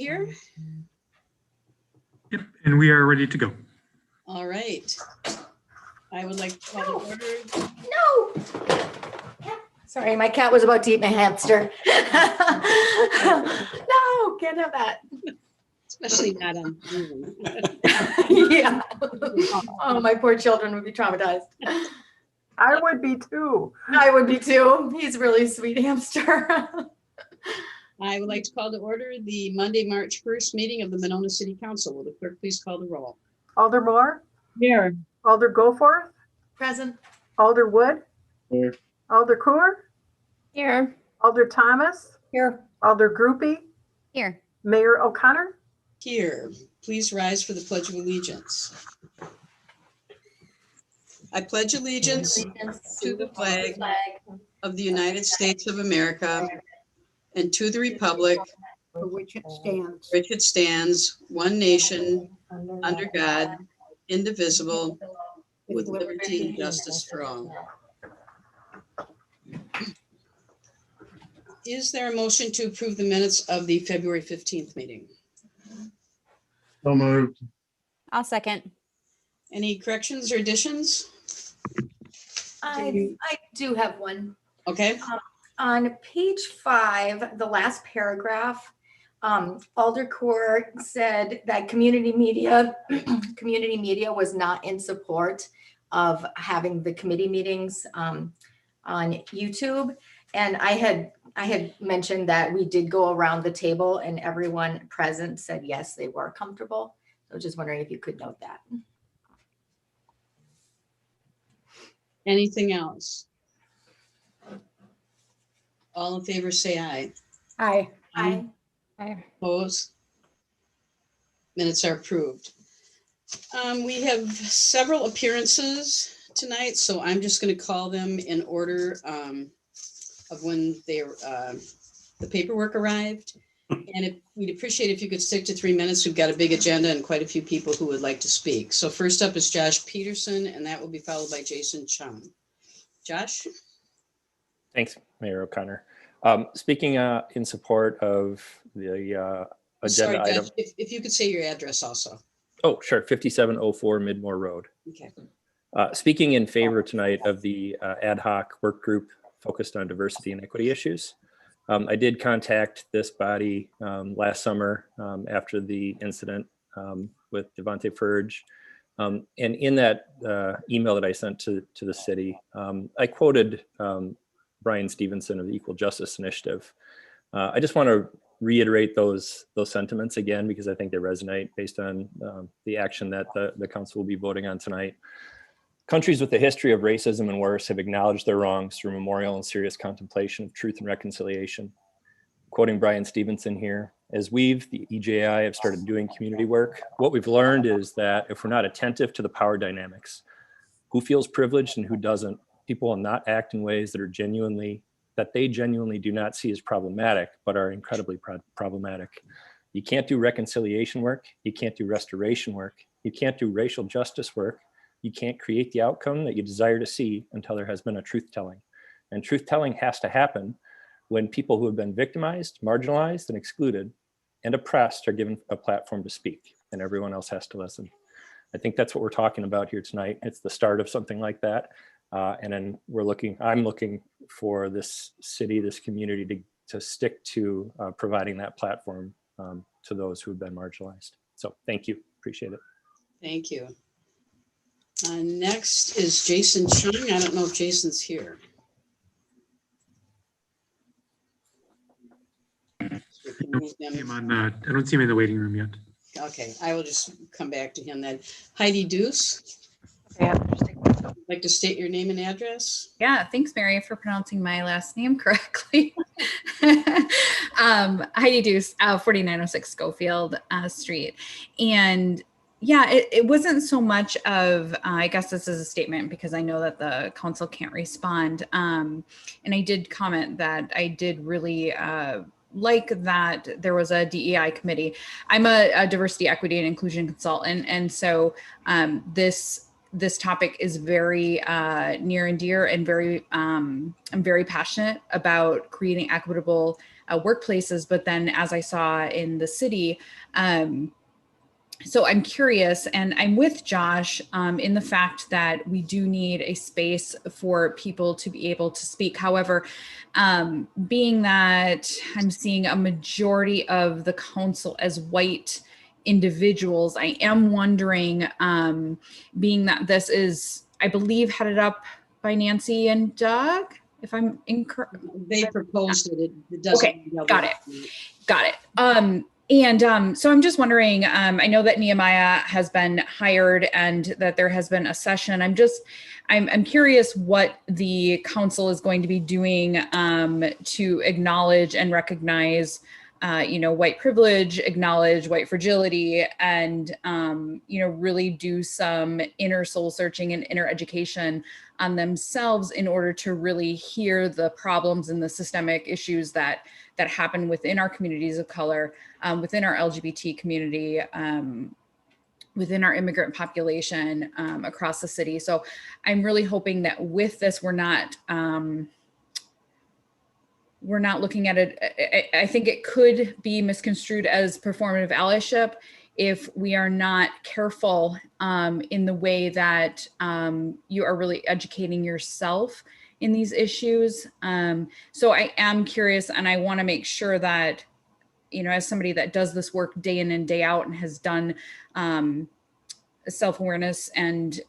here? Yep, and we are ready to go. All right. I would like to call the order. No. Sorry, my cat was about to eat my hamster. No, can't have that. Especially not on Zoom. Yeah. Oh, my poor children would be traumatized. I would be too. I would be too. He's a really sweet hamster. I would like to call to order the Monday, March 1st meeting of the Monona City Council. Will the clerk please call the roll? Alder Moore, Here. Alder Goforth, Present. Alder Wood, Here. Alder Coor, Here. Alder Thomas, Here. Alder Groupie, Here. Mayor O'Connor. Here, please rise for the Pledge of Allegiance. I pledge allegiance to the flag of the United States of America and to the republic for which it stands, one nation, under God, indivisible, with liberty and justice for all. Is there a motion to approve the minutes of the February 15th meeting? So moved. I'll second. Any corrections or additions? I do have one. Okay, On page 5, the last paragraph, Alder Coor said that community media was not in support of having the committee meetings on YouTube. And I had mentioned that we did go around the table and everyone present said yes, they were comfortable. So just wondering if you could note that. anything else? All in favor, say aye. Aye. Aye. Opposed? Minutes are approved. We have several appearances tonight, so I'm just going to call them in order of when the paperwork arrived. And we'd appreciate if you could stick to 3 minutes. We've got a big agenda and quite a few people who would like to speak. So first up is Josh Peterson, and that will be followed by Jason Chung. Josh? Thanks, Mayor O'Connor. Speaking in support of the agenda Sorry, item. Josh, if you could say your address also. Oh, sure, 5704 Midmore Road. Okay. Speaking in favor tonight of the ad hoc work group focused on diversity and equity issues. I did contact this body last summer after the incident with Devontae Furge. And in that email that I sent to the city, I quoted Brian Stevenson of the Equal Justice Initiative. I just want to reiterate those sentiments again, because I think they resonate based on the action that the council will be voting on tonight. Countries with a history of racism and worse have acknowledged their wrongs through memorial and serious contemplation of truth and reconciliation. Quoting Brian Stevenson here, as we've, the EJI, have started doing community work, what we've learned is that if we're not attentive to the power dynamics, who feels privileged and who doesn't, people will not act in ways that they genuinely do not see as problematic, but are incredibly problematic. You can't do reconciliation work. You can't do restoration work. You can't do racial justice work. You can't create the outcome that you desire to see until there has been a truth telling. And truth telling has to happen when people who have been victimized, marginalized, and excluded and oppressed are given a platform to speak, and everyone else has to listen. I think that's what we're talking about here tonight. It's the start of something like that. And then I'm looking for this city, this community to stick to providing that platform to those who have been marginalized. So thank you, appreciate it. Thank you. Next is Jason Chung. I don't know if Jason's here. I don't see him in the waiting room yet. Okay, I will just come back to him then. Heidi Deuce, Yeah, would like to state your name and address? thanks, Mary, for pronouncing my last name correctly. Heidi Deuce, 4906 Schofield Street. And yeah, it wasn't so much of, I guess this is a statement because I know that the council can't respond. And I did comment that I did really like that there was a DEI committee. I'm a diversity, equity, and inclusion consultant. And so this topic is very near and dear and very, I'm very passionate about creating equitable workplaces, but then as I saw in the city, so I'm curious, and I'm with Josh in the fact that we do need a space for people to be able to speak. However, being that I'm seeing a majority of the council as white individuals, I am wondering, being that this is, I believe, headed up by Nancy and Doug, if I'm incorrect. They proposed it. It doesn't. Okay, got it. So I'm just wondering, I know that Nehemiah has been hired and that there has been a session. I'm curious what the council is going to be doing to acknowledge and recognize, white privilege, acknowledge white fragility, and, really do some inner soul searching and inner education on themselves in order to really hear the problems and the systemic issues that happen within our communities of color, within our LGBT community, within our immigrant population across the city. So I'm really hoping that with this, we're not looking at it. I think it could be misconstrued as performative allyship if we are not careful in the way that you are really educating yourself in these issues. So I am curious, and I want to make sure that, as somebody that does this work day in and day out and has done self-awareness and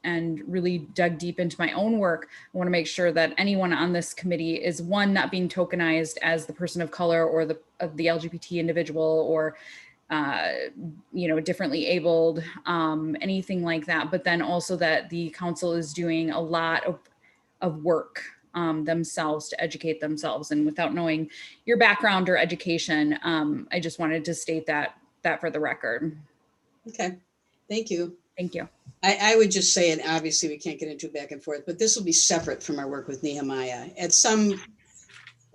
really dug deep into my own work, I want to make sure that anyone on this committee is, one, not being tokenized as the person of color or the LGBT individual or differently abled, anything like that, but then also that the council is doing a lot of work themselves to educate themselves. And without knowing your background or education, I just wanted to state that for the record. Okay, thank you. Thank you. I would just say, and obviously we can't get into back and forth, but this will be separate from our work with Nehemiah. At some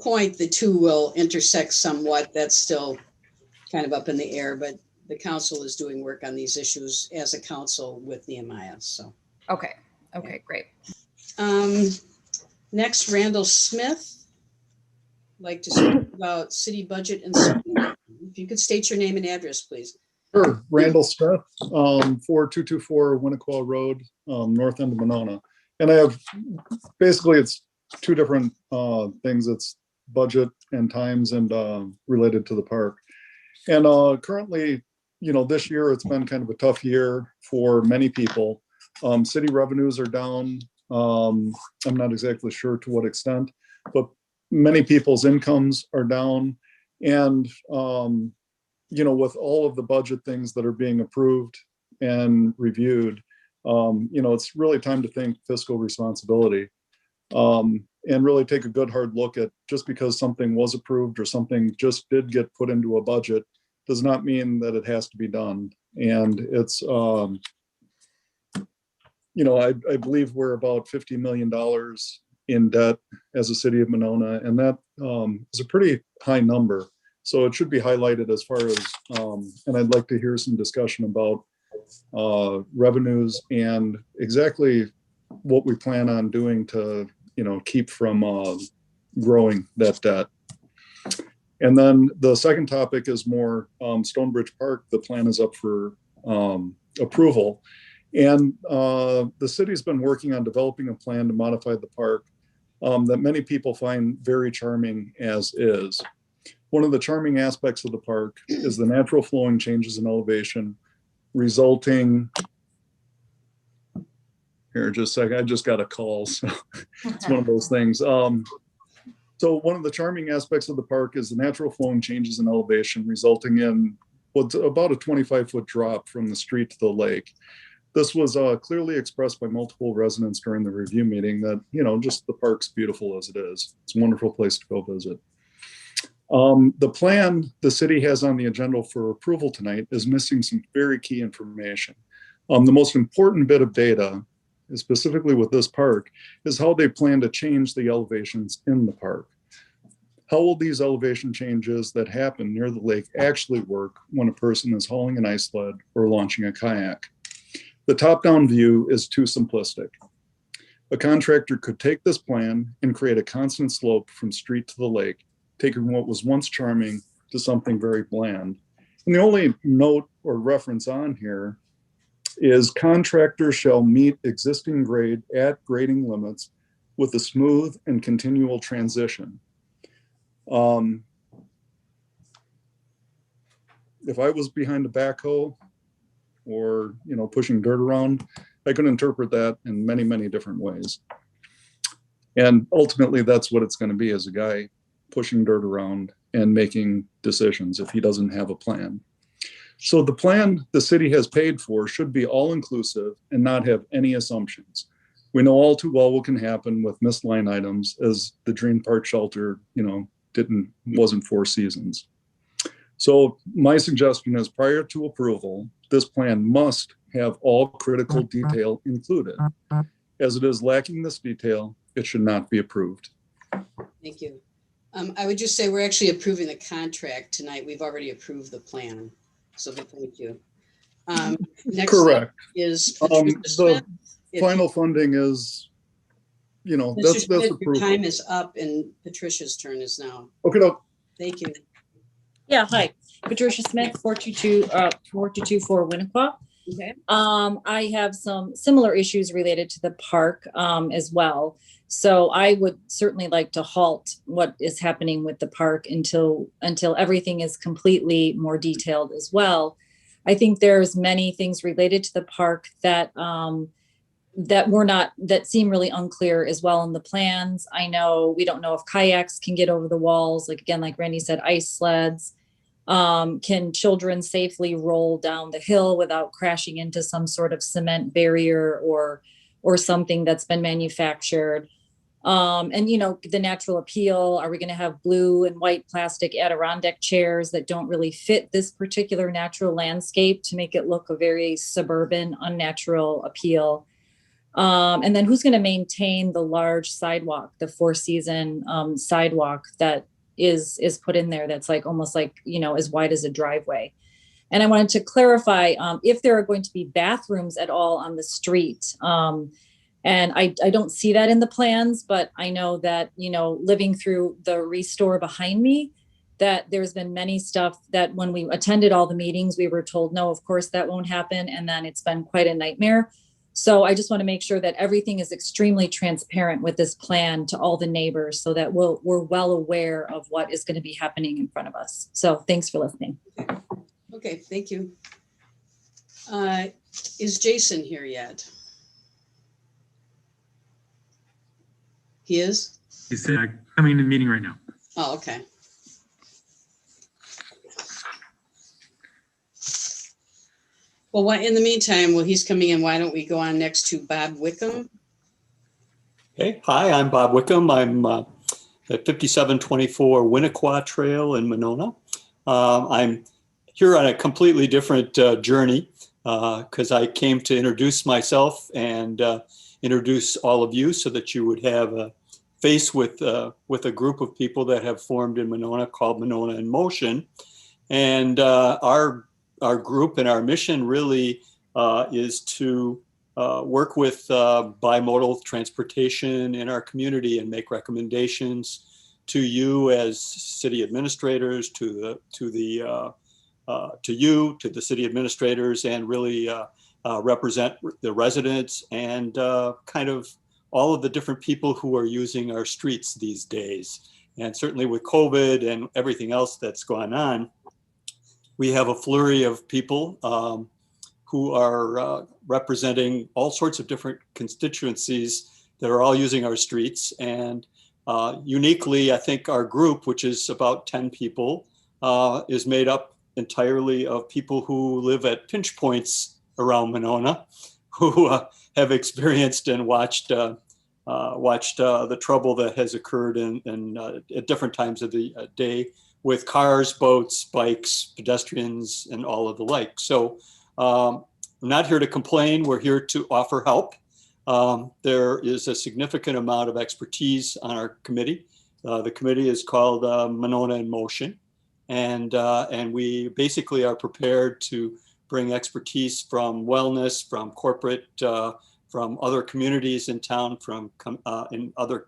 point, the two will intersect somewhat. That's still kind of up in the air, but the council is doing work on these issues as a council with Nehemiah. So okay, great. Next, Randall Smith, like to speak about city budget and spending. If you could state your name and address, please. Sure, Randall Smith, 4224 Winnequa Road, north end of Monona. And I have, basically it's two different things. It's budget and times and related to the park. And currently, this year it's been kind of a tough year for many people. City revenues are down. I'm not exactly sure to what extent, but many people's incomes are down. And with all of the budget things that are being approved and reviewed, it's really time to think fiscal responsibility and really take a good hard look at, just because something was approved or something just did get put into a budget does not mean that it has to be done. And it's, I believe we're about $50 million in debt as a city of Monona, and that is a pretty high number. So it should be highlighted as far as, and I'd like to hear some discussion about revenues and exactly what we plan on doing to, keep from growing that debt. And then the second topic is more Stonebridge Park. The plan is up for approval. And the city's been working on developing a plan to modify the park that many people find very charming as is. One of the charming aspects of the park is the natural flowing changes in elevation resulting, here just a second, I just got a call, so it's one of those things. So one of the charming aspects of the park is the natural flowing changes in elevation resulting in what's about a 25-foot drop from the street to the lake. This was clearly expressed by multiple residents during the review meeting that, just the park's beautiful as it is. It's a wonderful place to go visit. The plan the city has on the agenda for approval tonight is missing some very key information. The most important bit of data, specifically with this park, is how they plan to change the elevations in the park. How will these elevation changes that happen near the lake actually work when a person is hauling an ice sled or launching a kayak? The top-down view is too simplistic. A contractor could take this plan and create a constant slope from street to the lake, taking what was once charming to something very bland. And the only note or reference on here is contractors shall meet existing grade at grading limits with a smooth and continual transition. If I was behind a backhoe or, pushing dirt around, I could interpret that in many, many different ways. And ultimately, that's what it's going to be, as a guy pushing dirt around and making decisions if he doesn't have a plan. So the plan the city has paid for should be all-inclusive and not have any assumptions. We know all too well what can happen with missed line items, as the Dream Park shelter, wasn't 4 seasons. So my suggestion is, prior to approval, this plan must have all critical detail included. As it is lacking this detail, it should not be approved. Thank you. I would just say we're actually approving the contract tonight. We've already approved the plan. So thank you. Next Correct. is The Smith. final funding is, that's Your approval. time is up and Patricia's turn is now. Okay, no, Thank you. Yeah, hi, Patricia Smith, 4224 Winnequa. Okay. I have some similar issues related to the park as well. So I would certainly like to halt what is happening with the park until everything is completely more detailed as well. I think there's many things related to the park that that seem really unclear as well in the plans. I know we don't know if kayaks can get over the walls, like Randy said, ice sleds. Can children safely roll down the hill without crashing into some sort of cement barrier or something that's been manufactured? And the natural appeal, are we going to have blue and white plastic Adirondack chairs that don't really fit this particular natural landscape to make it look a very suburban, unnatural appeal? And then who's going to maintain the large sidewalk, the 4-season sidewalk that is put in there, that's almost as wide as a driveway? And I wanted to clarify if there are going to be bathrooms at all on the street. And I don't see that in the plans, but I know that, living through the restore behind me, that there's been many stuff that when we attended all the meetings, we were told, no, of course that won't happen. And then it's been quite a nightmare. So I just want to make sure that everything is extremely transparent with this plan to all the neighbors, so that we're well aware of what is going to be happening in front of us. So thanks for listening. Okay, thank you. Is Jason here yet? He is? He's coming to the meeting right now. Oh, okay. Well, in the meantime, while he's coming in, why don't we go on next to Bob Wickham? Hey, hi, I'm Bob Wickham. I'm at 5724 Winnequa Trail in Monona. I'm here on a completely different journey because I came to introduce myself and introduce all of you so that you would have a face with a group of people that have formed in Monona called Monona in Motion. And our group and our mission really is to work with bimodal transportation in our community and make recommendations to you as city administrators, to the city administrators, and really represent the residents and kind of all of the different people who are using our streets these days. And certainly with COVID and everything else that's gone on, we have a flurry of people who are representing all sorts of different constituencies that are all using our streets. And uniquely, I think our group, which is about 10 people, is made up entirely of people who live at pinch points around Monona, who have experienced and watched the trouble that has occurred at different times of the day with cars, boats, bikes, pedestrians, and all of the like. So I'm not here to complain. We're here to offer help. There is a significant amount of expertise on our committee. The committee is called Monona in Motion. And we basically are prepared to bring expertise from wellness, from corporate, from other communities in town, from in other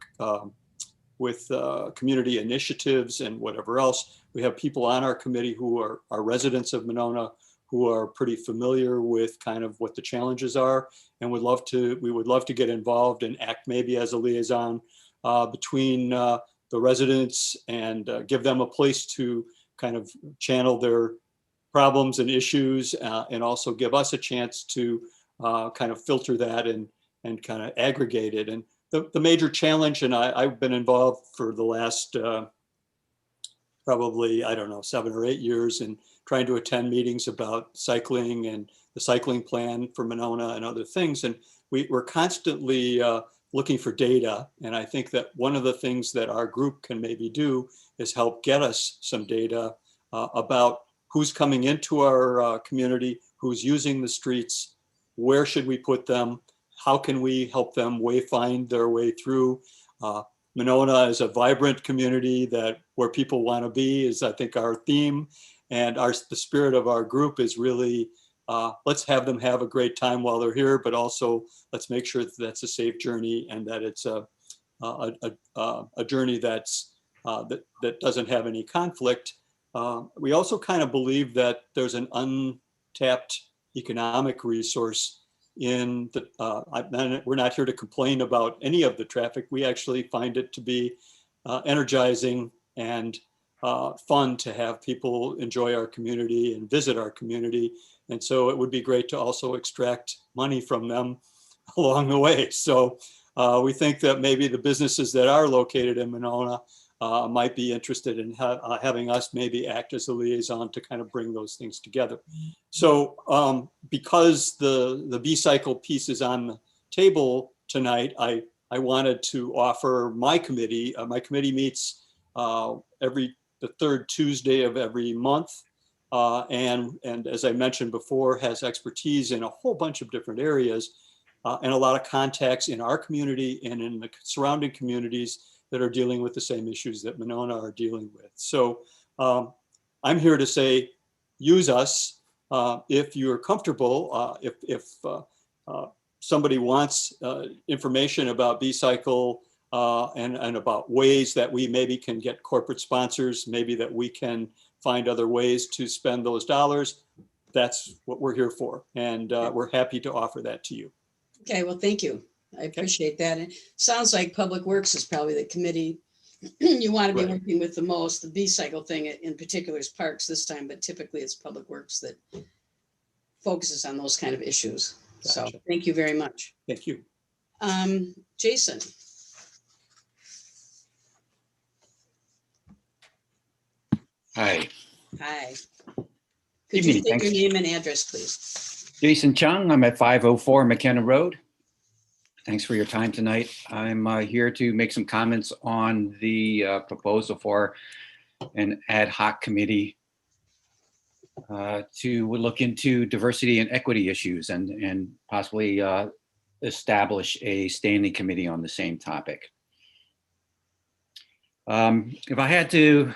with community initiatives and whatever else. We have people on our committee who are residents of Monona, who are pretty familiar with kind of what the challenges are, and we would love to get involved and act maybe as a liaison between the residents and give them a place to kind of channel their problems and issues, and also give us a chance to kind of filter that and kind of aggregate it. And the major challenge, and I've been involved for the last probably, I don't know, 7 or 8 years in trying to attend meetings about cycling and the cycling plan for Monona and other things. And we're constantly looking for data. And I think that one of the things that our group can maybe do is help get us some data about who's coming into our community, who's using the streets, where should we put them, how can we help them find their way through. Monona is a vibrant community where people want to be, is I think our theme, and the spirit of our group is really let's have them have a great time while they're here, but also let's make sure that that's a safe journey and that it's a journey that doesn't have any conflict. We also kind of believe that there's an untapped economic resource in we're not here to complain about any of the traffic. We actually find it to be energizing and fun to have people enjoy our community and visit our community. And so it would be great to also extract money from them along the way. So we think that maybe the businesses that are located in Monona might be interested in having us maybe act as a liaison to kind of bring those things together. So because the B-cycle piece is on the table tonight, I wanted to offer my committee. My committee meets the third Tuesday of every month. And as I mentioned before, has expertise in a whole bunch of different areas and a lot of contacts in our community and in the surrounding communities that are dealing with the same issues that Monona are dealing with. So I'm here to say, use us if you're comfortable. If somebody wants information about B-cycle and about ways that we maybe can get corporate sponsors, maybe that we can find other ways to spend those dollars, that's what we're here for. And we're happy to offer that to you. Okay, well, thank you. I appreciate that. And it sounds like Public Works is probably the committee you want to be working with the most. The B-cycle thing in particular is parks this time, but typically it's Public Works that focuses on those kind of issues. Gotcha. So thank you very much. Thank you. Jason. Hi. Hi. Could you state your name and address, please? Jason Chung. I'm at 504 McKenna Road. Thanks for your time tonight. I'm here to make some comments on the proposal for an ad hoc committee to look into diversity and equity issues and possibly establish a standing committee on the same topic. If I had to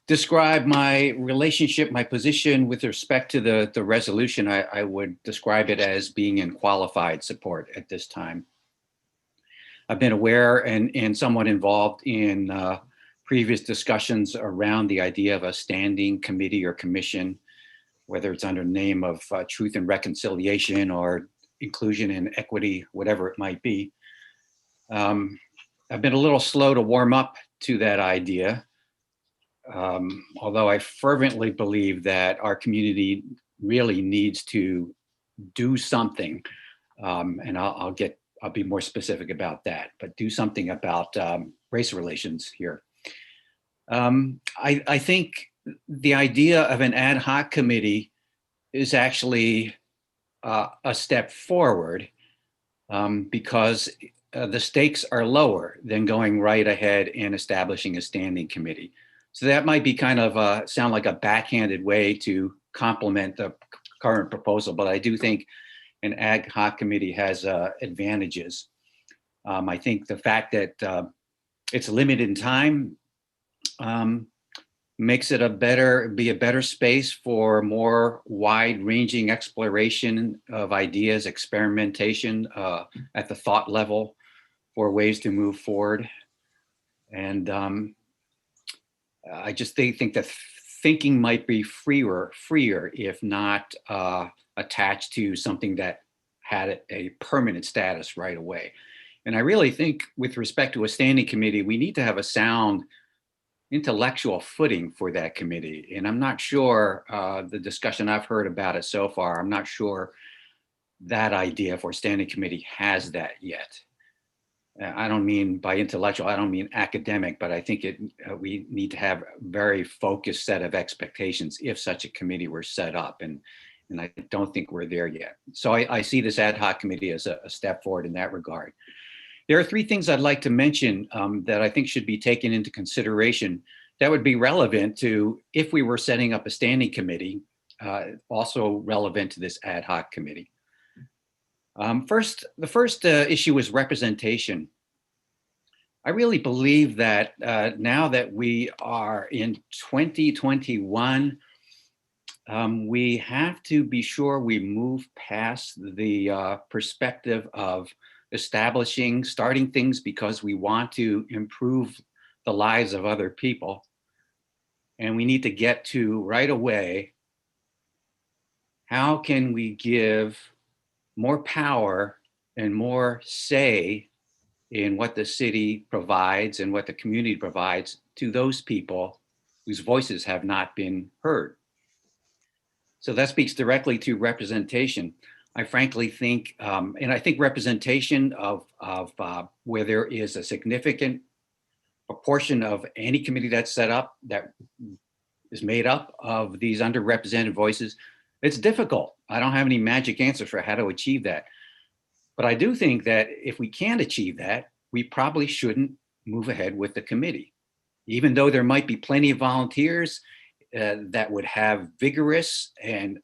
describe my relationship, my position with respect to the resolution, I would describe it as being in qualified support at this time. I've been aware and somewhat involved in previous discussions around the idea of a standing committee or commission, whether it's under the name of Truth and Reconciliation or Inclusion and Equity, whatever it might be. I've been a little slow to warm up to that idea. Although I fervently believe that our community really needs to do something, and I'll be more specific about that, but do something about race relations here. I think the idea of an ad hoc committee is actually a step forward because the stakes are lower than going right ahead and establishing a standing committee. So that might be kind of sound like a backhanded way to complement the current proposal, but I do think an ad hoc committee has advantages. I think the fact that it's limited in time makes it be a better space for more wide-ranging exploration of ideas, experimentation at the thought level for ways to move forward. And I just think that thinking might be freer if not attached to something that had a permanent status right away. And I really think with respect to a standing committee, we need to have a sound intellectual footing for that committee. And I'm not sure the discussion I've heard about it so far, I'm not sure that idea for a standing committee has that yet. I don't mean by intellectual, I don't mean academic, but I think we need to have a very focused set of expectations if such a committee were set up. And I don't think we're there yet. So I see this ad hoc committee as a step forward in that regard. There are three things I'd like to mention that I think should be taken into consideration that would be relevant to if we were setting up a standing committee, also relevant to this ad hoc committee. The first issue is representation. I really believe that now that we are in 2021, we have to be sure we move past the perspective of starting things because we want to improve the lives of other people. And we need to get to right away, how can we give more power and more say in what the city provides and what the community provides to those people whose voices have not been heard. So that speaks directly to representation. I frankly think, and I think representation of where there is a significant proportion of any committee that's set up that is made up of these underrepresented voices, it's difficult. I don't have any magic answer for how to achieve that. But I do think that if we can't achieve that, we probably shouldn't move ahead with the committee. Even though there might be plenty of volunteers that would have vigorous and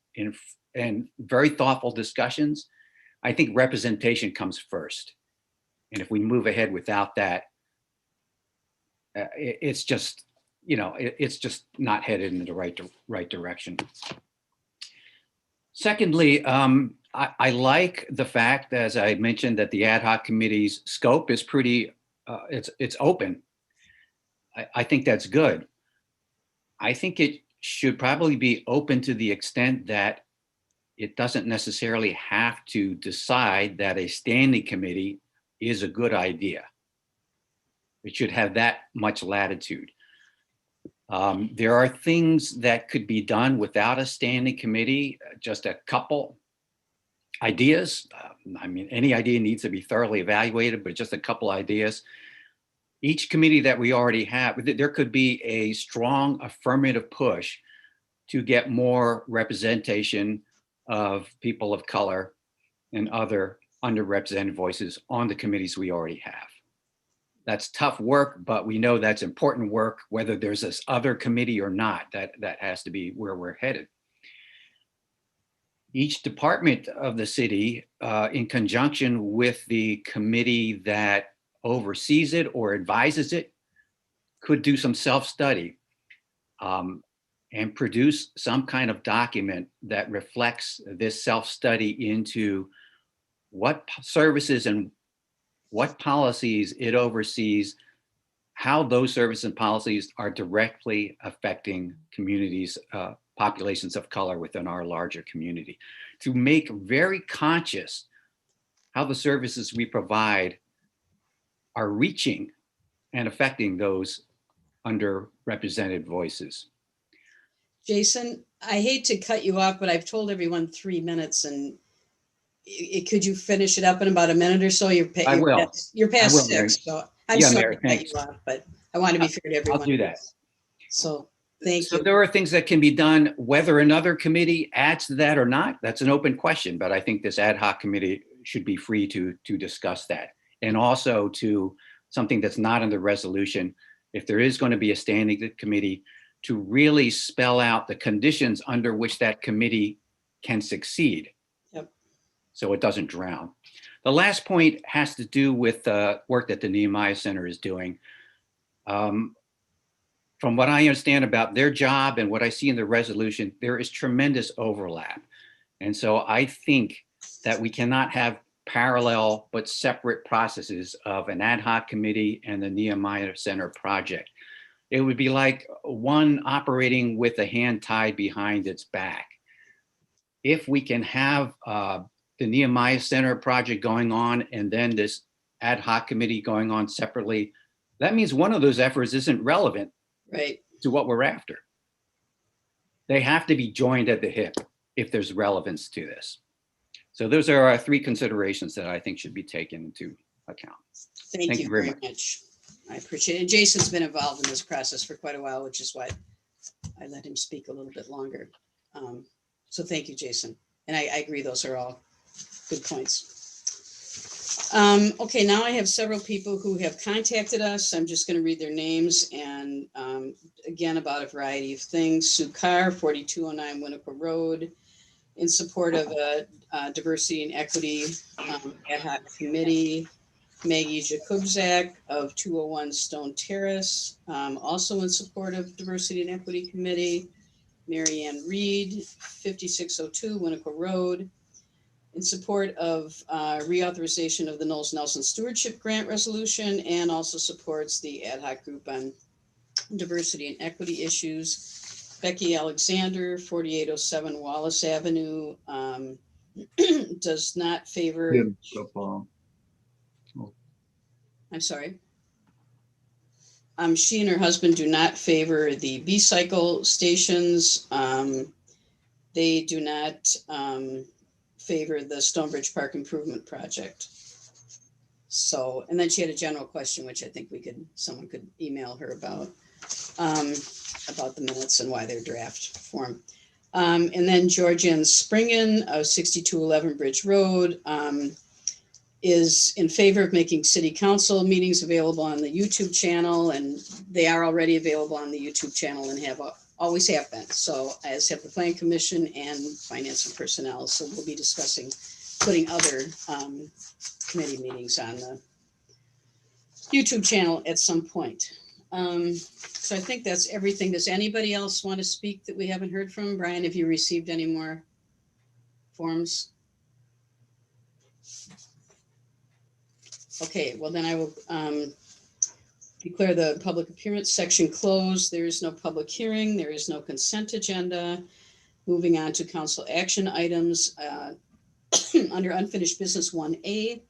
very thoughtful discussions, I think representation comes first. And if we move ahead without that, it's just, it's just not headed in the right direction. Secondly, I like the fact, as I mentioned, that the ad hoc committee's scope is pretty, it's open. I think that's good. I think it should probably be open to the extent that it doesn't necessarily have to decide that a standing committee is a good idea. It should have that much latitude. There are things that could be done without a standing committee, just a couple ideas. I mean, any idea needs to be thoroughly evaluated, but just a couple ideas. Each committee that we already have, there could be a strong affirmative push to get more representation of people of color and other underrepresented voices on the committees we already have. That's tough work, but we know that's important work, whether there's this other committee or not. That has to be where we're headed. Each department of the city, in conjunction with the committee that oversees it or advises it, could do some self-study and produce some kind of document that reflects this self-study into what services and what policies it oversees, how those services and policies are directly affecting communities, populations of color within our larger community, to make very conscious how the services we provide are reaching and affecting those underrepresented voices. Jason, I hate to cut you off, but I've told everyone 3 minutes, and could you finish it up in about a minute or so? You're I will. You're past I will, 6, Mary. so I'm Yeah, sorry Mary, to cut thanks. you off, but I want to be fair to everyone. I'll do that. So thank So you. there are things that can be done, whether another committee adds to that or not, that's an open question, but I think this ad hoc committee should be free to discuss that. And also to something that's not in the resolution, if there is going to be a standing committee, to really spell out the conditions under which that committee can succeed. Yep. So it doesn't drown. The last point has to do with the work that the Nehemiah Center is doing. From what I understand about their job and what I see in the resolution, there is tremendous overlap. And so I think that we cannot have parallel but separate processes of an ad hoc committee and the Nehemiah Center project. It would be like one operating with a hand tied behind its back. If we can have the Nehemiah Center project going on and then this ad hoc committee going on separately, that means one of those efforts isn't relevant to what we're after. They have to be joined at the hip if there's relevance to this. So those are our three considerations that I think should be taken into account. Thank you very much. I appreciate it. And Jason's been involved in this process for quite a while, which is why I let him speak a little bit longer. So thank you, Jason. And I agree, those are all good points. Okay, now I have several people who have contacted us. I'm just going to read their names and again, about a variety of things. Sue Carr, 4209 Winnequa Road, in support of a diversity and equity ad hoc committee. Maggie Jakubczak of 201 Stone Terrace, also in support of diversity and equity committee. Marianne Reed, 5602 Winnequa Road, in support of reauthorization of the Knowles Nelson Stewardship Grant Resolution, and also supports the ad hoc group on diversity and equity issues. Becky Alexander, 4807 Wallace Avenue, does not favor. I'm sorry. She and her husband do not favor the B-cycle stations. They do not favor the Stonebridge Park Improvement Project. So, and then she had a general question, which I think someone could email her about the minutes and why they're draft form. And then Georgian Springen of 6211 Bridge Road is in favor of making city council meetings available on the YouTube channel, and they are already available on the YouTube channel and always have been. So as have the Plan Commission and Finance and Personnel. So we'll be discussing putting other committee meetings on the YouTube channel at some point. So I think that's everything. Does anybody else want to speak that we haven't heard from? Brian, have you received any more forms? Okay, well then I will declare the public appearance section closed. There is no public hearing. There is no consent agenda. Moving on to council action items. Under unfinished business 1A,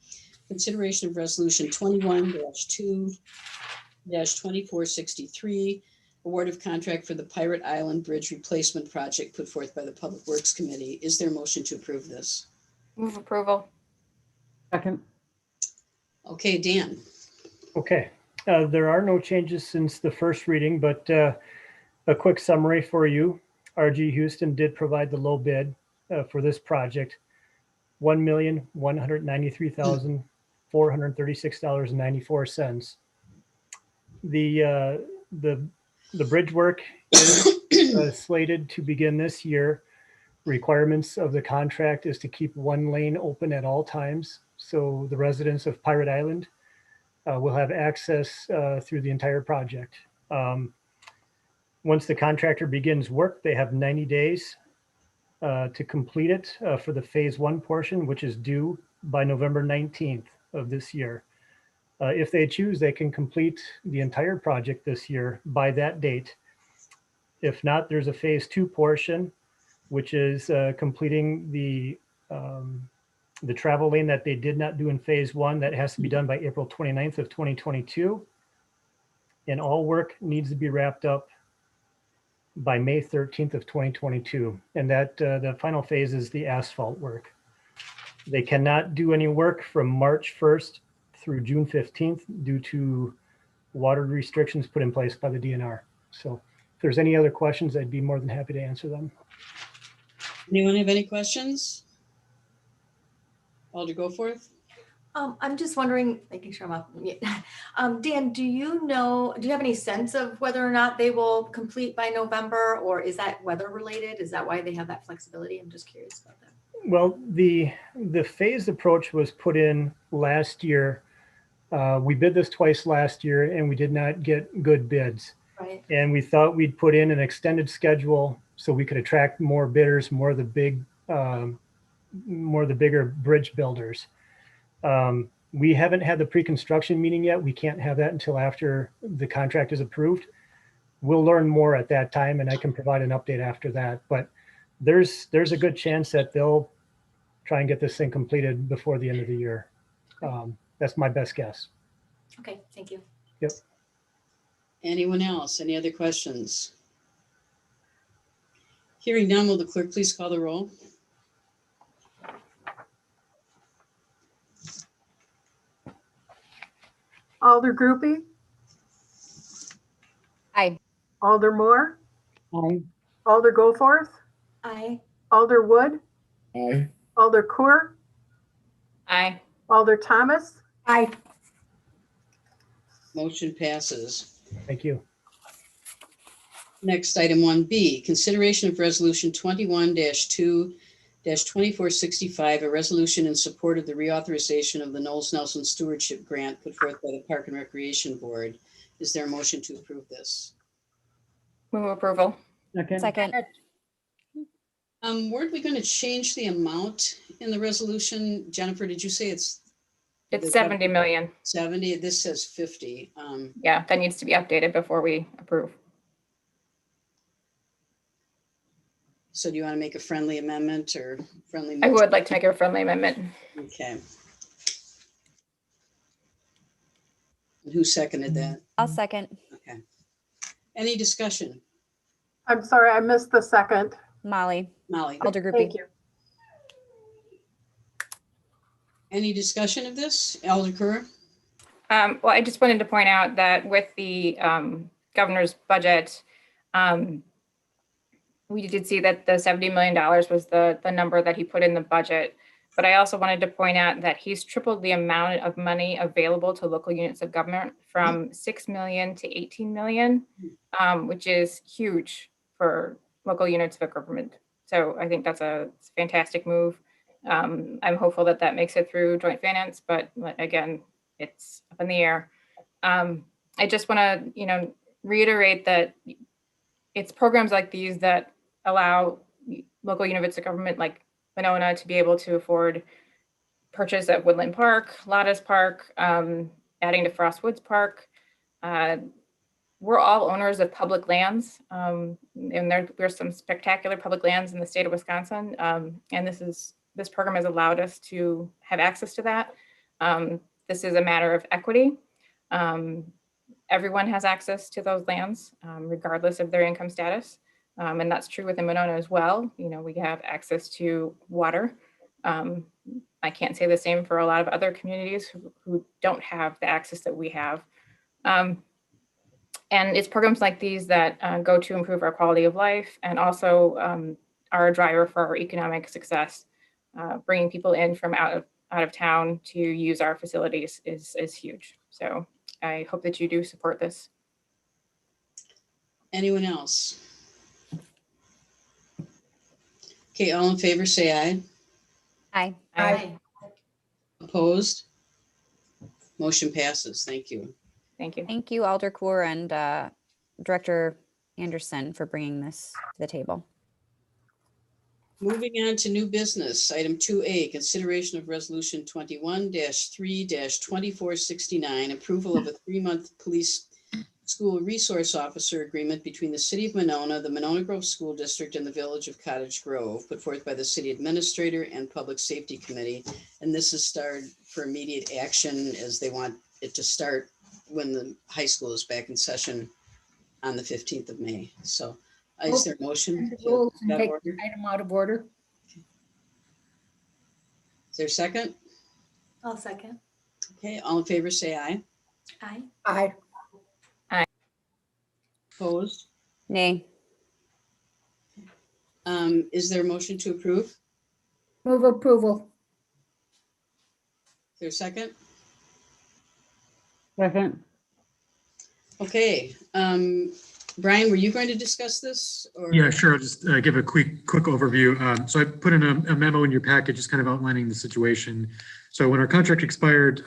consideration of resolution 21-2-2463, award of contract for the Pirate Island Bridge Replacement Project put forth by the Public Works Committee. Is there a motion to approve this? Move approval. Second. Okay, Dan. Okay, there are no changes since the first reading, but a quick summary for you. RG Houston did provide the low bid for this project, $1,193,436.94. The bridge work is slated to begin this year. Requirements of the contract is to keep one lane open at all times. So the residents of Pirate Island will have access through the entire project. Once the contractor begins work, they have 90 days to complete it for the phase 1 portion, which is due by November 19th of this year. If they choose, they can complete the entire project this year by that date. If not, there's a phase 2 portion, which is completing the travel lane that they did not do in phase 1. That has to be done by April 29th of 2022. And all work needs to be wrapped up by May 13th of 2022. And that the final phase is the asphalt work. They cannot do any work from March 1st through June 15th due to water restrictions put in place by the DNR. So if there's any other questions, I'd be more than happy to answer them. Anyone have any questions? Alder Goforth? I'm just wondering, making sure I'm up. Dan, do you have any sense of whether or not they will complete by November, or is that weather related? Is that why they have that flexibility? I'm just curious about that. Well, the phased approach was put in last year. We bid this twice last year and we did not get good bids. Right. And we thought we'd put in an extended schedule so we could attract more bidders, more of the bigger bridge builders. We haven't had the pre-construction meeting yet. We can't have that until after the contract is approved. We'll learn more at that time, and I can provide an update after that. But there's a good chance that they'll try and get this thing completed before the end of the year. That's my best guess. Okay, thank you. Yep. Anyone else? Any other questions? Hearing none, will the clerk please call the roll? Alder Groupie, Aye. Alder Moore, Aye. Alder Goforth, Aye. Alder Wood, Aye. Alder Coor, Aye. Alder Thomas, Aye. Motion passes. Thank you. Next, item 1B, consideration of resolution 21-2-2465, a resolution in support of the reauthorization of the Knowles Nelson Stewardship Grant put forth by the Park and Recreation Board. Is there a motion to approve this? Move approval. Second. Weren't we going to change the amount in the resolution? Jennifer, did you say it's It's 70 million. 70? This says 50. Yeah, that needs to be updated before we approve. So do you want to make a friendly amendment or friendly? I would like to make a friendly amendment. Okay. And who seconded that? I'll second. Okay. Any discussion? I'm sorry, I missed the second. Molly. Molly, Alder Groupie. Thank you. any discussion of this? Elder Kerr? Well, I just wanted to point out that with the governor's budget, we did see that the $70 million was the number that he put in the budget. But I also wanted to point out that he's tripled the amount of money available to local units of government from 6 million to 18 million, which is huge for local units of government. So I think that's a fantastic move. I'm hopeful that that makes it through joint finance, but again, it's up in the air. I just want to, reiterate that it's programs like these that allow local units of government like Monona to be able to afford purchase at Woodland Park, Lotta's Park, adding to Frost Woods Park. We're all owners of public lands, and there's some spectacular public lands in the state of Wisconsin, and this program has allowed us to have access to that. This is a matter of equity. Everyone has access to those lands, regardless of their income status. And that's true within Monona as well. We have access to water. I can't say the same for a lot of other communities who don't have the access that we have. And it's programs like these that go to improve our quality of life and also are a driver for our economic success. Bringing people in from out of town to use our facilities is huge. So I hope that you do support this. Anyone else? Okay, all in favor, say aye. Aye. Aye. Opposed? Motion passes. Thank you. Thank you. Thank you, Alder Coor and Director Anderson for bringing this to the table. Moving on to new business, item 2A, consideration of resolution 21-3-2469, approval of a 3-month police school resource officer agreement between the City of Monona, the Monona Grove School District, and the Village of Cottage Grove, put forth by the City Administrator and Public Safety Committee. And this is started for immediate action as they want it to start when the high school is back in session on the 15th of May. So is there a motion? Rules and That take order? the item out of order. Is there a second? I'll second. Okay, all in favor, say aye. Aye. Aye. Opposed? Nay. Is there a motion to approve? Move approval. Is there a second? Second. Okay, Brian, were you going to discuss this? Or? Yeah, sure. I'll just give a quick overview. So I put in a memo in your package, just kind of outlining the situation. So when our contract expired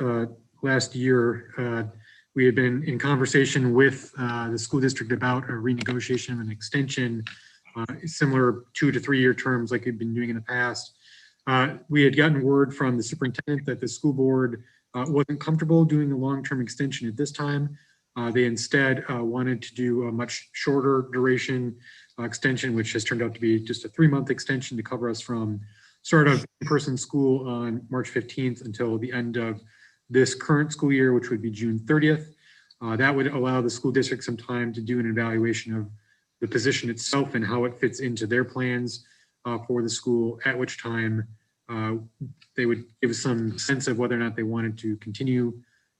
last year, we had been in conversation with the school district about a renegotiation of an extension, similar 2 to 3 year terms like we've been doing in the past. We had gotten word from the superintendent that the school board wasn't comfortable doing a long-term extension at this time. They instead wanted to do a much shorter duration extension, which has turned out to be just a 3-month extension to cover us from start of in-person school on March 15th until the end of this current school year, which would be June 30th. That would allow the school district some time to do an evaluation of the position itself and how it fits into their plans for the school, at which time they would give some sense of whether or not they wanted to continue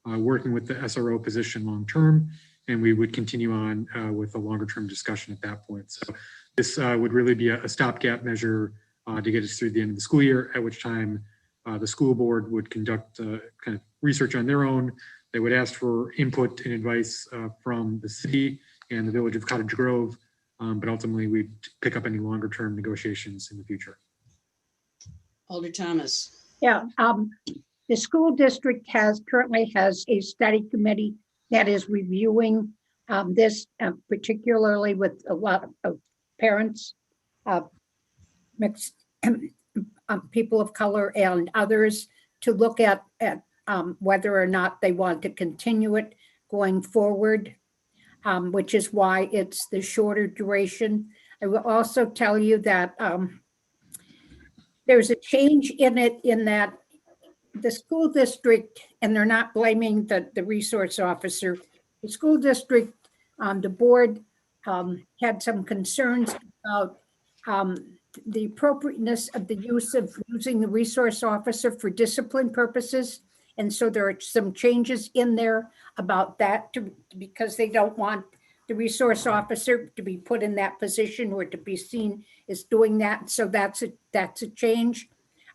working with the SRO position long-term, and we would continue on with a longer-term discussion at that point. So this would really be a stopgap measure to get us through the end of the school year, at which time the school board would conduct kind of research on their own. They would ask for input and advice from the city and the village of Cottage Grove, but ultimately we'd pick up any longer-term negotiations in the future. Alder Thomas. Yeah, the school district currently has a study committee that is reviewing this, particularly with a lot of parents, mixed people of color and others, to look at whether or not they want to continue it going forward, which is why it's the shorter duration. I will also tell you that there's a change in it in that the school district, and they're not blaming the resource officer, the school district, the board had some concerns about the appropriateness of the use of using the resource officer for discipline purposes. And so there are some changes in there about that because they don't want the resource officer to be put in that position or to be seen as doing that. So that's a change.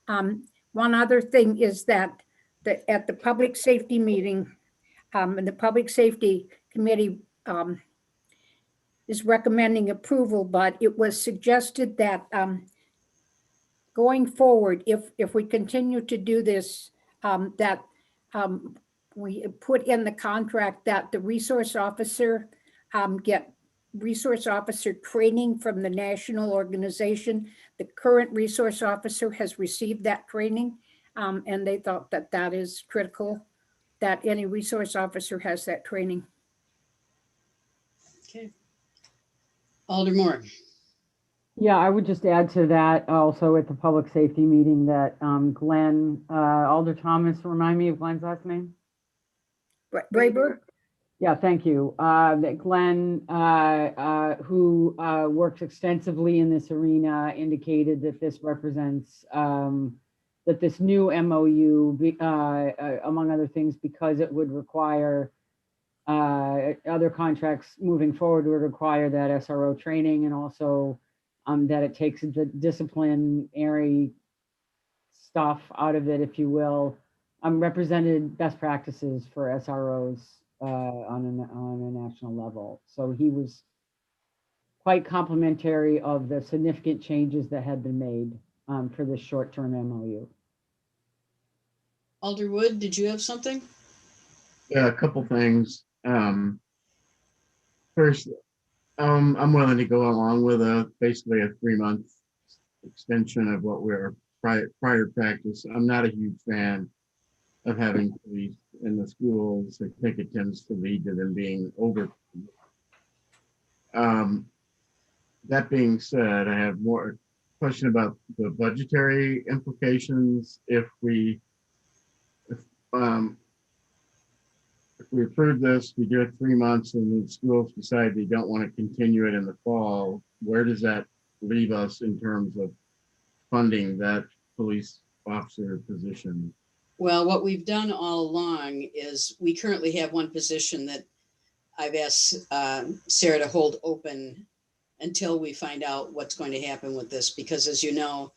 One other thing is that at the public safety meeting, and the public safety committee is recommending approval, but it was suggested that going forward, if we continue to do this, that we put in the contract that the resource officer get resource officer training from the national organization. The current resource officer has received that training, and they thought that that is critical, that any resource officer has that training. Okay. Alder Moore. Yeah, I would just add to that also at the public safety meeting that Glenn, Alder Thomas, remind me of Glenn's last name? Rayburg? Yeah, thank you. That Glenn, who works extensively in this arena, indicated that this represents, that this new MOU, among other things, because it would require other contracts moving forward, would require that SRO training, and also that it takes the disciplinary stuff out of it, if you will, represented best practices for SROs on a national level. So he was quite complimentary of the significant changes that had been made for this short-term MOU. Alder Wood, did you have something? Yeah, a couple things. First, I'm willing to go along with basically a 3-month extension of what we're prior practice. I'm not a huge fan of having police in the schools. I think it tends to lead to them being over. That being said, I have more question about the budgetary implications. If we approve this, we do it 3 months, and the schools decide they don't want to continue it in the fall, where does that leave us in terms of funding that police officer position? Well, what we've done all along is we currently have one position that I've asked Sarah to hold open until we find out what's going to happen with this, because as you know,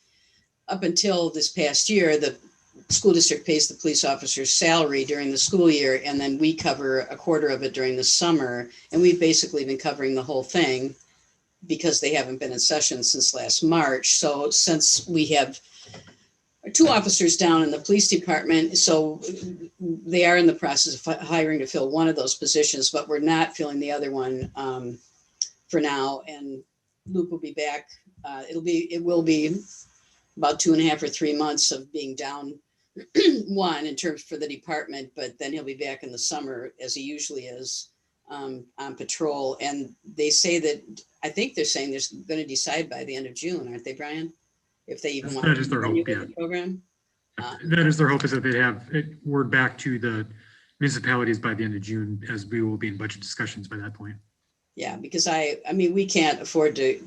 up until this past year, the school district pays the police officer's salary during the school year, and then we cover a quarter of it during the summer. And we've basically been covering the whole thing because they haven't been in session since last March. So since we have 2 officers down in the police department, so they are in the process of hiring to fill one of those positions, but we're not filling the other one for now. And Luke will be back. It will be about 2.5 or 3 months of being down one in terms for the department, but then he'll be back in the summer as he usually is on patrol. And they say that, I think they're saying they're going to decide by the end of June, aren't they, Brian? If they even want That to is their continue hope, yeah. with the program. That is their hope, is that they have it word back to the municipalities by the end of June, as we will be in budget discussions by that point. Yeah, because I mean, we can't afford to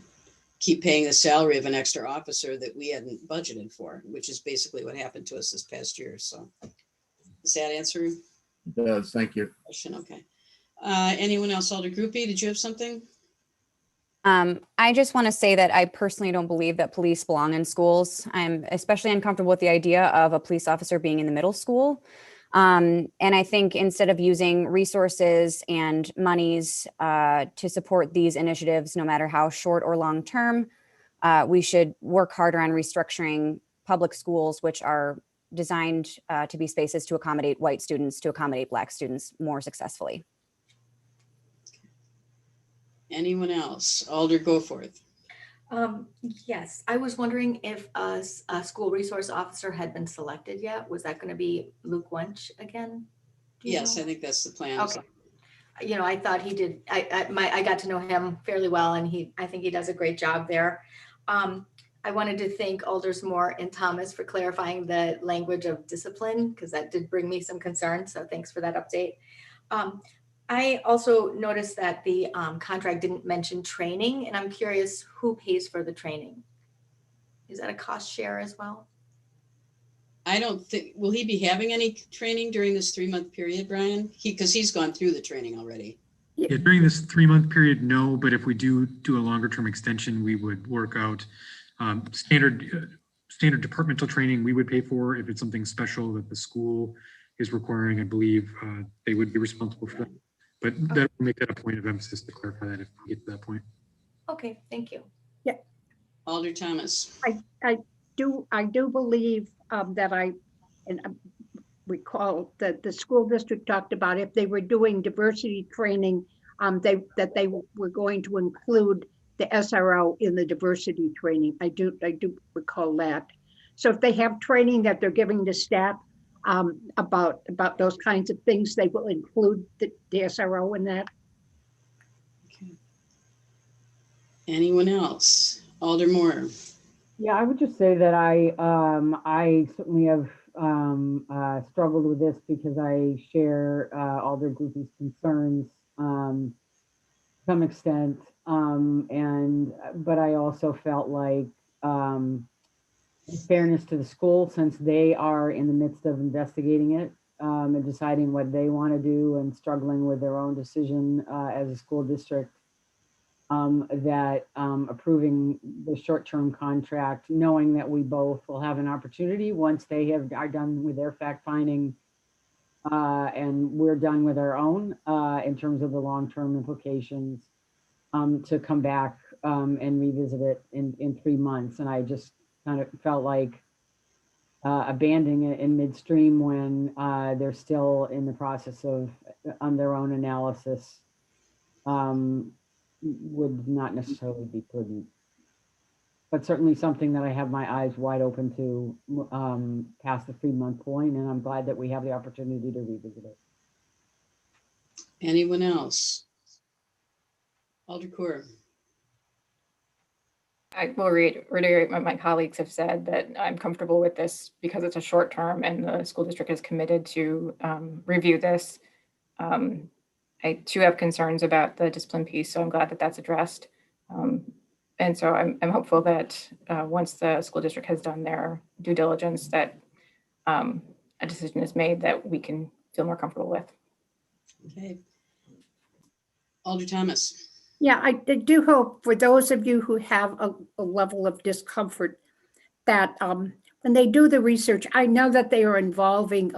keep paying the salary of an extra officer that we hadn't budgeted for, which is basically what happened to us this past year. So does that answer It does. Thank you. question? Okay. Anyone else? Alder Groupie, did you have something? I just want to say that I personally don't believe that police belong in schools. I'm especially uncomfortable with the idea of a police officer being in the middle school. And I think instead of using resources and monies to support these initiatives, no matter how short or long term, we should work harder on restructuring public schools, which are designed to be spaces to accommodate white students, to accommodate Black students more successfully. Anyone else? Alder, go forth. Yes, I was wondering if a school resource officer had been selected yet. Was that going to be Luke Wunsch again? Do you Yes, know? I think that's the plan. Okay. You know, I thought he did. I got to know him fairly well, and I think he does a great job there. I wanted to thank Alders Moore and Thomas for clarifying the language of discipline, because that did bring me some concern. So thanks for that update. I also noticed that the contract didn't mention training, and I'm curious who pays for the training. Is that a cost share as well? I don't think, will he be having any training during this 3-month period, Brian? Because he's gone through the training already. Yeah, during this 3-month period, no, but if we do a longer term extension, we would work out standard departmental training we would pay for. If it's something special that the school is requiring, I believe they would be responsible for that. But that will make that a point of emphasis to clarify that if we get to that point. Okay, thank you. Yeah. Alder Thomas. I do believe that I recall that the school district talked about if they were doing diversity training, that they were going to include the SRO in the diversity training. I do recall that. So if they have training that they're giving to staff about those kinds of things, they will include the SRO in that. Okay. Anyone else? Alder Moore. Yeah, I would just say that I certainly have struggled with this because I share Alder Groupie's concerns to some extent, but I also felt like in fairness to the school, since they are in the midst of investigating it and deciding what they want to do and struggling with their own decision as a school district, that approving the short-term contract, knowing that we both will have an opportunity once they are done with their fact-finding and we're done with our own in terms of the long-term implications, to come back and revisit it in 3 months. And I just kind of felt like abandoning it in midstream when they're still in the process of on their own analysis would not necessarily be prudent. But certainly something that I have my eyes wide open to past the 3-month point, and I'm glad that we have the opportunity to revisit it. Anyone else? Alder Coor. I will reiterate what my colleagues have said, that I'm comfortable with this because it's a short term and the school district is committed to review this. I too have concerns about the discipline piece, so I'm glad that that's addressed. And so I'm hopeful that once the school district has done their due diligence, that a decision is made that we can feel more comfortable with. Okay. Alder Thomas. Yeah, I do hope for those of you who have a level of discomfort that when they do the research, I know that they are involving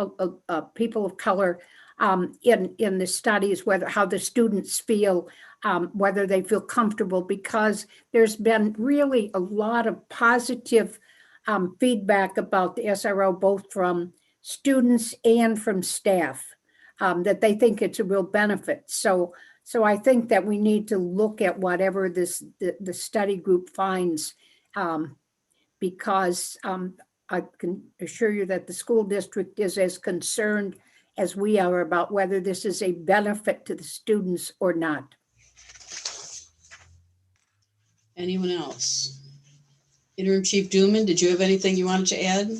people of color in the studies, how the students feel, whether they feel comfortable, because there's been really a lot of positive feedback about the SRO, both from students and from staff, that they think it's a real benefit. So I think that we need to look at whatever the study group finds, because I can assure you that the school district is as concerned as we are about whether this is a benefit to the students or not. Anyone else? Interim Chief Duman, did you have anything you wanted to add?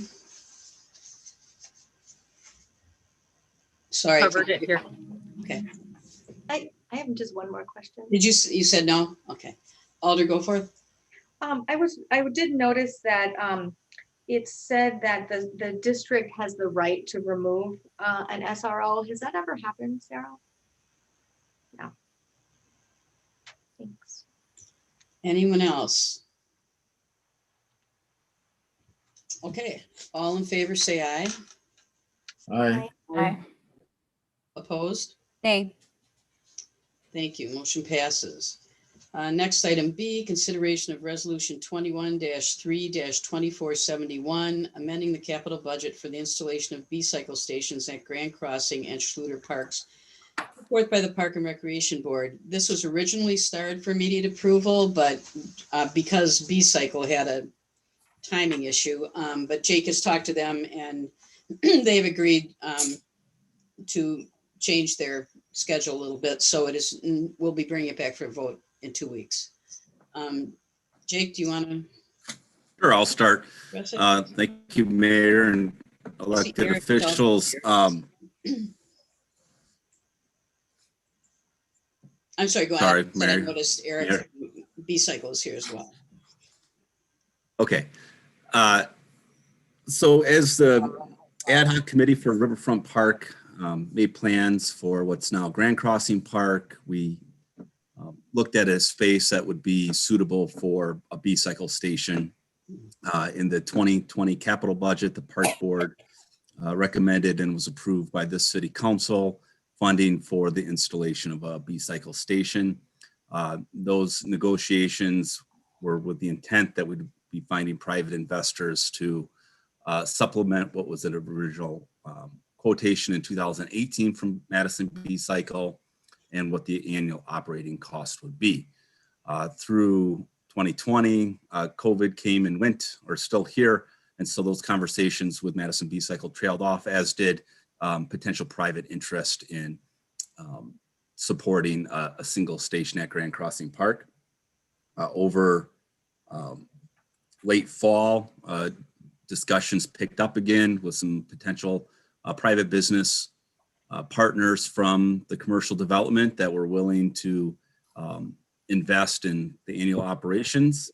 Sorry. Covered it here. Okay. I have just one more question. Did you said no? Okay. Alder, go forth. I did notice that it said that the district has the right to remove an SRO. Has that ever happened, Sarah? No. Thanks. Anyone else? Okay, all in favor, say aye. Aye. Aye. Opposed? Nay. Thank you. Motion passes. Next, item B, consideration of resolution 21-3-2471, amending the capital budget for the installation of B-cycle stations at Grand Crossing and Schluter Parks. Forth by the Park and Recreation Board. This was originally started for immediate approval, but because B-cycle had a timing issue, but Jake has talked to them and they've agreed to change their schedule a little bit. So it is, we'll be bringing it back for a vote in 2 weeks. Jake, do you want to? Sure, I'll start. Thank you, Mayor and elected officials. I'm sorry, go Sorry, ahead. Mary. I noticed Eric B-cycle is here as well. Okay. So as the ad hoc committee for Riverfront Park made plans for what's now Grand Crossing Park, we looked at a space that would be suitable for a B-cycle station. In the 2020 capital budget, the Park Board recommended and was approved by this City Council funding for the installation of a B-cycle station. Those negotiations were with the intent that we'd be finding private investors to supplement what was an original quotation in 2018 from Madison B-cycle and what the annual operating cost would be. Through 2020, COVID came and went, or still here, and so those conversations with Madison B-cycle trailed off, as did potential private interest in supporting a single station at Grand Crossing Park. Over late fall, discussions picked up again with some potential private business partners from the commercial development that were willing to invest in the annual operations.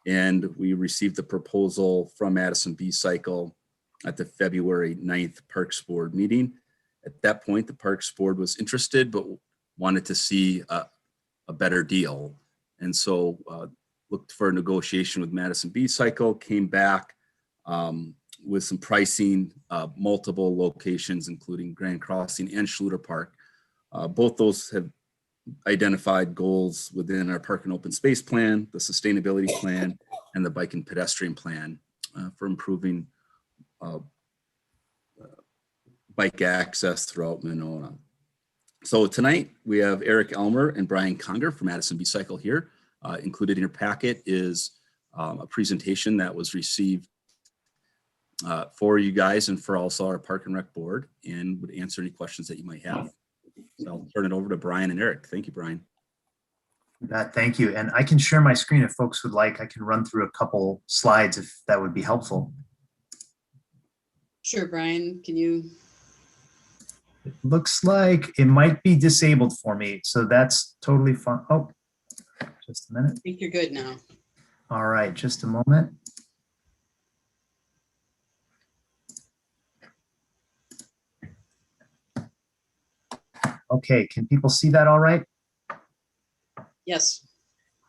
And we received the proposal from Madison B-cycle at the February 9th Parks Board meeting. At that point, the Parks Board was interested, but wanted to see a better deal. And so looked for a negotiation with Madison B-cycle, came back with some pricing, multiple locations, including Grand Crossing and Schluter Park. Both those have identified goals within our park and open space plan, the sustainability plan, and the bike and pedestrian plan for improving bike access throughout Monona. So tonight we have Eric Elmer and Brian Conger from Madison B-cycle here. Included in your packet is a presentation that was received for you guys and for also our Park and Rec Board, and would answer any questions that you might have. So I'll turn it over to Brian and Eric. Thank you, Brian. Thank you. And I can share my screen if folks would like. I can run through a couple slides if that would be helpful. Sure, Brian, can you? It looks like it might be disabled for me, so that's totally fine. Oh, just a minute. I think you're good now. All right, just a moment. Okay, can people see that all right? Yes.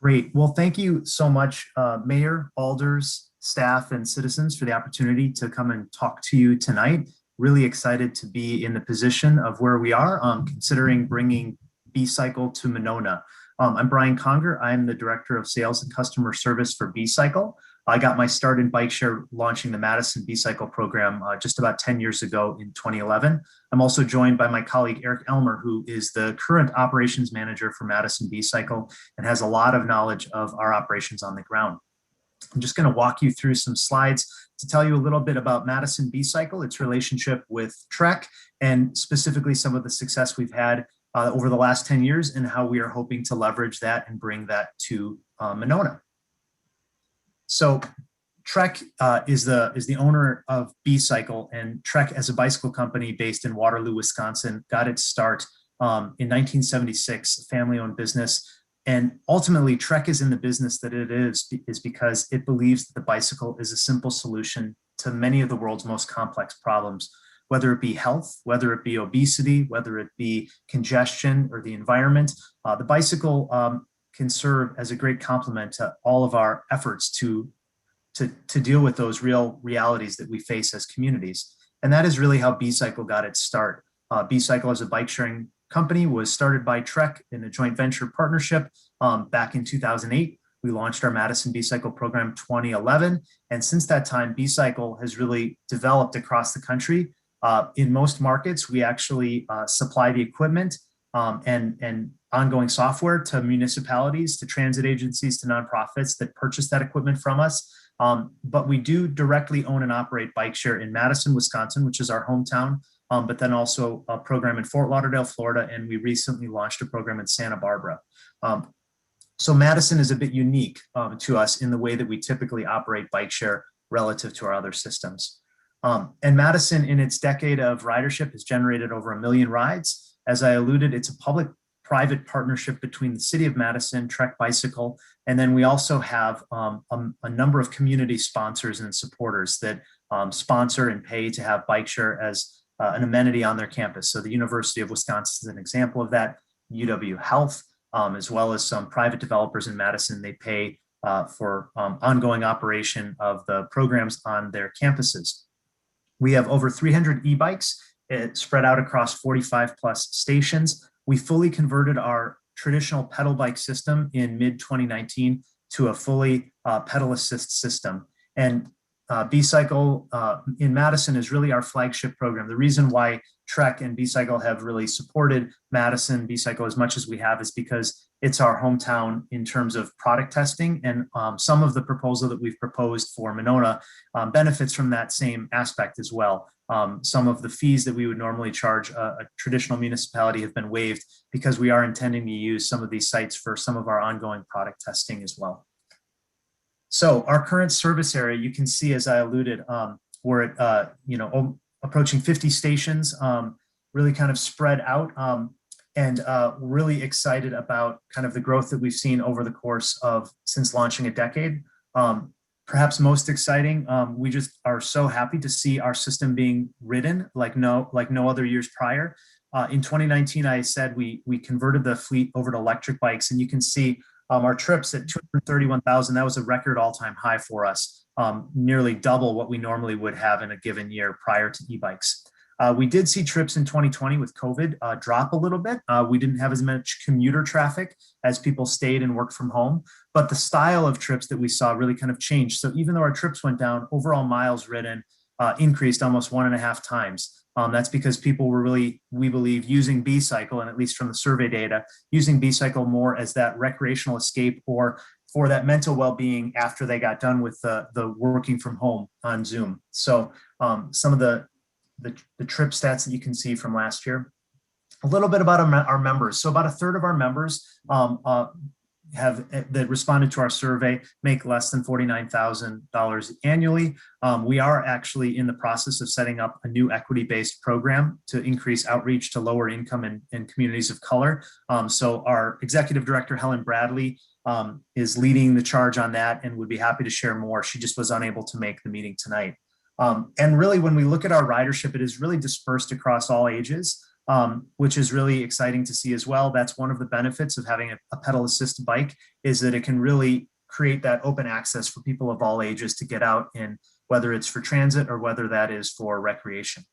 Great. Well, thank you so much, Mayor, alders, staff, and citizens for the opportunity to come and talk to you tonight. Really excited to be in the position of where we are, considering bringing B-cycle to Monona. I'm Brian Conger. I'm the Director of Sales and Customer Service for B-cycle. I got my start in bike share launching the Madison B-cycle program just about 10 years ago in 2011. I'm also joined by my colleague Eric Elmer, who is the current operations manager for Madison B-cycle and has a lot of knowledge of our operations on the ground. I'm just going to walk you through some slides to tell you a little bit about Madison B-Cycle, its relationship with Trek, and specifically some of the success we've had over the last 10 years and how we are hoping to leverage that and bring that to Monona. So Trek is the owner of B-Cycle, and Trek, as a bicycle company based in Waterloo, Wisconsin, got its start in 1976, a family-owned business. And ultimately, Trek is in the business that it is because it believes that the bicycle is a simple solution to many of the world's most complex problems, whether it be health, whether it be obesity, whether it be congestion or the environment. The bicycle can serve as a great complement to all of our efforts to deal with those real realities that we face as communities. And that is really how B-Cycle got its start. B-Cycle, as a bike sharing company, was started by Trek in a joint venture partnership back in 2008. We launched our Madison B-Cycle program 2011. And since that time, B-Cycle has really developed across the country. In most markets, we actually supply the equipment and ongoing software to municipalities, to transit agencies, to nonprofits that purchase that equipment from us. But we do directly own and operate bike share in Madison, Wisconsin, which is our hometown, but then also a program in Fort Lauderdale, Florida, and we recently launched a program in Santa Barbara. So Madison is a bit unique to us in the way that we typically operate bike share relative to our other systems. And Madison, in its decade of ridership, has generated over 1 million rides. As I alluded, it's a public-private partnership between the City of Madison, Trek Bicycle, and then we also have a number of community sponsors and supporters that sponsor and pay to have bike share as an amenity on their campus. So the University of Wisconsin is an example of that, UW Health, as well as some private developers in Madison. They pay for ongoing operation of the programs on their campuses. We have over 300 e-bikes spread out across 45 plus stations. We fully converted our traditional pedal bike system in mid-2019 to a fully pedal assist system. And B-Cycle in Madison is really our flagship program. The reason why Trek and B-Cycle have really supported Madison B-Cycle as much as we have is because it's our hometown in terms of product testing, and some of the proposal that we've proposed for Monona benefits from that same aspect as well. Some of the fees that we would normally charge a traditional municipality have been waived because we are intending to use some of these sites for some of our ongoing product testing as well. So our current service area, you can see, as I alluded, we're at approaching 50 stations, really kind of spread out, and really excited about kind of the growth that we've seen over the course of since launching a decade. Perhaps most exciting, we just are so happy to see our system being ridden like no other years prior. In 2019, I said we converted the fleet over to electric bikes, and you can see our trips at 231,000. That was a record all-time high for us, nearly double what we normally would have in a given year prior to e-bikes. We did see trips in 2020 with COVID drop a little bit. We didn't have as much commuter traffic as people stayed and worked from home, but the style of trips that we saw really kind of changed. So even though our trips went down, overall miles ridden increased almost 1.5 times. That's because people were really, we believe, using B-Cycle, and at least from the survey data, using B-Cycle more as that recreational escape or for that mental well-being after they got done with the working from home on Zoom. So some of the trip stats that you can see from last year. A little bit about our members. So about 1/3 of our members that responded to our survey make less than $49,000 annually. We are actually in the process of setting up a new equity-based program to increase outreach to lower income and communities of color. So our executive director, Helen Bradley, is leading the charge on that and would be happy to share more. She just was unable to make the meeting tonight. And really, when we look at our ridership, it is really dispersed across all ages, which is really exciting to see as well. That's one of the benefits of having a pedal assist bike, is that it can really create that open access for people of all ages to get out in, whether it's for transit or whether that is for recreation.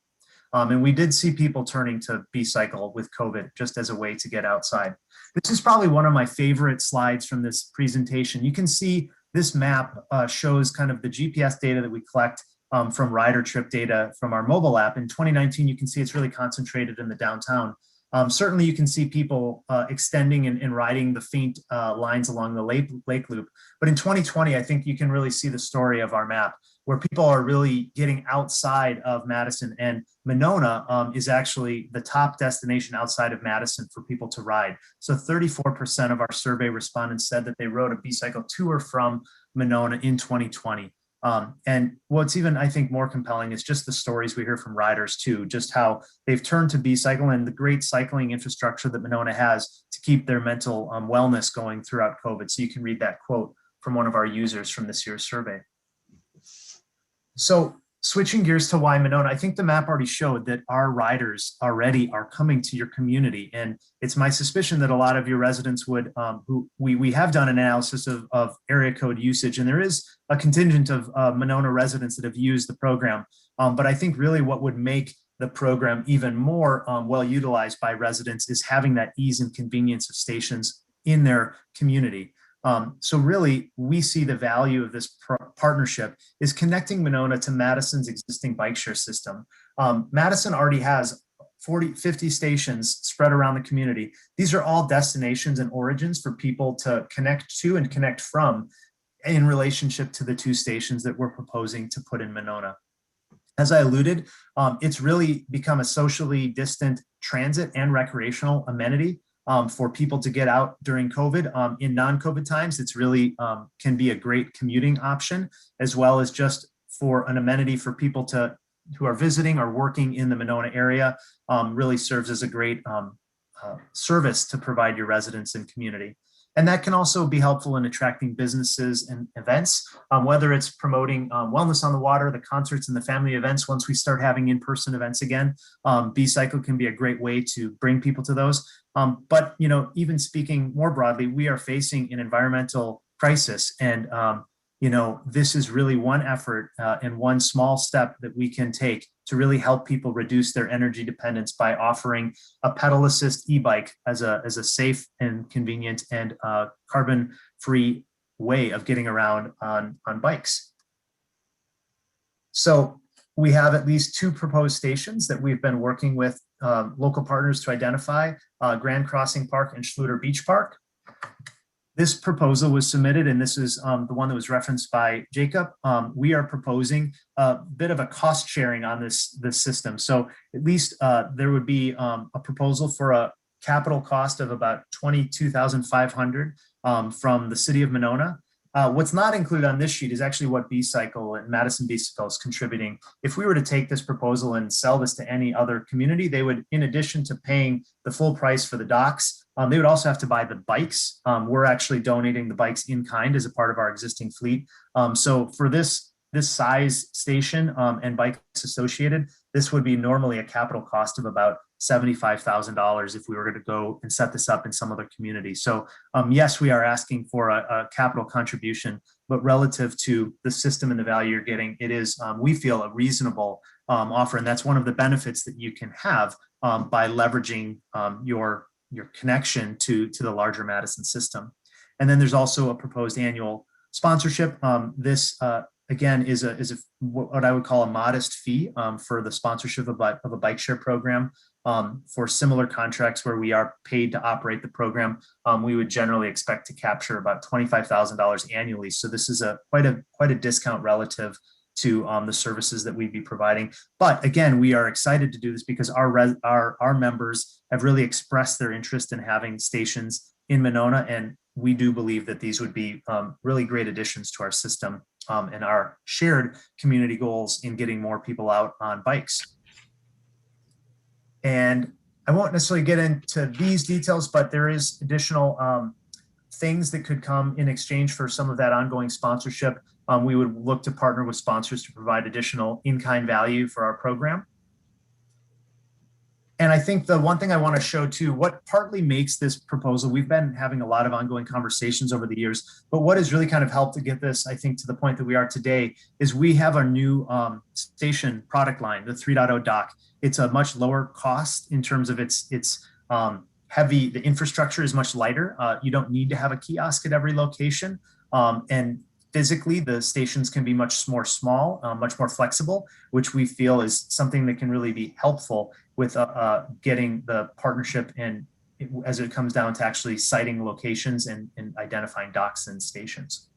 And we did see people turning to B-Cycle with COVID just as a way to get outside. This is probably one of my favorite slides from this presentation. You can see this map shows kind of the GPS data that we collect from rider trip data from our mobile app. In 2019, you can see it's really concentrated in the downtown. Certainly you can see people extending and riding the faint lines along the lake loop. But in 2020, I think you can really see the story of our map, where people are really getting outside of Madison, and Monona is actually the top destination outside of Madison for people to ride. So 34% of our survey respondents said that they rode a B-Cycle to or from Monona in 2020. And what's even, I think, more compelling is just the stories we hear from riders too, just how they've turned to B-Cycle and the great cycling infrastructure that Monona has to keep their mental wellness going throughout COVID. So you can read that quote from one of our users from this year's survey. So switching gears to why Monona, I think the map already showed that our riders already are coming to your community. And it's my suspicion that a lot of your residents would, we have done an analysis of area code usage, and there is a contingent of Monona residents that have used the program. But I think really what would make the program even more well utilized by residents is having that ease and convenience of stations in their community. So really, we see the value of this partnership is connecting Monona to Madison's existing bike share system. Madison already has 50 stations spread around the community. These are all destinations and origins for people to connect to and connect from in relationship to the 2 stations that we're proposing to put in Monona. As I alluded, it's really become a socially distant transit and recreational amenity for people to get out during COVID. In non-COVID times, it's really can be a great commuting option, as well as just for an amenity for people who are visiting or working in the Monona area. Really serves as a great service to provide your residents and community. And that can also be helpful in attracting businesses and events, whether it's promoting wellness on the water, the concerts and the family events. Once we start having in-person events again, B-Cycle can be a great way to bring people to those. But, you know, even speaking more broadly, we are facing an environmental crisis, and you know, this is really one effort and one small step that we can take to really help people reduce their energy dependence by offering a pedal assist e-bike as a safe and convenient and carbon-free way of getting around on bikes. So we have at least 2 proposed stations that we've been working with local partners to identify, Grand Crossing Park and Schluter Beach Park. This proposal was submitted, and this is the one that was referenced by Jacob. We are proposing a bit of a cost sharing on this system. So at least there would be a proposal for a capital cost of about $22,500 from the city of Monona. What's not included on this sheet is actually what B-Cycle and Madison B-Cycle is contributing. If we were to take this proposal and sell this to any other community, they would, in addition to paying the full price for the docks, they would also have to buy the bikes. We're actually donating the bikes in kind as a part of our existing fleet. So for this size station and bikes associated, this would be normally a capital cost of about $75,000 if we were going to go and set this up in some other community. So yes, we are asking for a capital contribution, but relative to the system and the value you're getting, it is, we feel, a reasonable offer. And that's one of the benefits that you can have by leveraging your connection to the larger Madison system. And then there's also a proposed annual sponsorship. This again is what I would call a modest fee for the sponsorship of a bike share program. For similar contracts where we are paid to operate the program, we would generally expect to capture about $25,000 annually. So this is quite a discount relative to the services that we'd be providing. But again, we are excited to do this because our members have really expressed their interest in having stations in Monona, and we do believe that these would be really great additions to our system and our shared community goals in getting more people out on bikes. And I won't necessarily get into these details, but there is additional things that could come in exchange for some of that ongoing sponsorship. We would look to partner with sponsors to provide additional in-kind value for our program. And I think the one thing I want to show too, what partly makes this proposal, we've been having a lot of ongoing conversations over the years, but what has really kind of helped to get this, I think, to the point that we are today is we have our new station product line, the 3.0 dock. It's a much lower cost in terms of its heavy, the infrastructure is much lighter. You don't need to have a kiosk at every location. And physically, the stations can be much more small, much more flexible, which we feel is something that can really be helpful with getting the partnership in as it comes down to actually siting locations and identifying docks and stations.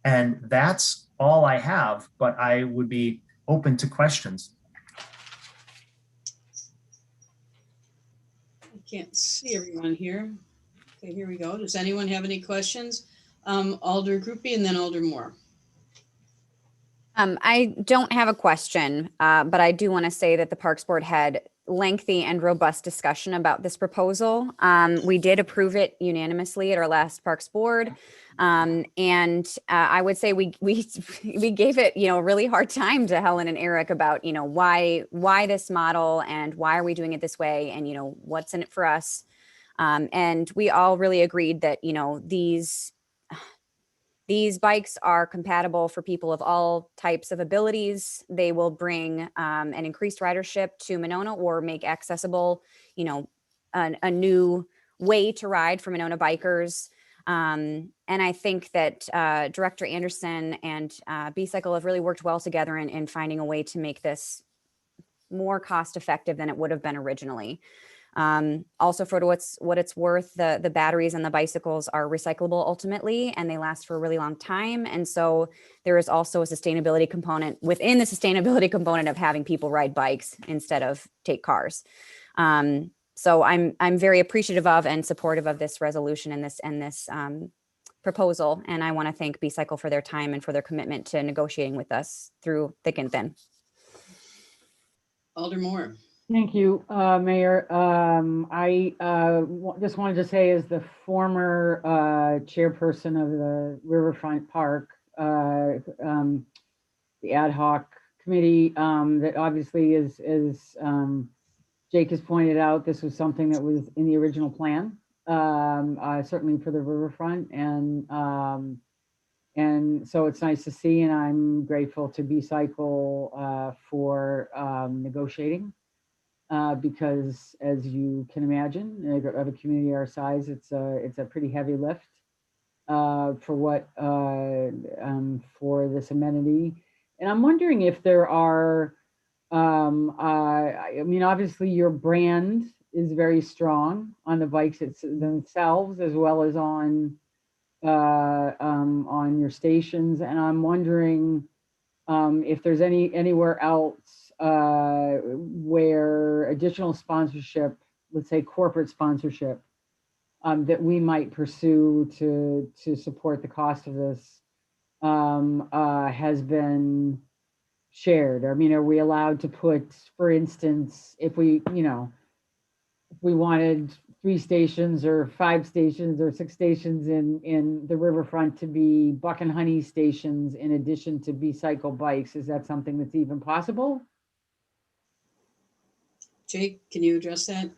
And that's all I have, but I would be open to questions. I can't see everyone here. Okay, here we go. Does anyone have any questions? Alder Groupie and then Alder Moore. I don't have a question, but I do want to say that the Parks Board had lengthy and robust discussion about this proposal. We did approve it unanimously at our last Parks Board. And I would say we gave it, a really hard time to Helen and Eric about, why this model and why are we doing it this way and, what's in it for us. And we all really agreed that, these bikes are compatible for people of all types of abilities. They will bring an increased ridership to Monona or make accessible, a new way to ride for Monona bikers. And I think that Director Anderson and B-Cycle have really worked well together in finding a way to make this more cost effective than it would have been originally. Also, for what it's worth, the batteries on the bicycles are recyclable ultimately, and they last for a really long time. And so there is also a sustainability component within the sustainability component of having people ride bikes instead of take cars. So I'm very appreciative of and supportive of this resolution and this proposal. And I want to thank B-Cycle for their time and for their commitment to negotiating with us through thick and thin. Alder Moore. Thank you, Mayor. I just wanted to say, as the former chairperson of the Riverfront Park, the ad hoc committee, that obviously is Jake has pointed out, this was something that was in the original plan, certainly for the riverfront, and so it's nice to see, and I'm grateful to B-Cycle for negotiating. Because as you can imagine, of a community our size, it's a pretty heavy lift for this amenity. And I'm wondering if there are, I mean, obviously your brand is very strong on the bikes themselves, as well as on your stations. And I'm wondering if there's anywhere else where additional sponsorship, let's say corporate sponsorship, that we might pursue to support the cost of this has been shared. I mean, are we allowed to put, for instance, if we wanted 3 stations or 5 stations or 6 stations in the riverfront to be Buck and Honey stations in addition to B-Cycle bikes, is that something that's even possible? Jake, can you address that?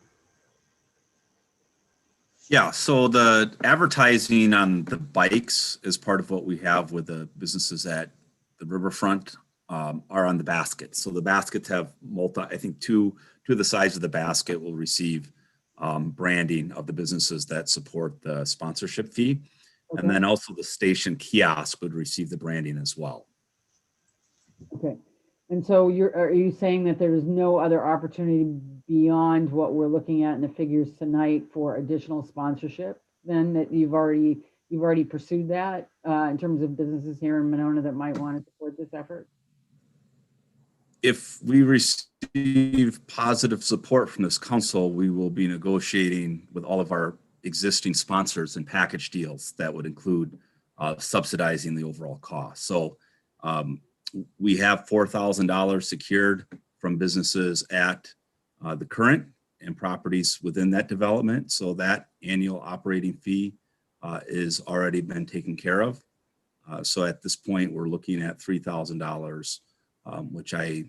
Yeah, so the advertising on the bikes is part of what we have with the businesses at the riverfront are on the baskets. So the baskets have I think two of the sides of the basket will receive branding of the businesses that support the sponsorship fee. Okay. And then also the station kiosk would receive the branding as well. Okay. And so are you saying that there is no other opportunity beyond what we're looking at in the figures tonight for additional sponsorship, then, that you've already pursued that in terms of businesses here in Monona that might want to support this effort? If we receive positive support from this council, we will be negotiating with all of our existing sponsors and package deals that would include subsidizing the overall cost. So we have $4,000 secured from businesses at the current and properties within that development. So that annual operating fee is already been taken care of. So at this point, we're looking at $3,000, which I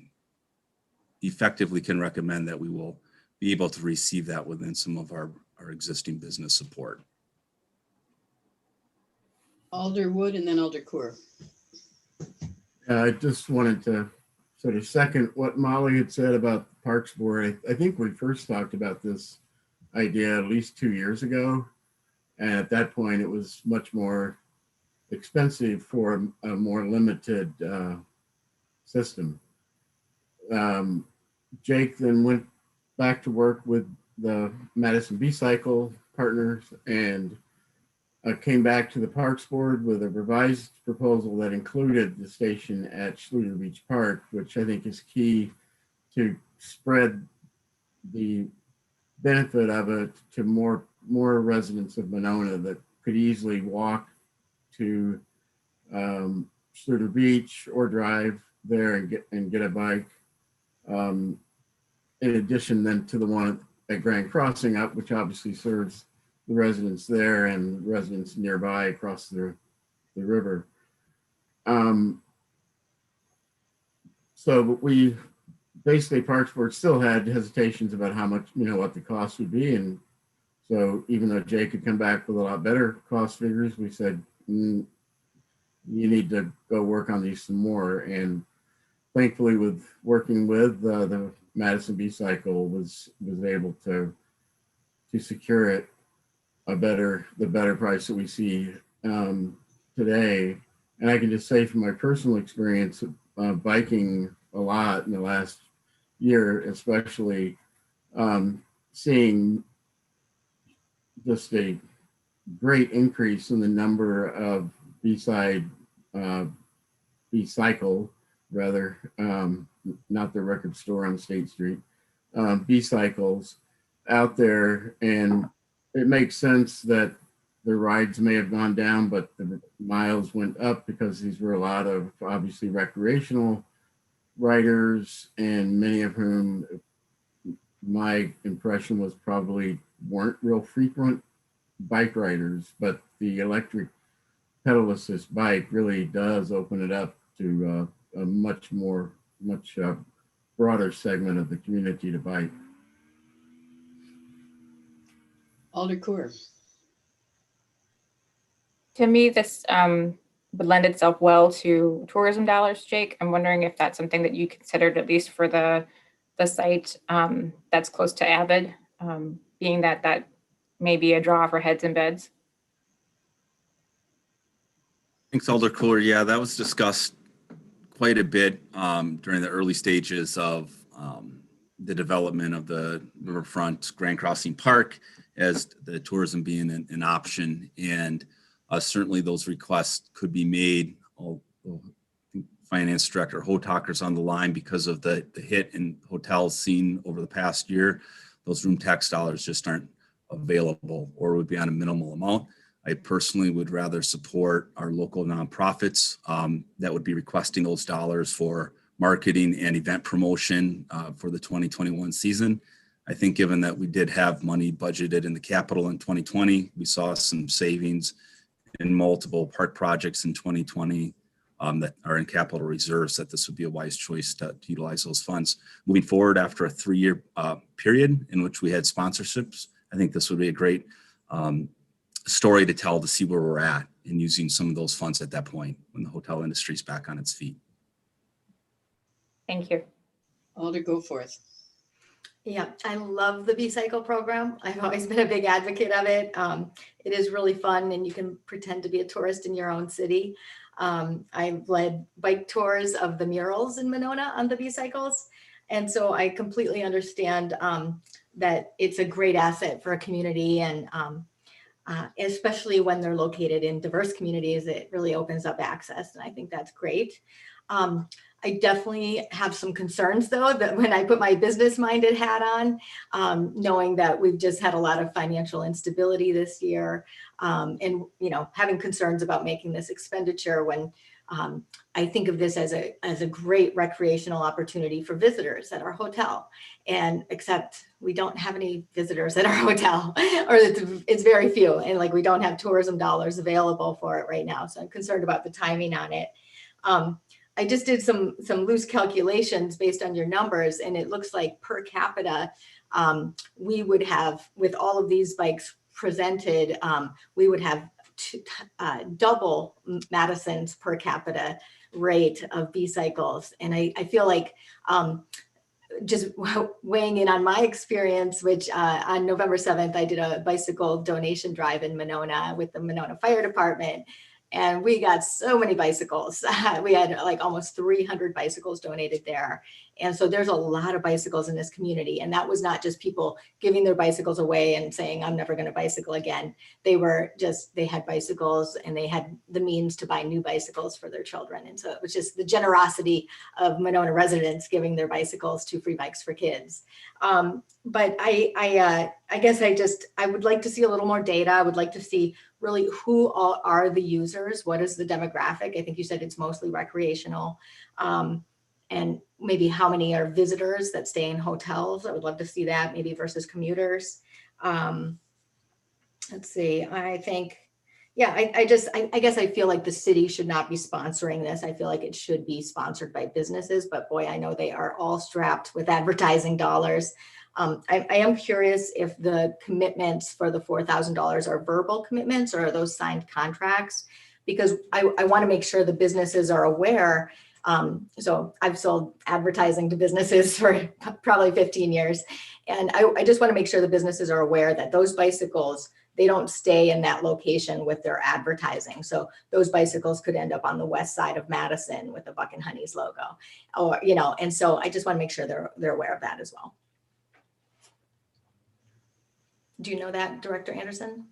effectively can recommend that we will be able to receive that within some of our existing business support. Alder Wood and then Alder Coor. I just wanted to sort of second what Molly had said about the Parks Board. I think we first talked about this idea at least 2 years ago. And at that point, it was much more expensive for a more limited system. Jake then went back to work with the Madison B-Cycle partners and came back to the Parks Board with a revised proposal that included the station at Schluter Beach Park, which I think is key to spread the benefit of it to more residents of Monona that could easily walk to Schluter Beach or drive there and get a bike. In addition then to the one at Grand Crossing up, which obviously serves the residents there and residents nearby across the river. So we basically, Parks Board still had hesitations about how much, what the cost would be. And so even though Jake could come back with a lot better cost figures, we said, you need to go work on these some more. And thankfully, with working with the Madison B-Cycle was able to secure it the better price that we see today. And I can just say from my personal experience, biking a lot in the last year, especially seeing just a great increase in the number of B-Cycle, rather, not the record store on State Street, B-Cycles out there. And it makes sense that the rides may have gone down, but the miles went up because these were a lot of obviously recreational riders, and many of whom my impression was probably weren't real frequent bike riders, but the electric pedal assist bike really does open it up to a much broader segment of the community to bike. Alder Coor. To me, this would lend itself well to tourism dollars, Jake. I'm wondering if that's something that you considered, at least for the site that's close to Avid, being that may be a draw for heads and beds. Thanks, Alder Coor. Yeah, that was discussed quite a bit during the early stages of the development of the Riverfront Grand Crossing Park, as the tourism being an option. And certainly those requests could be made. Finance Director Hotalker's on the line because of the hit in hotels seen over the past year. Those room tax dollars just aren't available or would be on a minimal amount. I personally would rather support our local nonprofits that would be requesting those dollars for marketing and event promotion for the 2021 season. I think given that we did have money budgeted in the capital in 2020, we saw some savings in multiple park projects in 2020 that are in capital reserves, that this would be a wise choice to utilize those funds. Moving forward after a 3-year period in which we had sponsorships, I think this would be a great story to tell to see where we're at in using some of those funds at that point when the hotel industry is back on its feet. Thank you. Alder Goforth. Yeah, I love the B-Cycle program. I've always been a big advocate of it. It is really fun, and you can pretend to be a tourist in your own city. I've led bike tours of the murals in Monona on the B-Cycles. And so I completely understand that it's a great asset for a community, and especially when they're located in diverse communities, it really opens up access. And I think that's great. I definitely have some concerns, though, that when I put my business-minded hat on, knowing that we've just had a lot of financial instability this year, and having concerns about making this expenditure when I think of this as a great recreational opportunity for visitors at our hotel. And except we don't have any visitors at our hotel, or it's very few, and we don't have tourism dollars available for it right now. So I'm concerned about the timing on it. I just did some loose calculations based on your numbers, and it looks like per capita, we would have, with all of these bikes presented, we would have double Madison's per capita rate of B-Cycles. And I feel like just weighing in on my experience, which on November 7th, I did a bicycle donation drive in Monona with the Monona Fire Department. and we got so many bicycles. We had like almost 300 bicycles donated there. And so there's a lot of bicycles in this community. And that was not just people giving their bicycles away and saying, I'm never going to bicycle again. They had bicycles and they had the means to buy new bicycles for their children. And so it was just the generosity of Monona residents giving their bicycles to Free Bikes for Kids. But I guess I would like to see a little more data. I would like to see really who all are the users. What is the demographic? I think you said it's mostly recreational. And maybe how many are visitors that stay in hotels. I would love to see that, maybe versus commuters. Let's see, I think, yeah, I guess I feel like the city should not be sponsoring this. I feel like it should be sponsored by businesses, but boy, I know they are all strapped with advertising dollars. I am curious if the commitments for the $4,000 are verbal commitments or are those signed contracts? Because I want to make sure the businesses are aware. So I've sold advertising to businesses for probably 15 years. And I just want to make sure the businesses are aware that those bicycles, they don't stay in that location with their advertising. So those bicycles could end up on the west side of Madison with the Buck and Honey's logo, or, and so I just want to make sure they're aware of that as well. Do you know that, Director Anderson?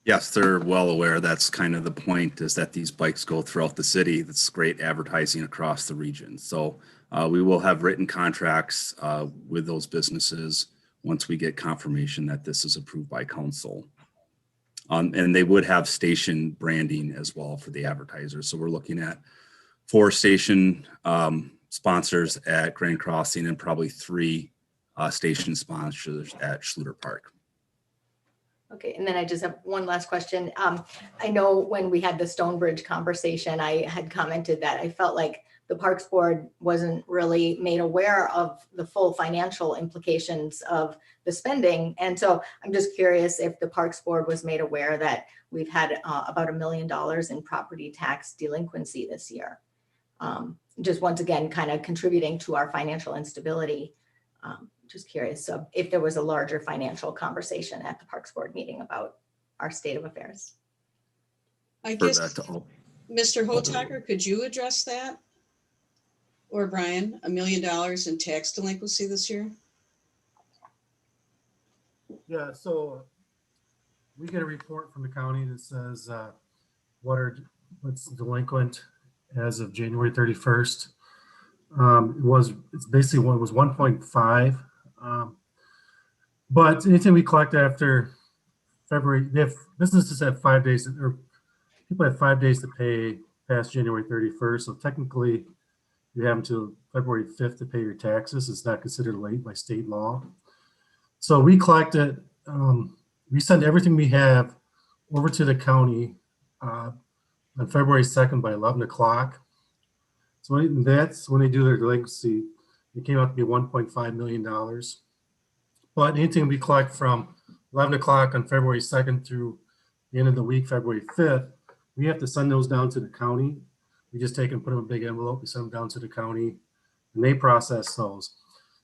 Yes, they're well aware. That's kind of the point, is that these bikes go throughout the city. That's great advertising across the region. So we will have written contracts with those businesses once we get confirmation that this is approved by council. And they would have station branding as well for the advertisers. So we're looking at 4 station sponsors at Grand Crossing and probably 3 station sponsors at Schluter Park. Okay, and then I just have one last question. I know when we had the Stonebridge conversation, I had commented that I felt like the Parks Board wasn't really made aware of the full financial implications of the spending. And so I'm just curious if the Parks Board was made aware that we've had about $1 million in property tax delinquency this year. Just once again, kind of contributing to our financial instability. Just curious, so if there was a larger financial conversation at the Parks Board meeting about our state of affairs. I guess, Mr. Hotaker, could you address that? Or Brian, $1 million in tax delinquency this year? Yeah, so we get a report from the county that says what's delinquent as of January 31st. It's basically what was 1.5. But anything we collect after February, businesses have 5 days, or people have 5 days to pay past January 31st. So technically, you have until February 5th to pay your taxes. It's not considered late by state law. So we collect it. We send everything we have over to the county on February 2nd by 11 o'clock. So that's when they do their delinquency. It came out to be $1.5 million. But anything we collect from 11 o'clock on February 2nd through the end of the week, February 5th, we have to send those down to the county. We just take and put them in a big envelope, we send them down to the county, and they process those.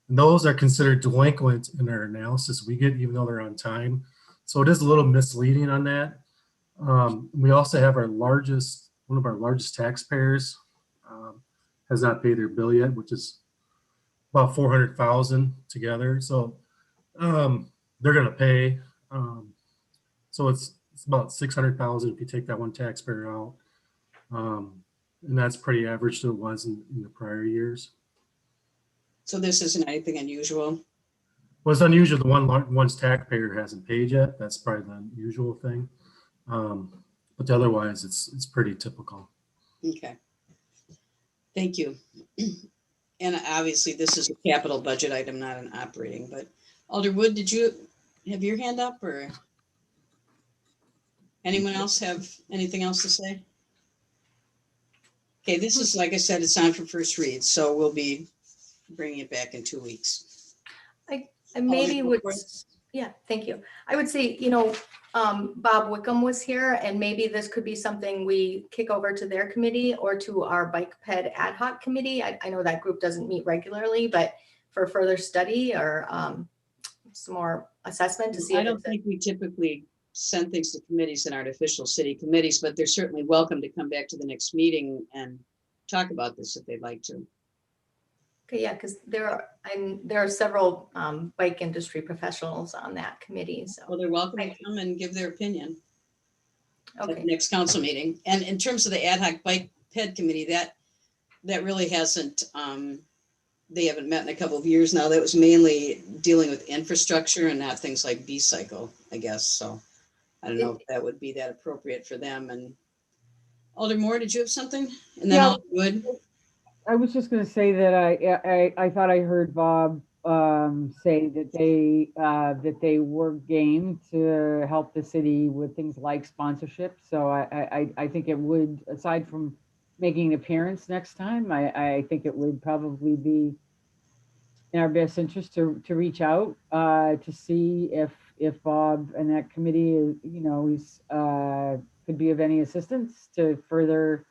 And those are considered delinquent in our analysis we get, even though they're on time. So it is a little misleading on that. We also have one of our largest taxpayers has not paid their bill yet, which is about 400,000 together. So they're going to pay. So it's about 600,000 if you take that one taxpayer out. And that's pretty average to what it was in the prior years. So this isn't anything unusual? Well, it's unusual. The one's taxpayer hasn't paid yet. That's probably the unusual thing. But otherwise, it's pretty typical. Okay. Thank you. And obviously, this is a capital budget item, not an operating. But Alder Wood, did you have your hand up, or anyone else have anything else to say? Okay, this is, like I said, it's on for first read, so we'll be bringing it back in 2 weeks. I maybe would, yeah, thank you. I would say, Bob Wickham was here, and maybe this could be something we kick over to their committee or to our bike ped ad hoc committee. I know that group doesn't meet regularly, but for further study or some more assessment to see. I don't think we typically send things to committees that aren't official city committees, but they're certainly welcome to come back to the next meeting and talk about this if they'd like to. Okay, yeah, because there are several bike industry professionals on that committee, so. Well, they're welcome to come and give their opinion at the Okay, next council meeting. And in terms of the ad hoc bike ped committee, that really hasn't, they haven't met in a couple of years now. That was mainly dealing with infrastructure and not things like B-cycle, I guess. So I don't know if that would be that appropriate for them. And Alder Moore, did you have something? And then Yeah. Alder Wood. I was just going to say that I thought I heard Bob say that they were game to help the city with things like sponsorship. So I think it would, aside from making an appearance next time, I think it would probably be in our best interest to reach out to see if Bob and that committee, he's could be of any assistance to further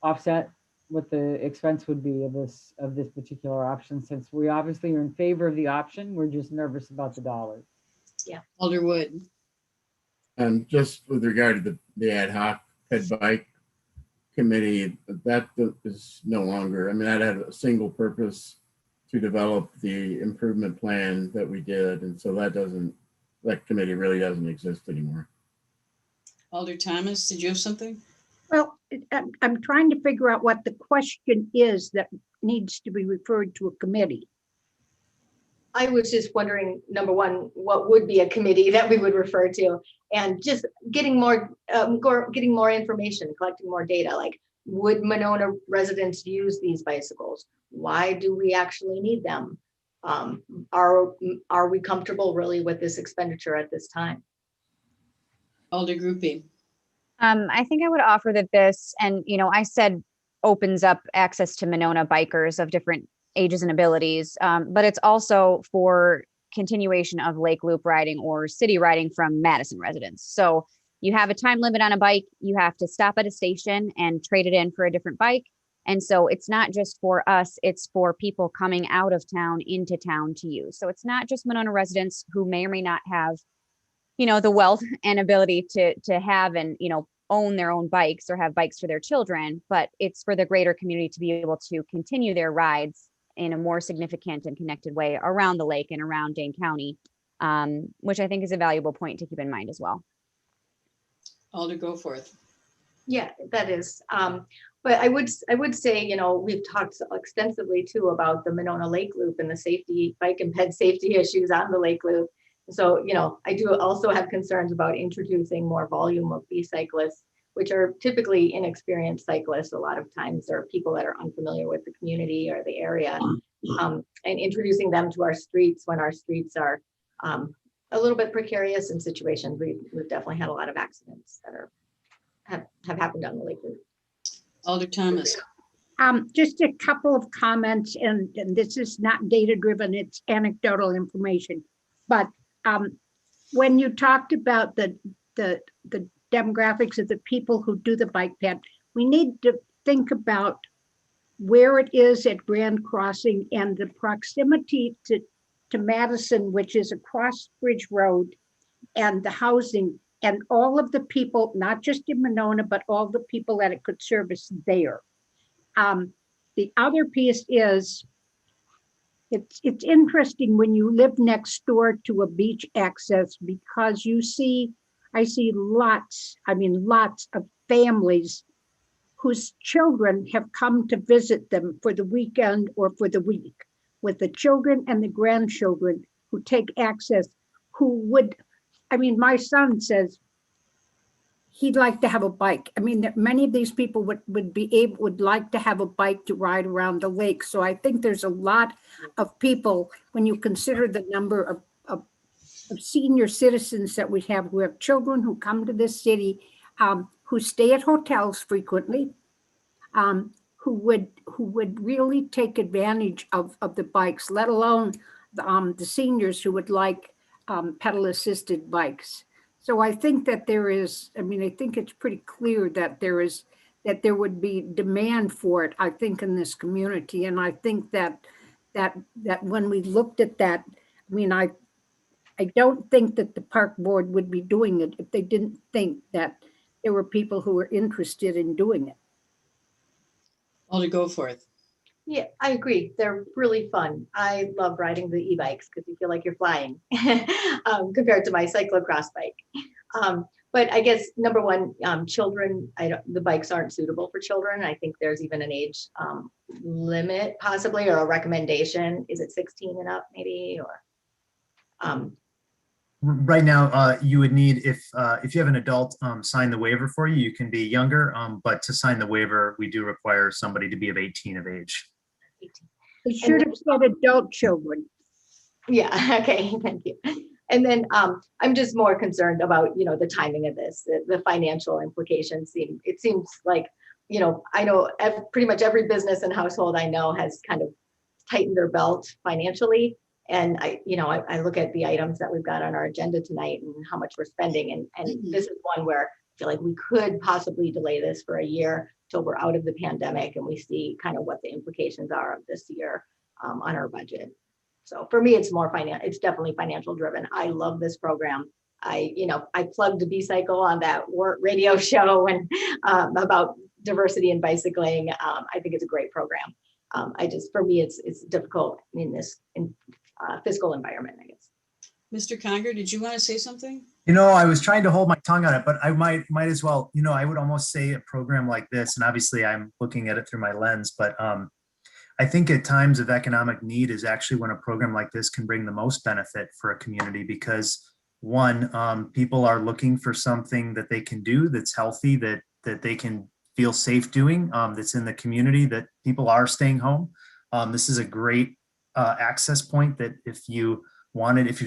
offset what the expense would be of this particular option, since we obviously are in favor of the option. We're just nervous about the dollars. Yeah, Alder Wood. And just with regard to the ad hoc ped bike committee, that is no longer, I mean, that had a single purpose to develop the improvement plan that we did. And so that committee really doesn't exist anymore. Alder Thomas, did you have something? Well, I'm trying to figure out what the question is that needs to be referred to a committee. I was just wondering, number one, what would be a committee that we would refer to, and just getting more information, collecting more data. Like, would Monona residents use these bicycles? Why do we actually need them? Are we comfortable really with this expenditure at this time? Alder Groupie. I think I would offer that this, and I said opens up access to Monona bikers of different ages and abilities, but it's also for continuation of Lake Loop riding or city riding from Madison residents. So you have a time limit on a bike, you have to stop at a station and trade it in for a different bike. And so it's not just for us, it's for people coming out of town into town to use. So it's not just Monona residents who may or may not have, the wealth and ability to have and, own their own bikes or have bikes for their children, but it's for the greater community to be able to continue their rides in a more significant and connected way around the lake and around Dane County, which I think is a valuable point to keep in mind as well. Alder Goforth. Yeah, that is. But I would say, we've talked extensively too about the Monona Lake Loop and the safety, bike and ped safety issues on the Lake Loop. So, I do also have concerns about introducing more volume of B-cyclists, which are typically inexperienced cyclists. A lot of times there are people that are unfamiliar with the community or the area, and introducing them to our streets when our streets are a little bit precarious in situations. We've definitely had a lot of accidents that have happened on the Lake Loop. Alder Thomas. Just a couple of comments, and this is not data driven, it's anecdotal information. But when you talked about the demographics of the people who do the bike ped, we need to think about where it is at Grand Crossing and the proximity to Madison, which is across Bridge Road, and the housing and all of the people, not just in Monona, but all the people that it could service there. The other piece is, it's interesting when you live next door to a beach access, because I see lots of families whose children have come to visit them for the weekend or for the week, with the children and the grandchildren who take access, my son says he'd like to have a bike. Many of these people would like to have a bike to ride around the lake. So I think there's a lot of people, when you consider the number of senior citizens that we have who have children who come to this city, who stay at hotels frequently, who would really take advantage of the bikes, let alone the seniors who would like pedal assisted bikes. So I think that I think it's pretty clear that there would be demand for it, I think, in this community. And I think that when we looked at that, I don't think that the park board would be doing it if they didn't think that there were people who were interested in doing it. Alder Goforth. Yeah, I agree. They're really fun. I love riding the e-bikes because you feel like you're flying compared to my cyclocross bike. But I guess number one, children, the bikes aren't suitable for children. I think there's even an age limit possibly, or a recommendation. Is it 16 and up maybe, or? Right now, you would need, if you have an adult sign the waiver for you, you can be younger, but to sign the waiver, we do require somebody to be of 18 of age. They should have said adult children. Yeah, okay, thank you. And then I'm just more concerned about, the timing of this, the financial implications. It seems like, I know pretty much every business and household I know has kind of tightened their belt financially. And I look at the items that we've got on our agenda tonight and how much we're spending. And this is one where I feel like we could possibly delay this for a year till we're out of the pandemic and we see kind of what the implications are of this year on our budget. So for me, it's more it's definitely financial driven. I love this program. I plugged the B-Cycle on that radio show and about diversity in bicycling. I think it's a great program. For me, it's difficult in this fiscal environment, I guess. Mr. Conger, did you want to say something? I was trying to hold my tongue on it, but I might as well. I would almost say a program like this, and obviously I'm looking at it through my lens, but I think at times of economic need is actually when a program like this can bring the most benefit for a community, because one, people are looking for something that they can do that's healthy, that they can feel safe doing, that's in the community, that people are staying home. This is a great access point that if you've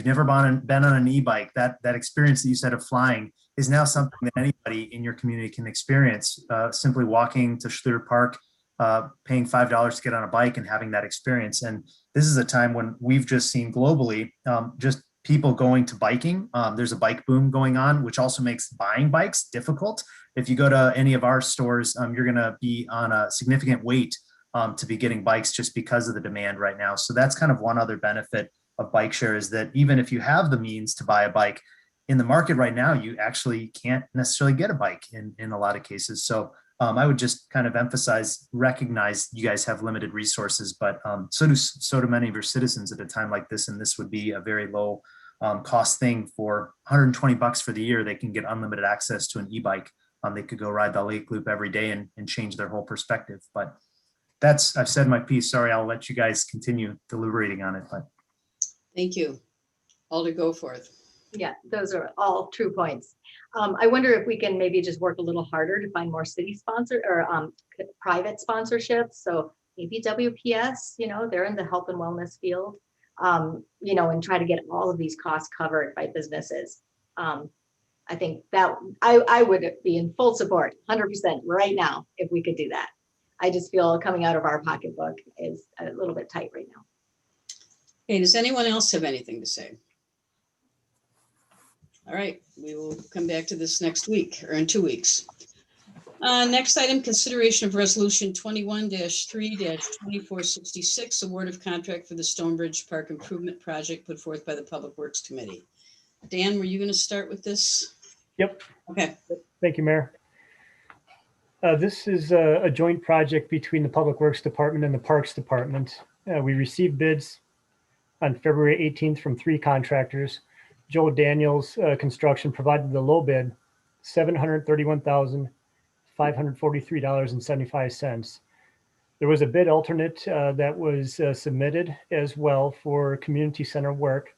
never been on an e-bike, that experience that you said of flying is now something that anybody in your community can experience, simply walking to Schluter Park, paying $5 to get on a bike and having that experience. And this is a time when we've just seen globally, just people going to biking. There's a bike boom going on, which also makes buying bikes difficult. If you go to any of our stores, you're going to be on a significant wait to be getting bikes just because of the demand right now. So that's kind of one other benefit of bike share, is that even if you have the means to buy a bike in the market right now, you actually can't necessarily get a bike in a lot of cases. So I would just kind of recognize you guys have limited resources, but so do many of your citizens at a time like this. And this would be a very low cost thing. For $120 for the year, they can get unlimited access to an e-bike. They could go ride the Lake Loop every day and change their whole perspective. But I've said my piece. Sorry, I'll let you guys continue deliberating on it. But thank you. Alder Goforth. Yeah, those are all true points. I wonder if we can maybe just work a little harder to find more city sponsor or private sponsorships. So maybe WPS, they're in the health and wellness field, and try to get all of these costs covered by businesses. I think that I would be in full support, 100% right now, if we could do that. I just feel coming out of our pocketbook is a little bit tight right now. Okay, does anyone else have anything to say? All right, we will come back to this next week or in 2 weeks. Next item, consideration of resolution 21-3-2466, award of contract for the Stonebridge Park Improvement Project put forth by the Public Works Committee. Dan, were you going to start with this? Yep. Okay. Thank you, Mayor. This is a joint project between the Public Works Department and the Parks Department. We received bids on February 18th from 3 contractors. Joe Daniels Construction provided the low bid, $731,543.75. There was a bid alternate that was submitted as well for community center work.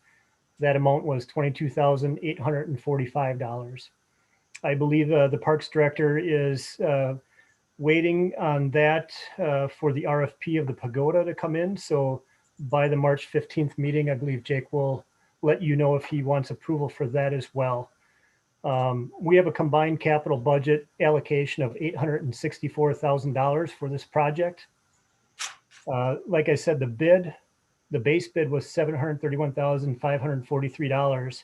That amount was $22,845. I believe the Parks Director is waiting on that for the RFP of the pagoda to come in. So by the March 15th meeting, I believe Jake will let you know if he wants approval for that as well. We have a combined capital budget allocation of $864,000 for this project. Like I said, the base bid was $731,543.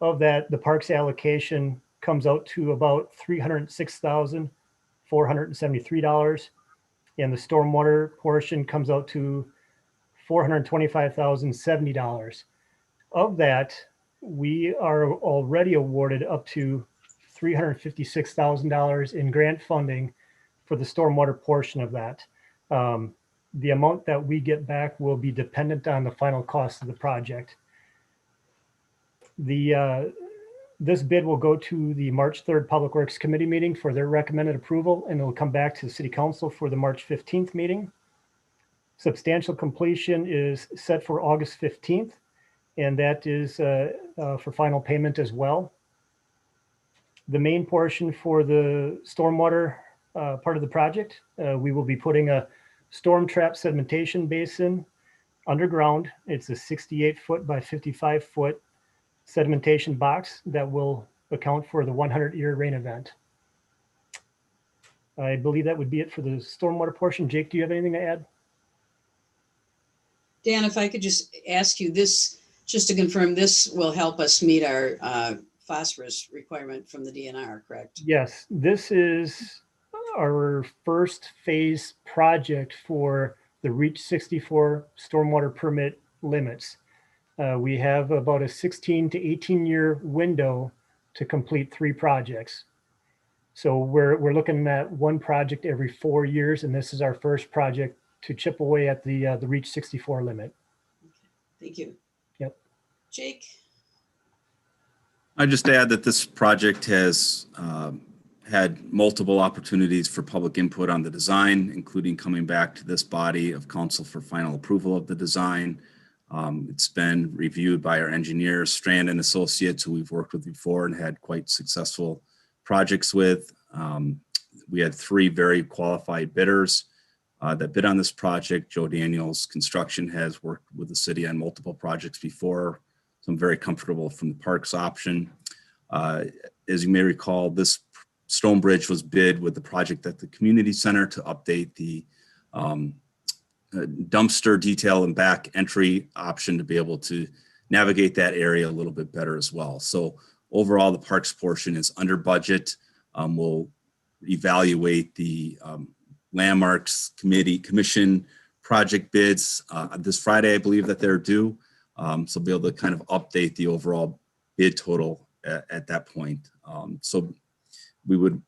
Of that, the parks allocation comes out to about $306,473. And the stormwater portion comes out to $425,070. Of that, we are already awarded up to $356,000 in grant funding for the stormwater portion of that. The amount that we get back will be dependent on the final cost of the project. This bid will go to the March 3rd Public Works Committee meeting for their recommended approval, and it will come back to the City Council for the March 15th meeting. Substantial completion is set for August 15th, and that is for final payment as well. The main portion for the stormwater part of the project, we will be putting a storm trap sedimentation basin underground. It's a 68-foot by 55-foot sedimentation box that will account for the 100-year rain event. I believe that would be it for the stormwater portion. Jake, do you have anything to add? Dan, if I could just ask you this, just to confirm, this will help us meet our phosphorus requirement from the DNR, correct? Yes, this is our first phase project for the Reach 64 stormwater permit limits. We have about a 16 to 18-year window to complete 3 projects. So we're looking at one project every 4 years, and this is our first project to chip away at the Reach 64 limit. Thank you. Yep. Jake? I just add that this project has had multiple opportunities for public input on the design, including coming back to this body of council for final approval of the design. It's been reviewed by our engineers, Strand and Associates, who we've worked with before and had quite successful projects with. We had 3 very qualified bidders that bid on this project. Joe Daniels Construction has worked with the city on multiple projects before, so I'm very comfortable from the parks option. As you may recall, this stone bridge was bid with the project at the community center to update the dumpster detail and back entry option to be able to navigate that area a little bit better as well. So overall, the parks portion is under budget. We'll evaluate the landmarks commission project bids this Friday. I believe that they're due. So be able to kind of update the overall bid total at that point. So we would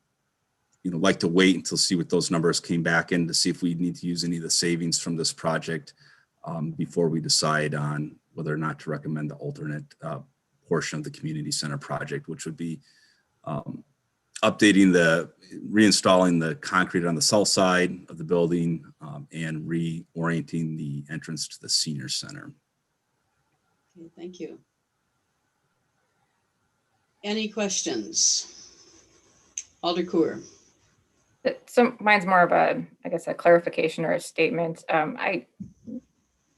like to wait until see what those numbers came back in to see if we need to use any of the savings from this project before we decide on whether or not to recommend the alternate portion of the community center project, which would be reinstalling the concrete on the south side of the building and reorienting the entrance to the senior center. Okay, thank you. Any questions? Alder Kuhr. So mine's more of a, I guess, a clarification or a statement.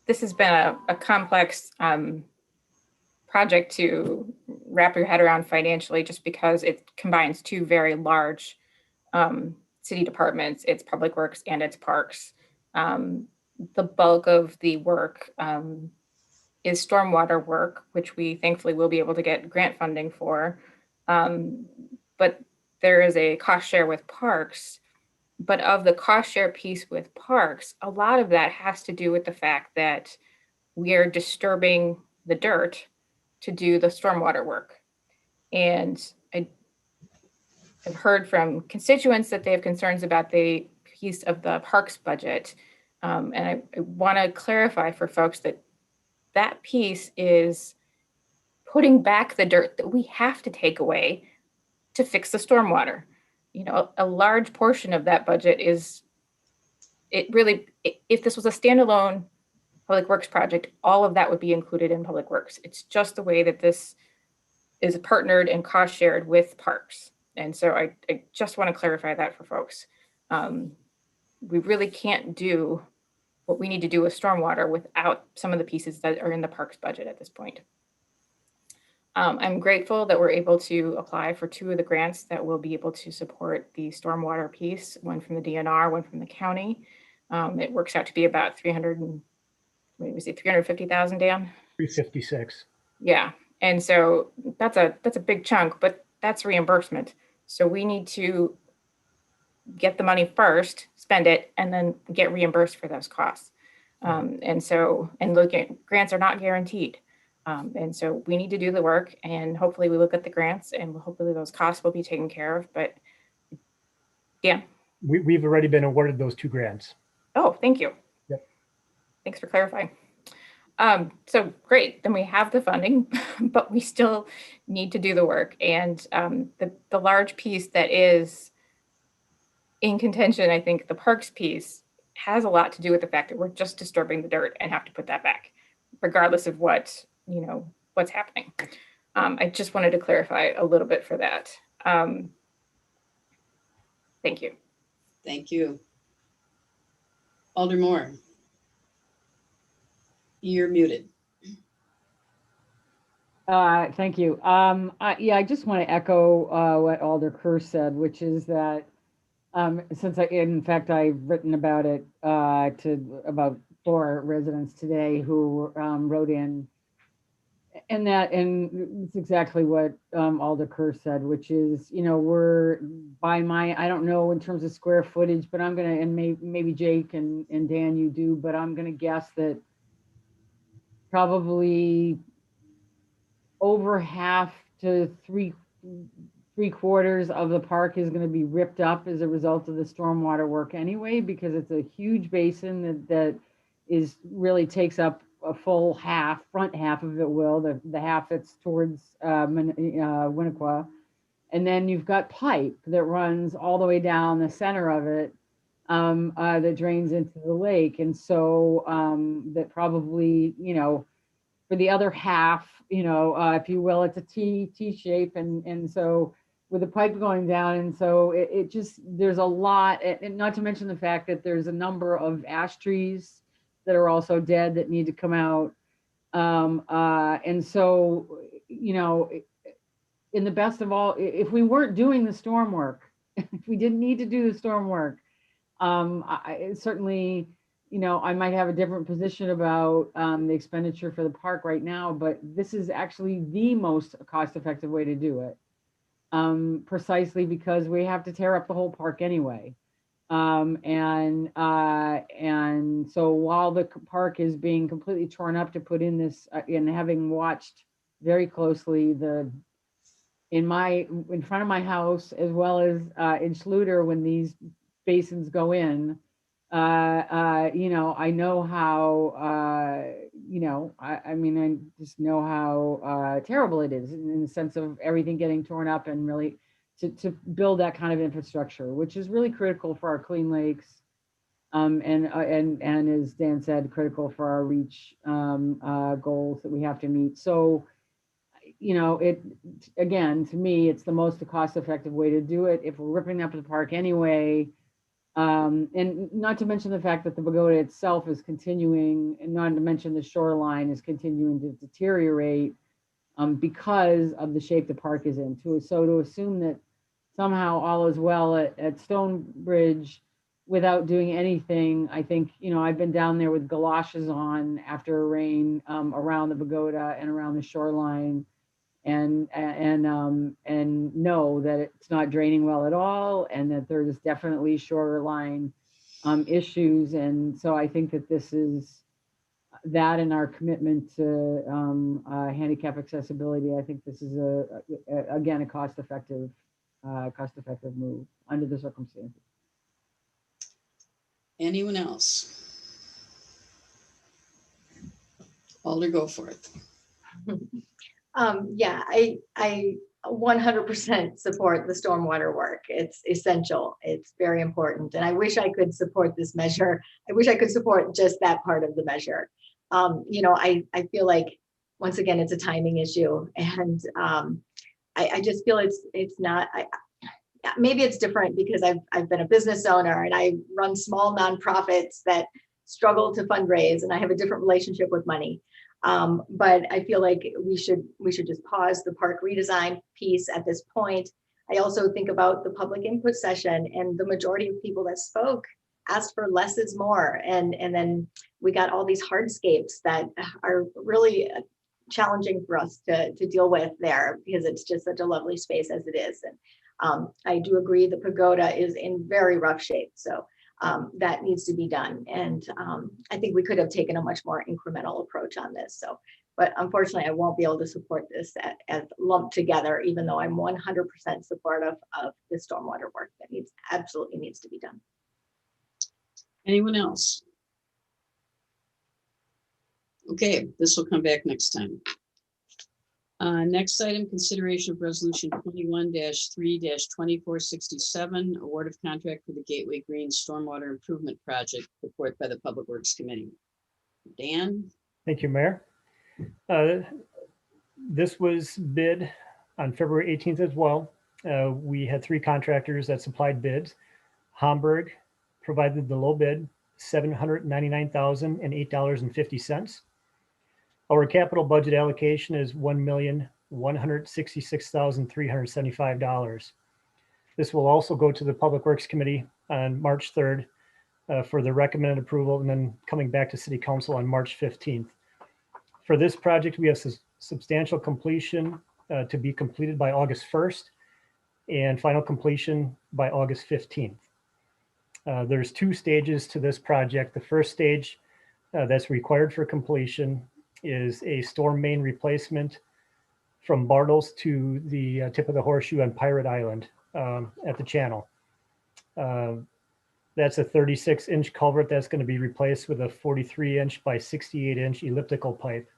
This has been a complex project to wrap your head around financially, just because it combines 2 very large city departments, its public works and its parks. The bulk of the work is stormwater work, which we thankfully will be able to get grant funding for. But there is a cost share with parks, but of the cost share piece with parks, a lot of that has to do with the fact that we are disturbing the dirt to do the stormwater work. And I've heard from constituents that they have concerns about the piece of the parks budget. And I want to clarify for folks that that piece is putting back the dirt that we have to take away to fix the stormwater. A large portion of that budget is, if this was a standalone public works project, all of that would be included in public works. It's just the way that this is partnered and cost shared with parks. And so I just want to clarify that for folks. We really can't do what we need to do with stormwater without some of the pieces that are in the parks budget at this point. I'm grateful that we're able to apply for 2 of the grants that will be able to support the stormwater piece, one from the DNR, one from the county. It works out to be about 350,000, Dan? 356. Yeah, and so that's a big chunk, but that's reimbursement. So we need to get the money first, spend it, and then get reimbursed for those costs. And look, grants are not guaranteed. And so we need to do the work, and hopefully we look at the grants, and hopefully those costs will be taken care of. But yeah. We've already been awarded those 2 grants. Oh, thank you. Yep. Thanks for clarifying. So great, then we have the funding, but we still need to do the work. And the large piece that is in contention, I think the parks piece has a lot to do with the fact that we're just disturbing the dirt and have to put that back, regardless of what, what's happening. I just wanted to clarify a little bit for that. Thank you. Thank you. Alder Moore. You're muted. Thank you. Yeah, I just want to echo what Alder Kerr said, which is that since in fact, I've written about it to about 4 residents today who wrote in, and it's exactly what Alder Kerr said, which is, we're I don't know in terms of square footage, but I'm gonna, and maybe Jake and Dan you do, but I'm gonna guess that probably over half to three quarters of the park is going to be ripped up as a result of the stormwater work anyway, because it's a huge basin that is really takes up a full front half of it, the half that's towards Winnequa. And then you've got pipe that runs all the way down the center of it, that drains into the lake. And so that probably, for the other half, if you will, it's a T shape. And so with the pipe going down, and so it just, there's a lot, and not to mention the fact that there's a number of ash trees that are also dead that need to come out. And so, in the best of all, if we weren't doing the storm work, if we didn't need to do the storm work, certainly, I might have a different position about the expenditure for the park right now, but this is actually the most cost-effective way to do it, precisely because we have to tear up the whole park anyway. And so while the park is being completely torn up to put in this, and having watched very closely in front of my house, as well as in Schluter, when these basins go in, I know how, I just know how terrible it is in the sense of everything getting torn up, and really to build that kind of infrastructure, which is really critical for our clean lakes. And as Dan said, critical for our REACH goals that we have to meet. So, again, to me, it's the most cost-effective way to do it. If we're ripping up the park anyway, and not to mention the fact that the pagoda itself is continuing, and not to mention the shoreline is continuing to deteriorate because of the shape the park is in. So to assume that somehow all is well at Stonebridge without doing anything, I think, I've been down there with galoshes on after a rain around the pagoda and around the shoreline, and know that it's not draining well at all, and that there's definitely shoreline issues. And so I think that this is that, and our commitment to handicap accessibility. I think this is again a cost-effective move under the circumstances. Anyone else? Alder, go for it. Yeah, I 100% support the stormwater work. It's essential. It's very important. And I wish I could support this measure. I wish I could support just that part of the measure. I feel like, once again, it's a timing issue. And I just feel it's not, maybe it's different because I've been a business owner and I run small nonprofits that struggle to fundraise, and I have a different relationship with money. But I feel like we should just pause the park redesign piece at this point. I also think about the public input session, and the majority of people that spoke asked for less is more. And then we got all these hardscapes that are really challenging for us to deal with there, because it's just such a lovely space as it is. And I do agree the pagoda is in very rough shape. So that needs to be done. And I think we could have taken a much more incremental approach on this. So But unfortunately, I won't be able to support this as lumped together, even though I'm 100% supportive of the stormwater work that absolutely needs to be done. Anyone else? Okay, this will come back next time. Next item, consideration of resolution 21-3-2467, award of contract for the Gateway Green Stormwater Improvement Project, report by the Public Works Committee. Dan? Thank you, Mayor. This was bid on February 18th as well. We had 3 contractors that supplied bids. Hamburg provided the low bid, $799,008.50. Our capital budget allocation is $1,166,375. This will also go to the Public Works Committee on March 3rd for the recommended approval, and then coming back to City Council on March 15th. For this project, we have substantial completion to be completed by August 1st and final completion by August 15th. There's 2 stages to this project. The first stage that's required for completion is a storm main replacement from Bartles to the tip of the horseshoe on Pirate Island at the channel. That's a 36-inch culvert that's going to be replaced with a 43-inch by 68-inch elliptical pipe.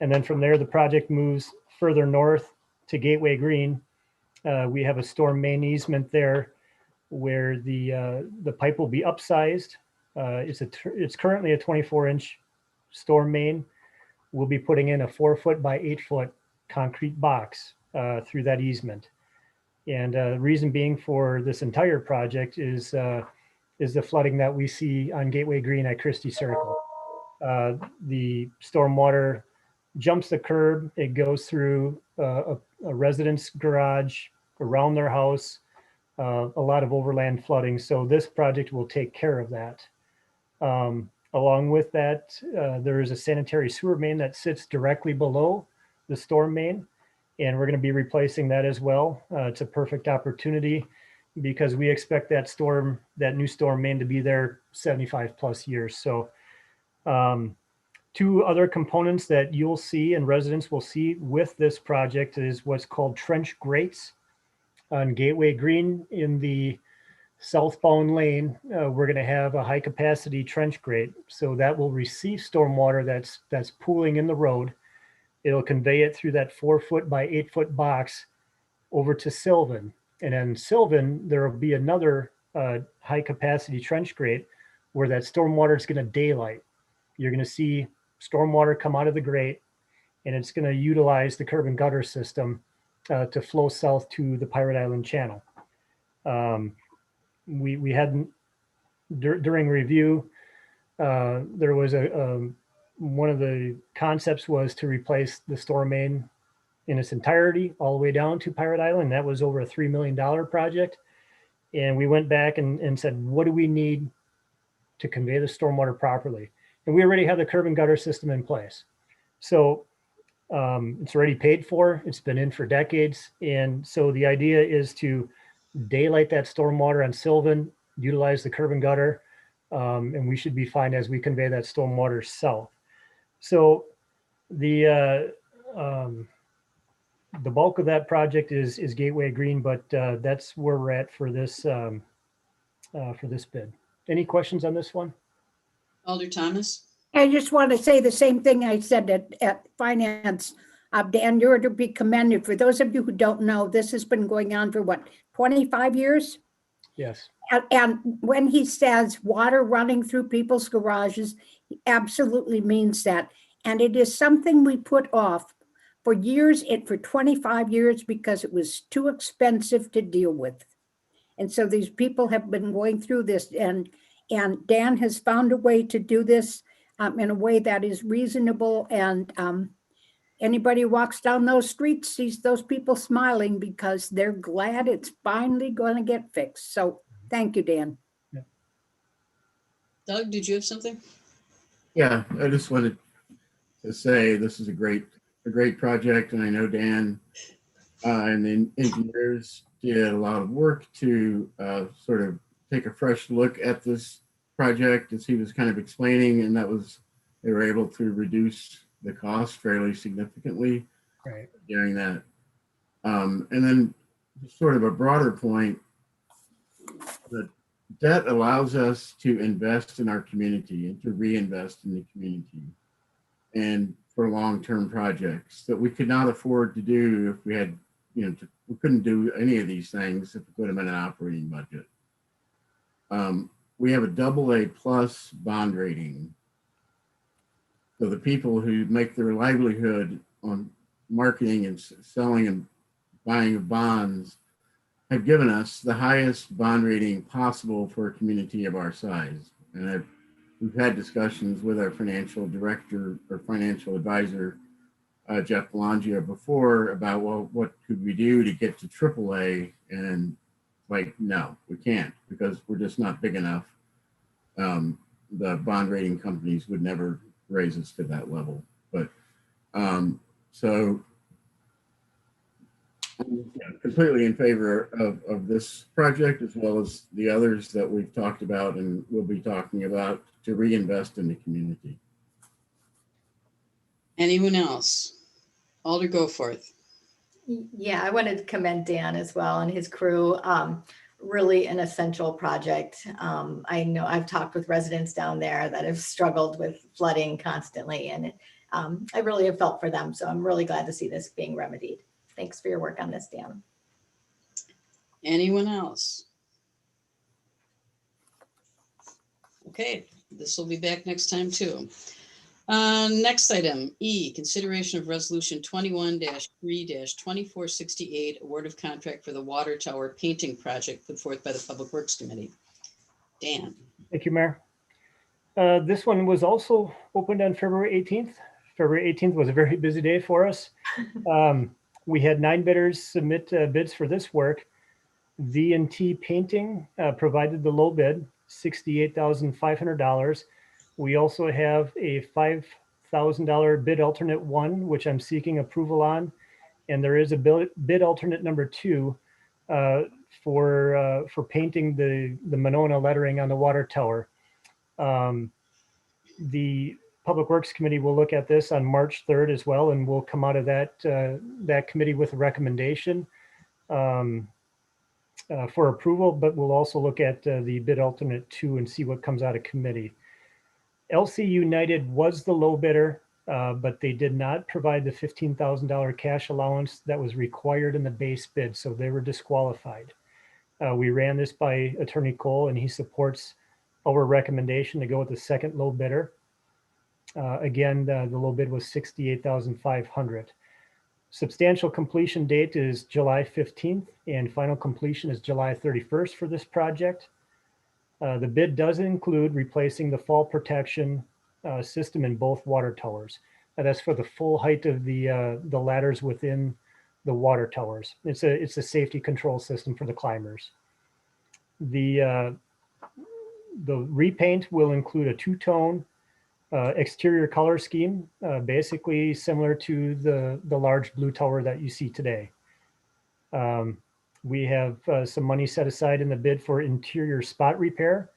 And then from there, the project moves further north to Gateway Green. We have a storm main easement there where the pipe will be upsized. It's currently a 24-inch storm main. We'll be putting in a 4-foot by 8-foot concrete box through that easement. And the reason being for this entire project is the flooding that we see on Gateway Green at Christie Circle. The stormwater jumps the curb. It goes through a resident's garage, around their house, a lot of overland flooding. So this project will take care of that. Along with that, there is a sanitary sewer main that sits directly below the storm main, and we're going to be replacing that as well. It's a perfect opportunity because we expect that new storm main to be there 75 plus years. So 2 other components that you'll see and residents will see with this project is what's called trench grates on Gateway Green. In the southbound lane, we're going to have a high capacity trench grate. So that will receive stormwater that's pooling in the road. It'll convey it through that 4-foot by 8-foot box over to Sylvan. And then Sylvan, there will be another high capacity trench grate where that stormwater is going to daylight. You're going to see stormwater come out of the grate, and it's going to utilize the curb and gutter system to flow south to the Pirate Island channel. We hadn't, during review, there was one of the concepts was to replace the storm main in its entirety all the way down to Pirate Island. That was over a $3 million project. And we went back and said, what do we need to convey the stormwater properly? And we already have the curb and gutter system in place. So it's already paid for. It's been in for decades. And so the idea is to daylight that stormwater on Sylvan, utilize the curb and gutter, and we should be fine as we convey that stormwater south. So the bulk of that project is Gateway Green, but that's where we're at for this bid. Any questions on this one? Alder Thomas? I just want to say the same thing I said at finance. Dan, you're to be commended. For those of you who don't know, this has been going on for what, 25 years? Yes. And when he says water running through people's garages, he absolutely means that. And it is something we put off for years, for 25 years, because it was too expensive to deal with. And so these people have been going through this, and Dan has found a way to do this in a way that is reasonable. And anybody who walks down those streets sees those people smiling because they're glad it's finally going to get fixed. So thank you, Dan. Yeah. Doug, did you have something? Yeah, I just wanted to say this is a great project, and I know Dan and the engineers did a lot of work to sort of take a fresh look at this project, as he was kind of explaining, and they were able to reduce the cost fairly significantly Right. during that. And then sort of a broader point, the debt allows us to invest in our community and to reinvest in the community and for long-term projects that we could not afford to do if we had, we couldn't do any of these things if we put them in an operating budget. We have a AA+ bond rating. So the people who make their livelihood on marketing and selling and buying of bonds have given us the highest bond rating possible for a community of our size. And we've had discussions with our financial director or financial advisor, Jeff Belangio, before about, well, what could we do to get to AAA? And like, no, we can't, because we're just not big enough. The bond rating companies would never raise us to that level. But so I'm completely in favor of this project, as well as the others that we've talked about and will be talking about, to reinvest in the community. Anyone else? Alder Goforth. Yeah, I wanted to commend Dan as well and his crew. Really an essential project. I know I've talked with residents down there that have struggled with flooding constantly, and I really have felt for them. So I'm really glad to see this being remedied. Thanks for your work on this, Dan. Anyone else? Okay, this will be back next time too. Next item, E, consideration of resolution 21-3-2468, award of contract for the water tower painting project put forth by the Public Works Committee. Dan. Thank you, Mayor. This one was also opened on February 18th. February 18th was a very busy day for us. We had 9 bidders submit bids for this work. V&T Painting provided the low bid, $68,500. We also have a $5,000 bid alternate 1, which I'm seeking approval on. And there is a bid alternate number 2 for painting the Monona lettering on the water tower. The Public Works Committee will look at this on March 3rd as well, and we'll come out of that committee with a recommendation for approval, but we'll also look at the bid alternate 2 and see what comes out of committee. LC United was the low bidder, but they did not provide the $15,000 cash allowance that was required in the base bid, so they were disqualified. We ran this by Attorney Cole, and he supports our recommendation to go with the second low bidder. Again, the low bid was $68,500. Substantial completion date is July 15th, and final completion is July 31st for this project. The bid does include replacing the fall protection system in both water towers. That's for the full height of the ladders within the water towers. It's a safety control system for the climbers. The repaint will include a 2-tone exterior color scheme, basically similar to the large blue tower that you see today. We have some money set aside in the bid for interior spot repair.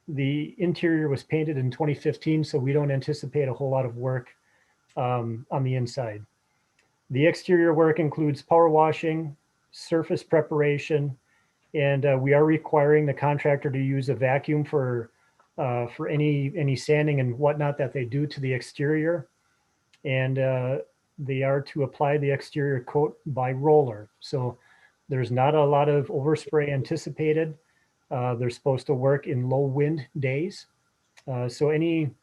The interior was painted in 2015, so we don't anticipate a whole lot of work on the inside. The exterior work includes power washing, surface preparation, and we are requiring the contractor to use a vacuum for any sanding and whatnot that they do to the exterior. And they are to apply the exterior coat by roller. So there's not a lot of overspray anticipated. They're supposed to work in low wind days. So any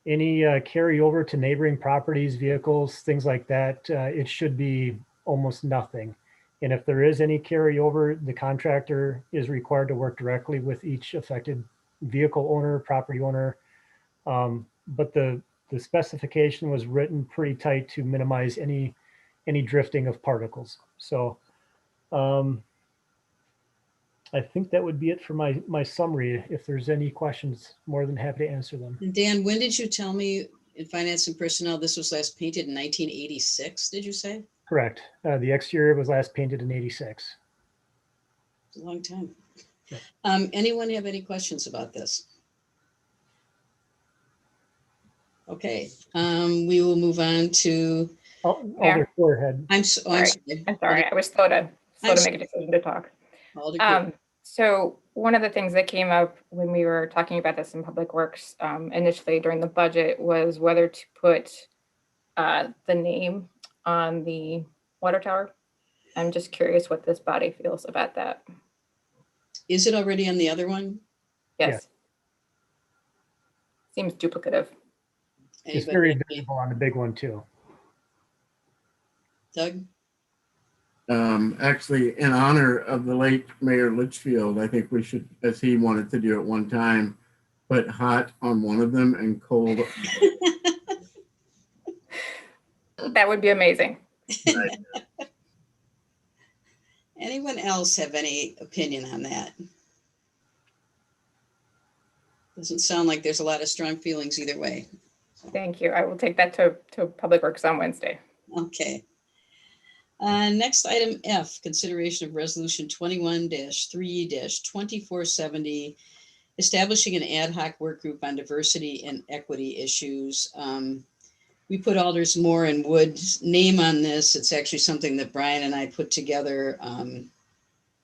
carryover to neighboring properties, vehicles, things like that, it should be almost nothing. And if there is any carryover, the contractor is required to work directly with each affected vehicle owner, property owner. But the specification was written pretty tight to minimize any drifting of particles. So I think that would be it for my summary. If there's any questions, more than happy to answer them. Dan, when did you tell me in Finance and Personnel this was last painted in 1986, did you say? Correct. The exterior was last painted in 86. It's a long time. Yep. Anyone have any questions about this? Okay, we will move on to, Alder Forehead. I'm Sorry. sorry. I'm sorry. I was slow to I'm make a decision to talk. Alder Court. So one of the things that came up when we were talking about this in Public Works initially during the budget was whether to put the name on the water tower. I'm just curious what this body feels about that. Is it already on the other one? Yes. Seems duplicative. It's very visible on the big one too. Doug? Actually, in honor of the late Mayor Litchfield, I think we should, as he wanted to do at one time, put hot on one of them and cold. That would be amazing. Anyone else have any opinion on that? Doesn't sound like there's a lot of strong feelings either way. Thank you. I will take that to Public Works on Wednesday. Okay. Next item F, consideration of resolution 21-3-2470, establishing an ad hoc work group on diversity and equity issues. We put Alders Moore and Wood's name on this. It's actually something that Brian and I put together.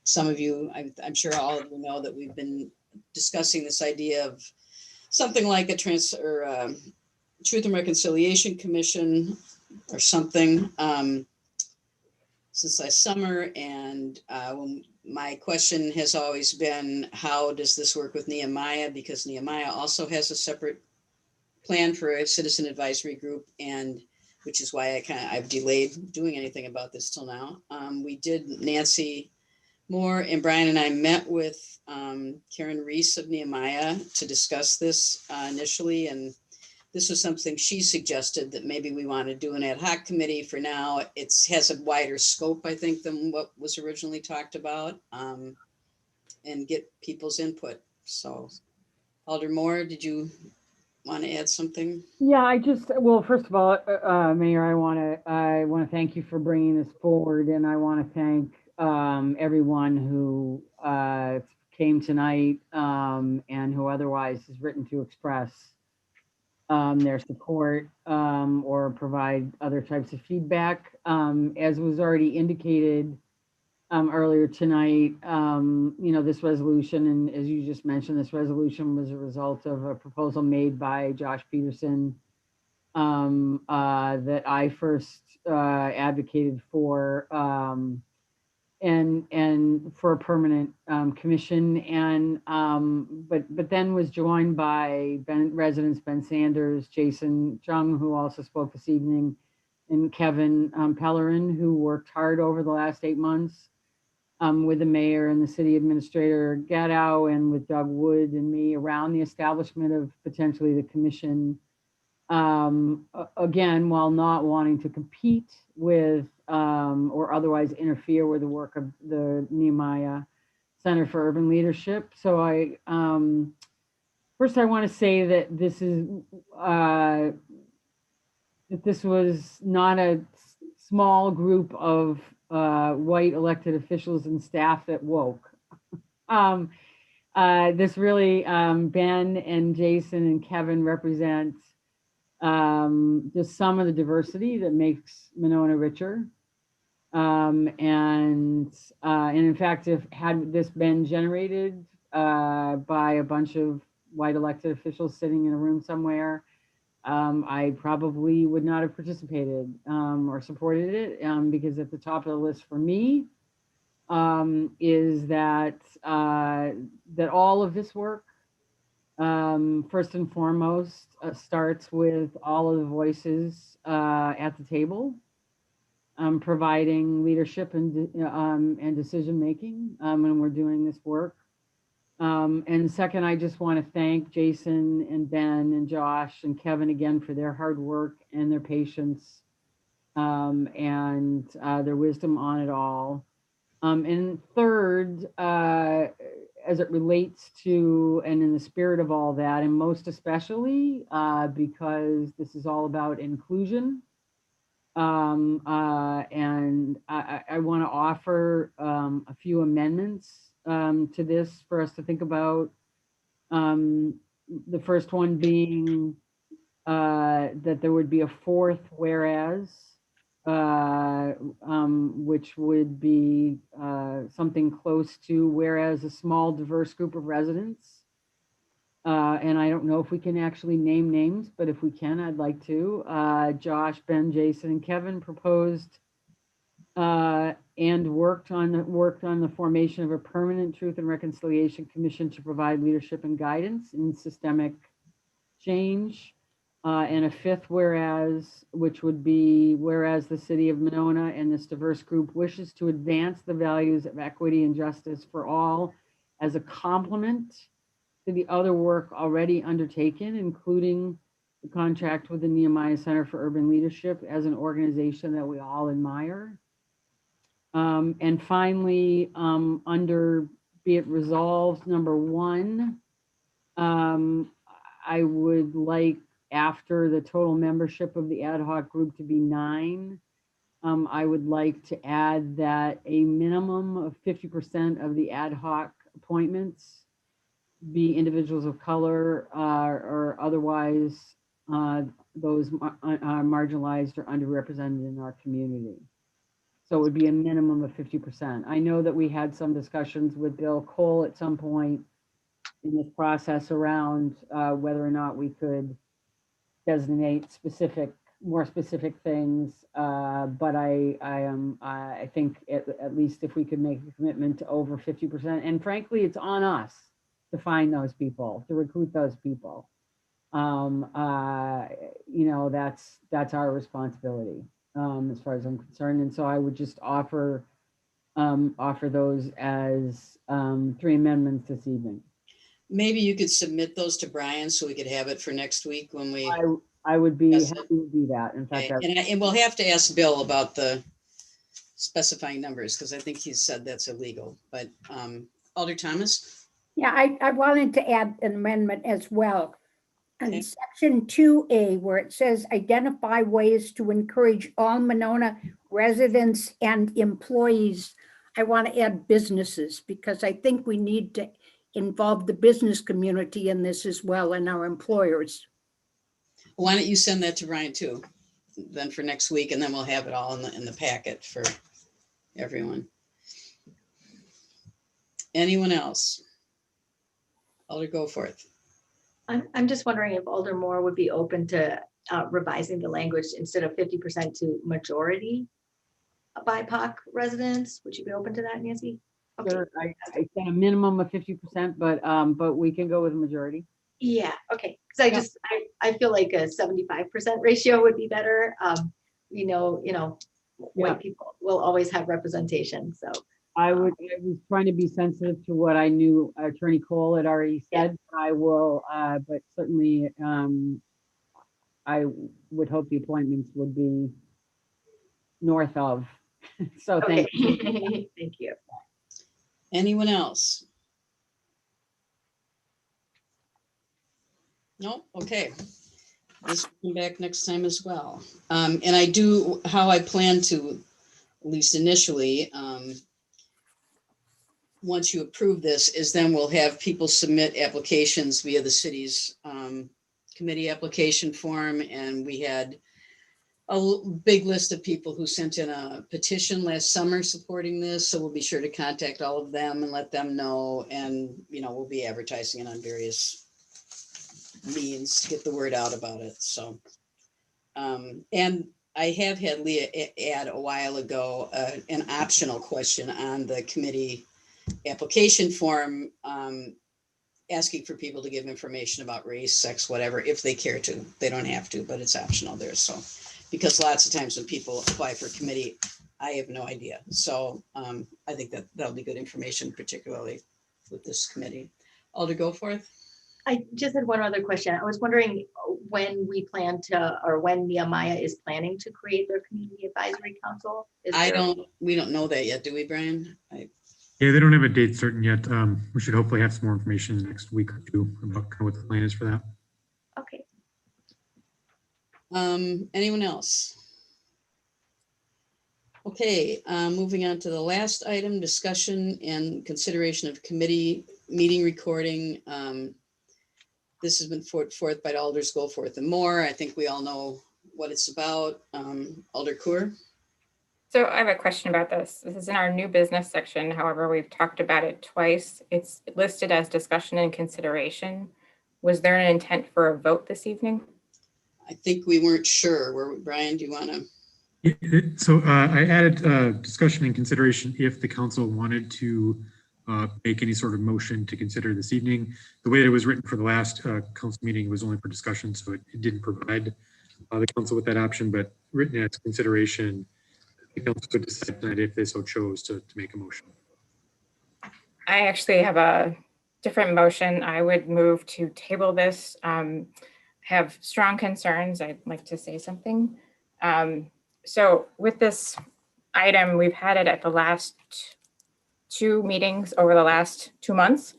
Some of you, I'm sure all of you know that we've been discussing this idea of something like a Truth and Reconciliation Commission or something since last summer. And my question has always been, how does this work with Nehemiah? Because Nehemiah also has a separate plan for a citizen advisory group, and which is why I've delayed doing anything about this till now. Nancy Moore and Brian and I met with Karen Reese of Nehemiah to discuss this initially, and this was something she suggested that maybe we want to do an ad hoc committee for now. It has a wider scope, I think, than what was originally talked about, and get people's input. So, Alder Moore, did you want to add something? Yeah, well, first of all, Mayor, I want to thank you for bringing this forward, and I want to thank everyone who came tonight and who otherwise has written to express their support or provide other types of feedback. As was already indicated earlier tonight, this resolution, and as you just mentioned, this resolution was a result of a proposal made by Josh Peterson that I first advocated for, and for a permanent commission, and but then was joined by residents Ben Sanders, Jason Chung, who also spoke this evening, and Kevin Pellerin, who worked hard over the last 8 months with the mayor and the city administrator Gatto, and with Doug Wood and me around the establishment of potentially the commission. Again, while not wanting to compete with or otherwise interfere with the work of the Nehemiah Center for Urban Leadership. So first I want to say that this was not a small group of white elected officials and staff that woke. This really, Ben and Jason and Kevin represent just some of the diversity that makes Monona richer. And in fact, had this been generated by a bunch of white elected officials sitting in a room somewhere, I probably would not have participated or supported it, because at the top of the list for me is that that all of this work, first and foremost, starts with all of the voices at the table, providing leadership and decision making when we're doing this work. And second, I just want to thank Jason and Ben and Josh and Kevin again for their hard work and their patience and their wisdom on it all. And third, as it relates to, and in the spirit of all that, and most especially because this is all about inclusion, and I want to offer a few amendments to this for us to think about. The first one being that there would be a fourth whereas, which would be something close to whereas a small diverse group of residents. And I don't know if we can actually name names, but if we can, I'd like to. Josh, Ben, Jason, and Kevin proposed and worked on the formation of a permanent Truth and Reconciliation Commission to provide leadership and guidance in systemic change. And a fifth whereas, which would be whereas the city of Monona and this diverse group wishes to advance the values of equity and justice for all as a complement to the other work already undertaken, including the contract with the Nehemiah Center for Urban Leadership as an organization that we all admire. And finally, under be it resolved, number 1, I would like, after the total membership of the ad hoc group to be 9, I would like to add that a minimum of 50% of the ad hoc appointments be individuals of color or otherwise those marginalized or underrepresented in our community. So it would be a minimum of 50%. I know that we had some discussions with Bill Cole at some point in this process around whether or not we could designate more specific things. But I think at least if we could make a commitment to over 50%, and frankly, it's on us to find those people, to recruit those people. You know, that's our responsibility as far as I'm concerned. And so I would just offer those as 3 amendments this evening. Maybe you could submit those to Brian so we could have it for next week when we. I would be happy to do that. In fact, okay. And we'll have to ask Bill about the specifying numbers because I think he said that's illegal. But Alder Thomas. Yeah, I wanted to add an amendment as well. Okay. In section 2A, where it says identify ways to encourage all Monona residents and employees, I want to add businesses because I think we need to involve the business community in this as well and our employers. Why don't you send that to Brian too, then for next week, and then we'll have it all in the packet for everyone. Anyone else? Alder, go forth. I'm just wondering if Alder Moore would be open to revising the language instead of 50% to majority of BIPOC residents. Would you be open to that, Nancy? Okay. Sure, I said a minimum of 50%, but we can go with a majority. Yeah, okay. Because I feel like a 75% ratio would be better. You know, white people will always have representation. So I was trying to be sensitive to what I knew Attorney Cole had already said. I will, but certainly I would hope the appointments would be north of. So okay. thank you. Thank you. Anyone else? No? Okay. This will come back next time as well. And I do, how I plan to, at least initially, once you approve this, is then we'll have people submit applications via the city's committee application form. And we had a big list of people who sent in a petition last summer supporting this. So we'll be sure to contact all of them and let them know. And, we'll be advertising it on various means to get the word out about it. So, and I have had Leah add a while ago an optional question on the committee application form, asking for people to give information about race, sex, whatever, if they care to. They don't have to, but it's optional there. So, because lots of times when people apply for committee, I have no idea. So I think that'll be good information, particularly with this committee. Alder, go forth. I just had one other question. I was wondering when we plan to, or when Nehemiah is planning to create their community advisory council. We don't know that yet, do we, Brian? Yeah, they don't have a date certain yet. We should hopefully have some more information next week or two about kind of what the plan is for that. Okay. Anyone else? Okay, moving on to the last item, discussion and consideration of committee meeting recording. This has been put forth by Alders Goforth and Moore. I think we all know what it's about. Alder Kur. So I have a question about this. This is in our new business section. However, we've talked about it twice. It's listed as discussion and consideration. Was there an intent for a vote this evening? I think we weren't sure. Brian, do you want to? So I added discussion and consideration if the council wanted to make any sort of motion to consider this evening. The way it was written for the last council meeting was only for discussion, so it didn't provide the council with that option, but written as consideration, the council could decide tonight if they so chose to make a motion. I actually have a different motion. I would move to table this. Have strong concerns. I'd like to say something. So with this item, we've had it at the last 2 meetings over the last 2 months.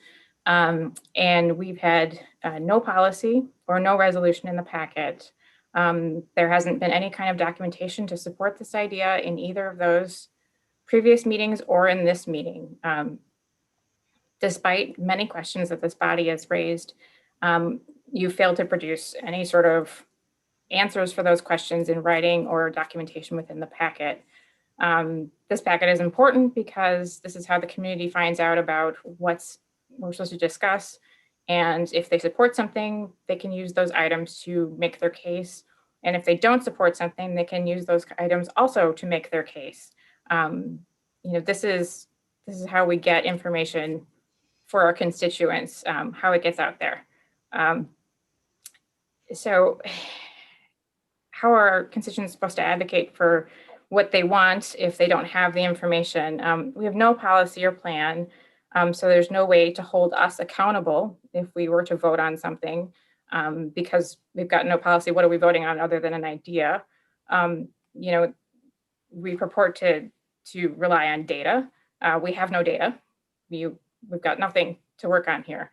And we've had no policy or no resolution in the packet. There hasn't been any kind of documentation to support this idea in either of those previous meetings or in this meeting. Despite many questions that this body has raised, you failed to produce any sort of answers for those questions in writing or documentation within the packet. This packet is important because this is how the community finds out about what's we're supposed to discuss. And if they support something, they can use those items to make their case. And if they don't support something, they can use those items also to make their case. This is how we get information for our constituents, how it gets out there. So how are our constituents supposed to advocate for what they want if they don't have the information? We have no policy or plan, so there's no way to hold us accountable if we were to vote on something, because we've got no policy. What are we voting on other than an idea? We purport to rely on data. We have no data. We've got nothing to work on here.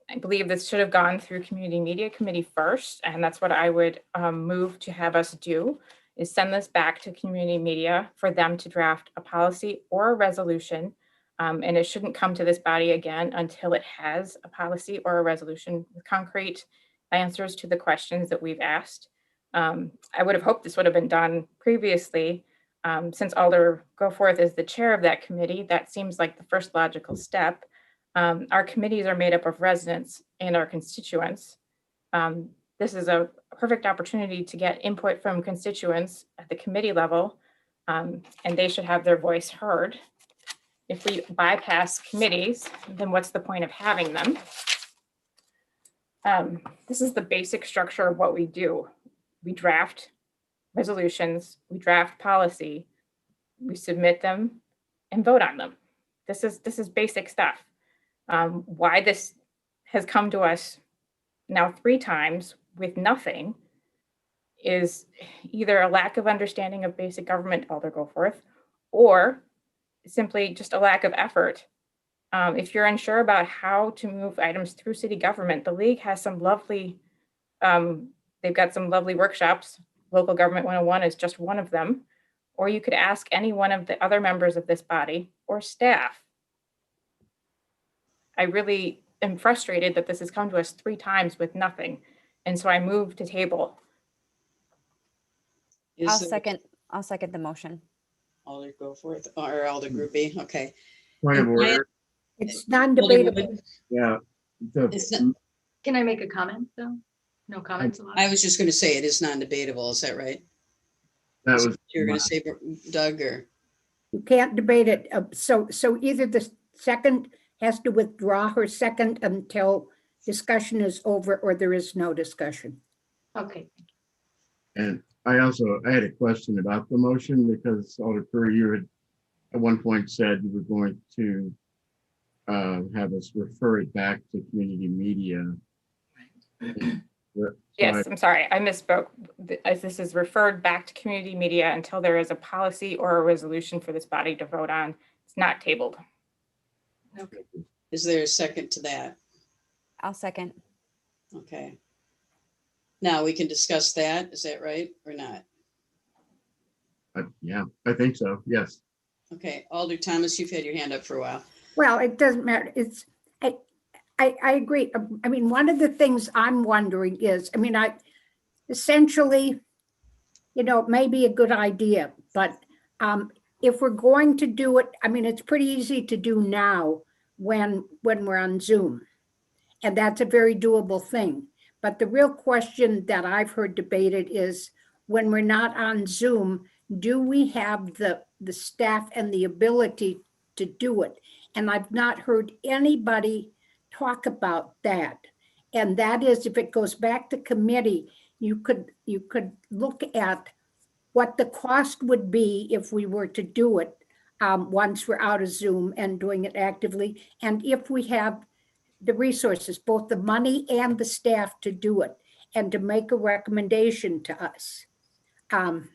I believe this should have gone through Community Media Committee first, and that's what I would move to have us do, is send this back to Community Media for them to draft a policy or a resolution, and it shouldn't come to this body again until it has a policy or a resolution with concrete answers to the questions that we've asked. I would have hoped this would have been done previously. Since Alder Goforth is the chair of that committee, that seems like the first logical step. Our committees are made up of residents and our constituents. This is a perfect opportunity to get input from constituents at the committee level, and they should have their voice heard. If we bypass committees, then what's the point of having them? This is the basic structure of what we do. We draft resolutions, we draft policy, we submit them and vote on them. This is basic stuff. Why this has come to us now 3 times with nothing is either a lack of understanding of basic government, Alder Goforth, or simply just a lack of effort. If you're unsure about how to move items through city government, the league has some lovely, they've got some lovely workshops. Local Government 101 is just one of them. Or you could ask any one of the other members of this body or staff. I really am frustrated that this has come to us 3 times with nothing. And so I moved to table. I'll second the motion. Alder Goforth or Alder Groupie. Okay. Point of order. It's non-debatable. Yeah. Can I make a comment though? No comments allowed? I was just going to say it is non-debatable. Is that right? That was You're going to say, Doug, or? You can't debate it. So either the second has to withdraw her second until discussion is over, or there is no discussion. Okay. And I had a question about the motion, because Alder Curry, you had at one point said you were going to have us refer it back to community media. Yes, I'm sorry, I misspoke. As this is referred back to community media until there is a policy or a resolution for this body to vote on. It's not tabled. Okay. Is there a second to that? I'll second. Okay. Now we can discuss that. Is that right or not? Yeah, I think so. Yes. Okay. Alder Thomas, you've had your hand up for a while. Well, it doesn't matter. I agree. I mean, one of the things I'm wondering is, I mean, essentially, you know, it may be a good idea, but if we're going to do it, I mean, it's pretty easy to do now when we're on Zoom. And that's a very doable thing. But the real question that I've heard debated is when we're not on Zoom, do we have the staff and the ability to do it? And I've not heard anybody talk about that. And that is, if it goes back to committee, you could look at what the cost would be if we were to do it once we're out of Zoom and doing it actively. And if we have the resources, both the money and the staff to do it, and to make a recommendation to us. And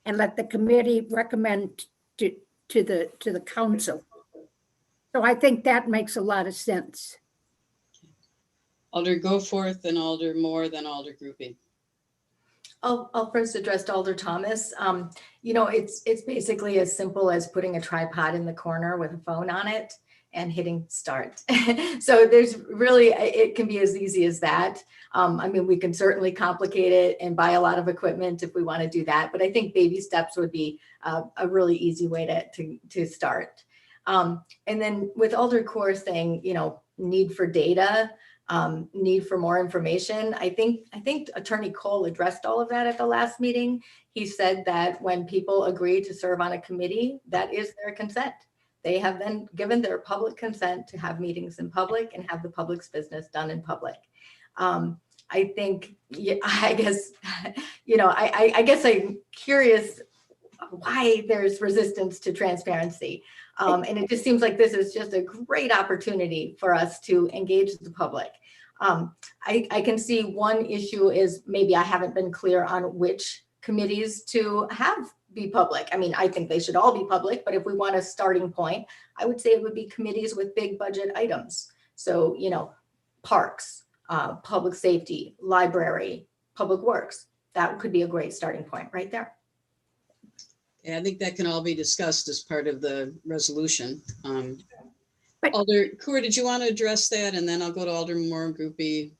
let the committee recommend to the council. So I think that makes a lot of sense. Alder Goforth, then Alder Moore, then Alder Groupie. I'll first address Alder Thomas. You know, it's basically as simple as putting a tripod in the corner with a phone on it and hitting start. So there's really, it can be as easy as that. I mean, we can certainly complicate it and buy a lot of equipment if we want to do that, but I think baby steps would be a really easy way to start. And then with Alder Core saying, you know, need for data, need for more information. I think Attorney Cole addressed all of that at the last meeting. He said that when people agree to serve on a committee, that is their consent. They have then given their public consent to have meetings in public and have the public's business done in public. I think, yeah, I guess, you know, I guess I'm curious why there's resistance to transparency. And it just seems like this is just a great opportunity for us to engage the public. I can see one issue is maybe I haven't been clear on which committees to have be public. I mean, I think they should all be public, but if we want a starting point, I would say it would be committees with big budget items. So, you know, parks, public safety, library, public works. That could be a great starting point right there. Yeah, I think that can all be discussed as part of the resolution. Alder Coor, did you want to address that? And then I'll go to Alder Moore, Groupie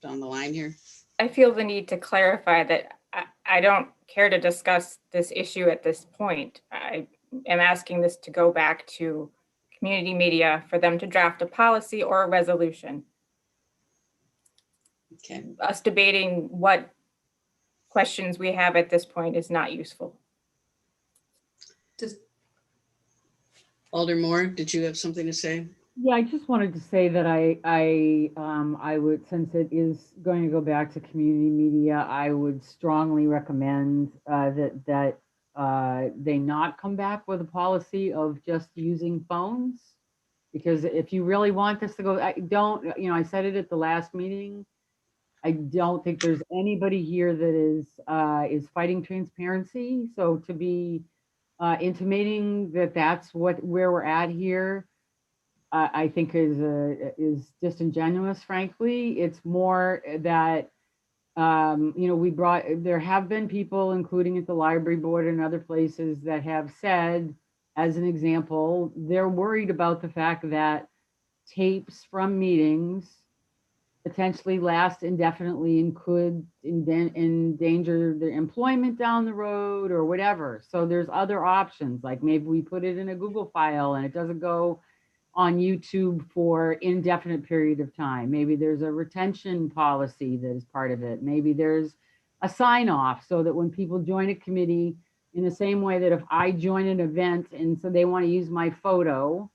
down the line here. I feel the need to clarify that I don't care to discuss this issue at this point. I am asking this to go back to community media for them to draft a policy or a resolution. Okay. Us debating what questions we have at this point is not useful. Alder Moore, did you have something to say? Yeah, I just wanted to say that I would, since it is going to go back to community media, I would strongly recommend that they not come back with a policy of just using phones. Because if you really want this to go, I said it at the last meeting. I don't think there's anybody here that is fighting transparency. So to be intimating that that's where we're at here, I think is disingenuous, frankly. It's more that, there have been people, including at the library board and other places, that have said, as an example, they're worried about the fact that tapes from meetings potentially last indefinitely and could endanger their employment down the road or whatever. So there's other options, like maybe we put it in a Google file and it doesn't go on YouTube for indefinite period of time. Maybe there's a retention policy that is part of it. Maybe there's a sign off so that when people join a committee, in the same way that if I join an event and so they want to use my photo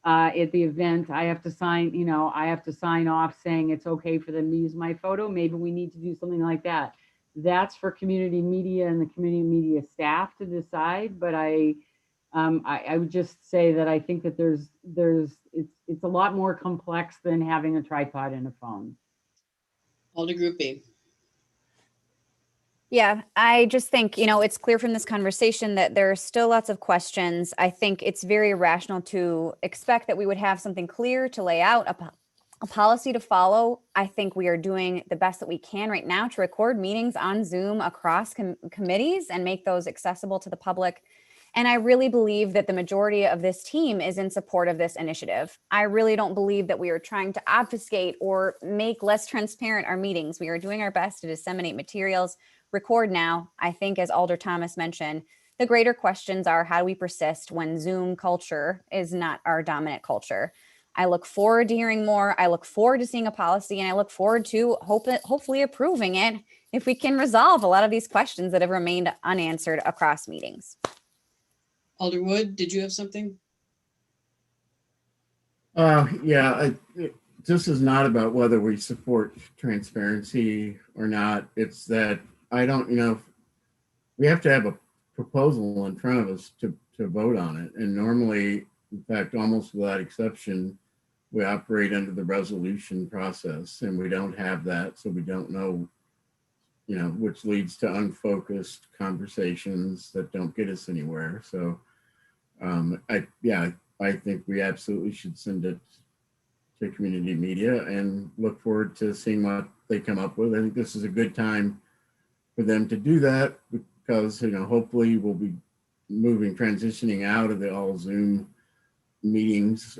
at the event, I have to sign off saying it's okay for them to use my photo. Maybe we need to do something like that. That's for community media and the community media staff to decide. But I would just say that I think that it's a lot more complex than having a tripod and a phone. Alder Groupie. Yeah, I just think, it's clear from this conversation that there are still lots of questions. I think it's very irrational to expect that we would have something clear to lay out, a policy to follow. I think we are doing the best that we can right now to record meetings on Zoom across committees and make those accessible to the public And I really believe that the majority of this team is in support of this initiative. I really don't believe that we are trying to obfuscate or make less transparent our meetings. We are doing our best to disseminate materials, record now. I think, as Alder Thomas mentioned, the greater questions are, how do we persist when Zoom culture is not our dominant culture? I look forward to hearing more. I look forward to seeing a policy, and I look forward to hopefully approving it if we can resolve a lot of these questions that have remained unanswered across meetings. Alder Wood, did you have something? Yeah, this is not about whether we support transparency or not. It's that we have to have a proposal in front of us to vote on it. And normally, in fact, almost without exception, we operate under the resolution process, and we don't have that. So we don't know, which leads to unfocused conversations that don't get us anywhere. So I think we absolutely should send it to community media and look forward to seeing what they come up with. I think this is a good time for them to do that because, hopefully we'll be transitioning out of the all Zoom meetings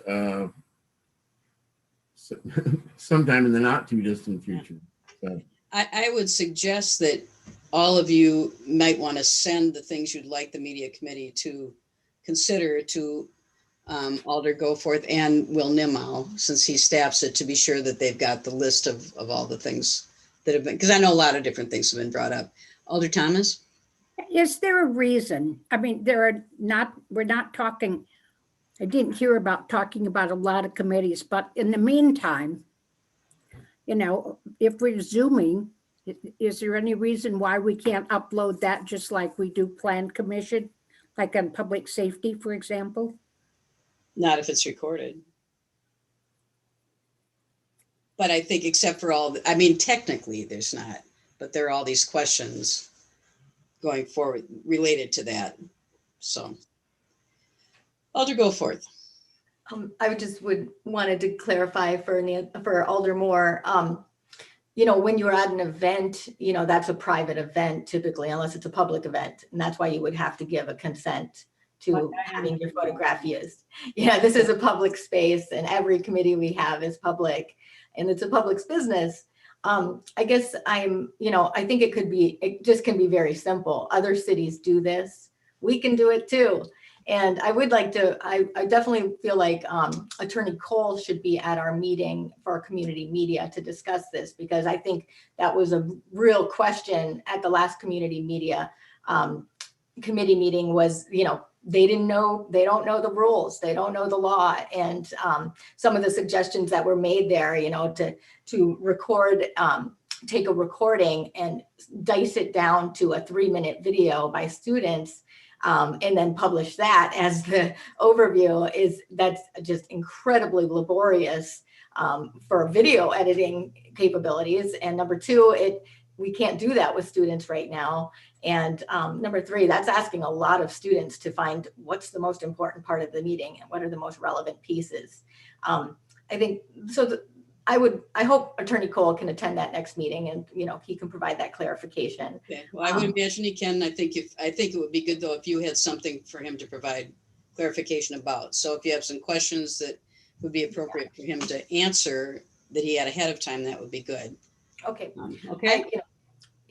sometime in the not too distant future. So. I would suggest that all of you might want to send the things you'd like the media committee to consider to Alder Goforth and Will Nimau, since he staffs it, to be sure that they've got the list of all the things that have been, because I know a lot of different things have been brought up. Alder Thomas? Is there a reason? I mean, we're not talking, I didn't hear about talking about a lot of committees, but in the meantime, if we're Zooming, is there any reason why we can't upload that just like we do Plan Commission, like on public safety, for example? Not if it's recorded. But I think except for technically there's not, but there are all these questions going forward related to that. So, Alder Goforth. I would wanted to clarify for Alder Moore. When you're at an event, that's a private event typically, unless it's a public event, and that's why you would have to give a consent to having your photograph used. Yeah, this is a public space, and every committee we have is public, and it's a public's business. I guess I think it just can be very simple. Other cities do this. We can do it too. And I would like to, I definitely feel like Attorney Cole should be at our meeting for our community media to discuss this, because I think that was a real question at the last community media committee meeting was, they don't know the rules, they don't know the law. And some of the suggestions that were made there, to record, take a recording and dice it down to a 3-minute video by students, and then publish that as the overview, that's just incredibly laborious for video editing capabilities. And number two, we can't do that with students right now. And number three, that's asking a lot of students to find what's the most important part of the meeting and what are the most relevant pieces. I think so. I hope Attorney Cole can attend that next meeting, and he can provide that clarification. Okay. Well, I would imagine he can. I think it would be good though if you had something for him to provide clarification about. So if you have some questions that would be appropriate for him to answer that he had ahead of time, that would be good. Okay. Okay.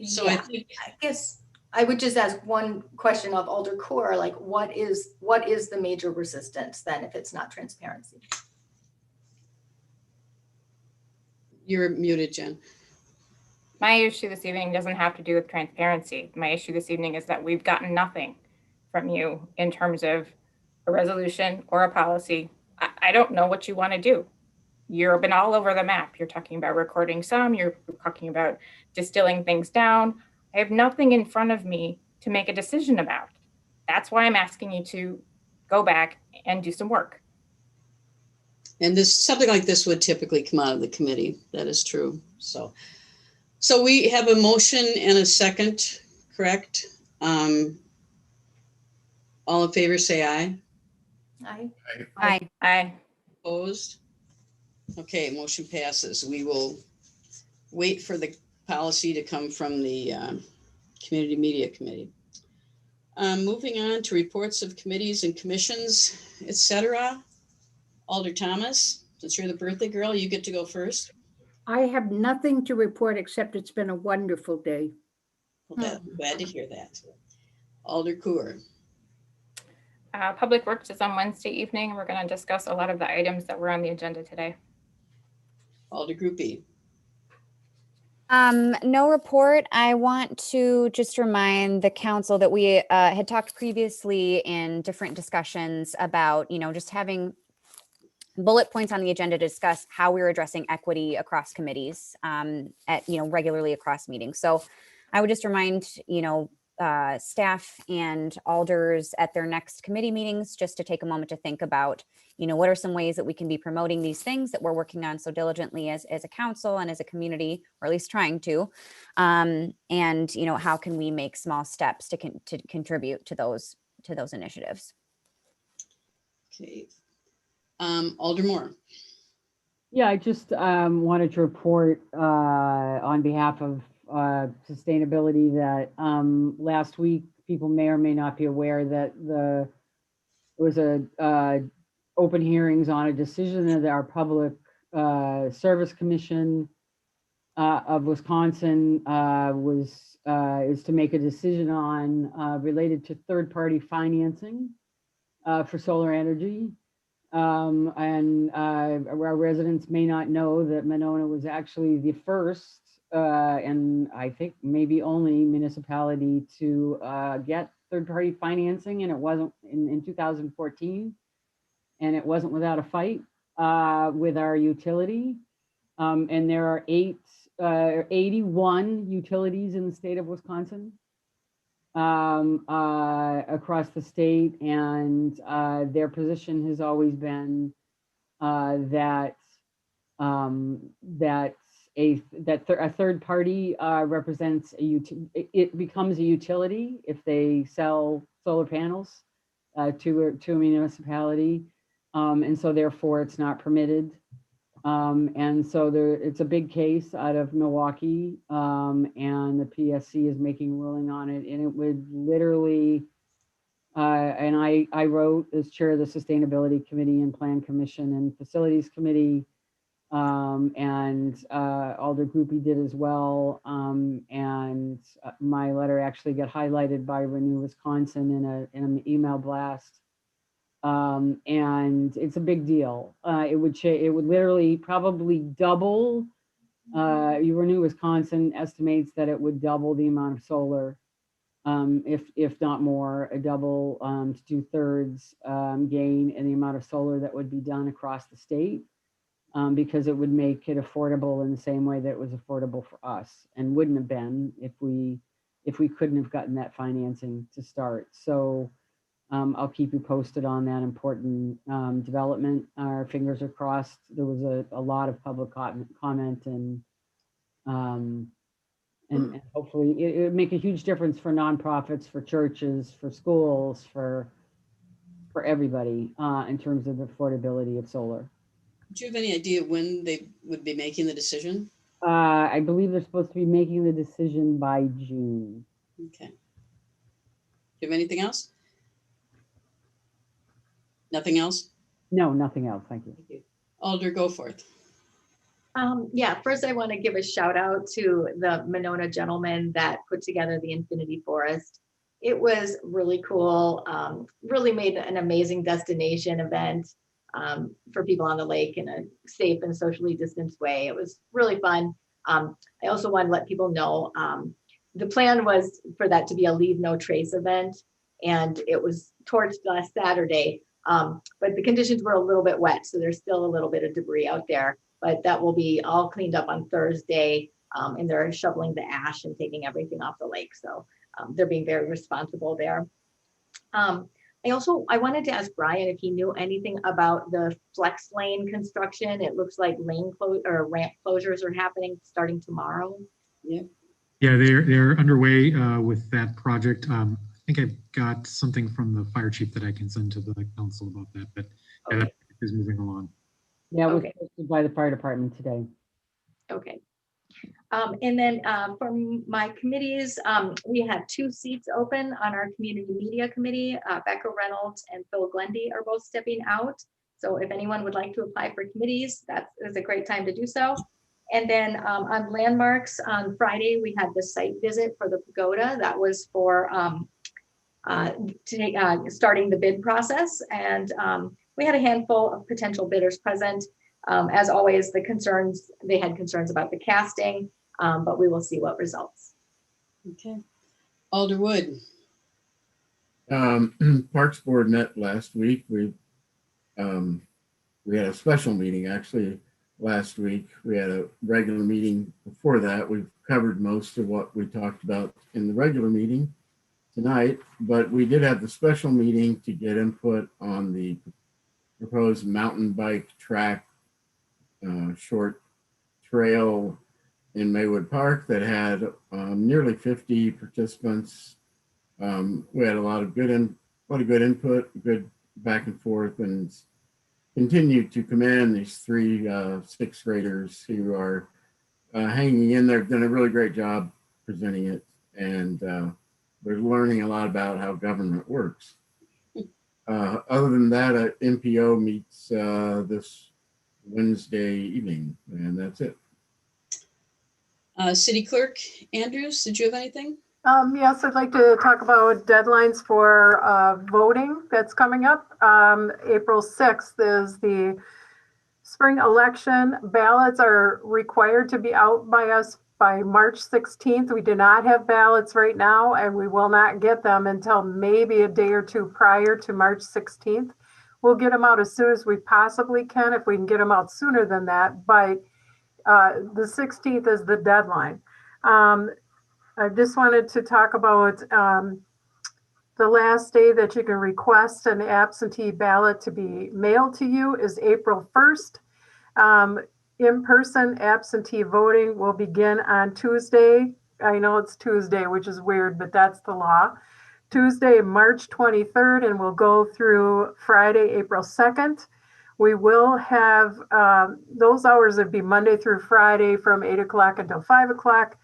So yeah, I guess I would just ask one question of Alder Core, like what is the major resistance then if it's not transparency? You're muted, Jen. My issue this evening doesn't have to do with transparency. My issue this evening is that we've gotten nothing from you in terms of a resolution or a policy. I don't know what you want to do. You've been all over the map. You're talking about recording some, you're talking about distilling things down. I have nothing in front of me to make a decision about. That's why I'm asking you to go back and do some work. And something like this would typically come out of the committee. That is true. So we have a motion and a second, correct? All in favor, say aye. Aye. Aye. Aye. Opposed? Okay, motion passes. We will wait for the policy to come from the Community Media Committee. Moving on to reports of committees and commissions, etc. Alder Thomas, since you're the birthday girl, you get to go first. I have nothing to report except it's been a wonderful day. Well, glad to hear that. Alder Coor. Public Works is on Wednesday evening, and we're going to discuss a lot of the items that were on the agenda today. Alder Groupie. No report. I want to just remind the council that we had talked previously in different discussions about, just having bullet points on the agenda to discuss how we're addressing equity across committees regularly across meetings. So I would just remind, staff and alders at their next committee meetings just to take a moment to think about, what are some ways that we can be promoting these things that we're working on so diligently as a council and as a community, or at least trying to, and, how can we make small steps to contribute to those initiatives. Okay. Alder Moore. Yeah, I just wanted to report on behalf of sustainability that last week, people may or may not be aware that there was a open hearings on a decision that our Public Service Commission of Wisconsin is to make a decision on related to third-party financing for solar energy. Our residents may not know that Monona was actually the first and I think maybe only municipality to get third-party financing, and it wasn't in 2014, and it wasn't without a fight with our utility. And there are 81 utilities in the state of Wisconsin across the state, and their position has always been that a third party represents it becomes a utility if they sell solar panels to a municipality, and so therefore it's not permitted. And so it's a big case out of Milwaukee, and the PSC is making a ruling on it, and it would literally, and I wrote as chair of the Sustainability Committee and Plan Commission and Facilities Committee, and Alder Groupie did as well, and my letter actually got highlighted by Renew Wisconsin in an email blast. And it's a big deal. It would literally probably double. Renew Wisconsin estimates that it would double the amount of solar, if not more, a double to 2/3 gain in the amount of solar that would be done across the state, because it would make it affordable in the same way that it was affordable for us, and wouldn't have been if we couldn't have gotten that financing to start. So. I'll keep you posted on that important development. Our fingers are crossed. There was a lot of public comment, and hopefully it would make a huge difference for nonprofits, for churches, for schools, for everybody in terms of the affordability of solar. Do you have any idea when they would be making the decision? I believe they're supposed to be making the decision by June. Okay. Do you have anything else? Nothing else? No, nothing else. Thank you. Thank you. Alder, go forth. Yeah, first I want to give a shout out to the Monona gentleman that put together the Infinity Forest. It was really cool, really made an amazing destination event for people on the lake in a safe and socially distanced way. It was really fun. I also want to let people know the plan was for that to be a Leave No Trace event, and it was torched last Saturday. But the conditions were a little bit wet, so there's still a little bit of debris out there, but that will be all cleaned up on Thursday, and they're shoveling the ash and taking everything off the lake. So they're being very responsible there. I wanted to ask Brian if he knew anything about the flex lane construction. It looks like ramp closures are happening starting tomorrow. Yeah. Yeah, they're underway with that project. I think I've got something from the fire chief that I can send to the council about that, but yeah, that is moving along. Yeah, it was posted by the fire department today. Okay. And then from my committees, we have 2 seats open on our community media committee. Becca Reynolds and Phil Glendy are both stepping out. So if anyone would like to apply for committees, that is a great time to do so. And then on landmarks, on Friday, we had the site visit for the pagoda. That was for starting the bid process. And we had a handful of potential bidders present. As always, they had concerns about the casting, but we will see what results. Okay. Alder Wood. Parks Board met last week. We had a special meeting actually last week. We had a regular meeting before that. We've covered most of what we talked about in the regular meeting tonight, but we did have the special meeting to get input on the proposed mountain bike track short trail in Maywood Park that had nearly 50 participants. We had a lot of good input, good back and forth, and continue to commend these 3 6th graders who are hanging in there. They've done a really great job presenting it, and they're learning a lot about how government works. Other than that, MPO meets this Wednesday evening, and that's it. City Clerk Andrews, did you have anything? Yes, I'd like to talk about deadlines for voting that's coming up. April 6th is the spring election. Ballots are required to be out by us by March 16th. We do not have ballots right now, and we will not get them until maybe a day or 2 prior to March 16th. We'll get them out as soon as we possibly can, if we can get them out sooner than that, but the 16th is the deadline. I just wanted to talk about the last day that you can request an absentee ballot to be mailed to you is April 1st. In-person absentee voting will begin on Tuesday. I know it's Tuesday, which is weird, but that's the law. Tuesday, March 23rd, and we'll go through Friday, April 2nd. We will have those hours would be Monday through Friday from 8 o'clock until 5 o'clock.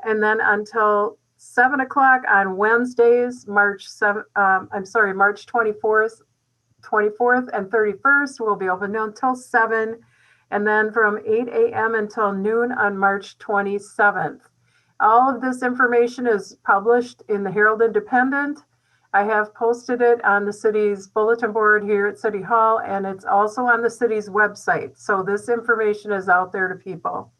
And then until 7 o'clock on Wednesdays, March 24th and 31st will be open until 7. And then from 8 a.m. until noon on March 27th. All of this information is published in the Herald Independent. I have posted it on the city's bulletin board here at City Hall, and it's also on the city's website. So this information is out there to people.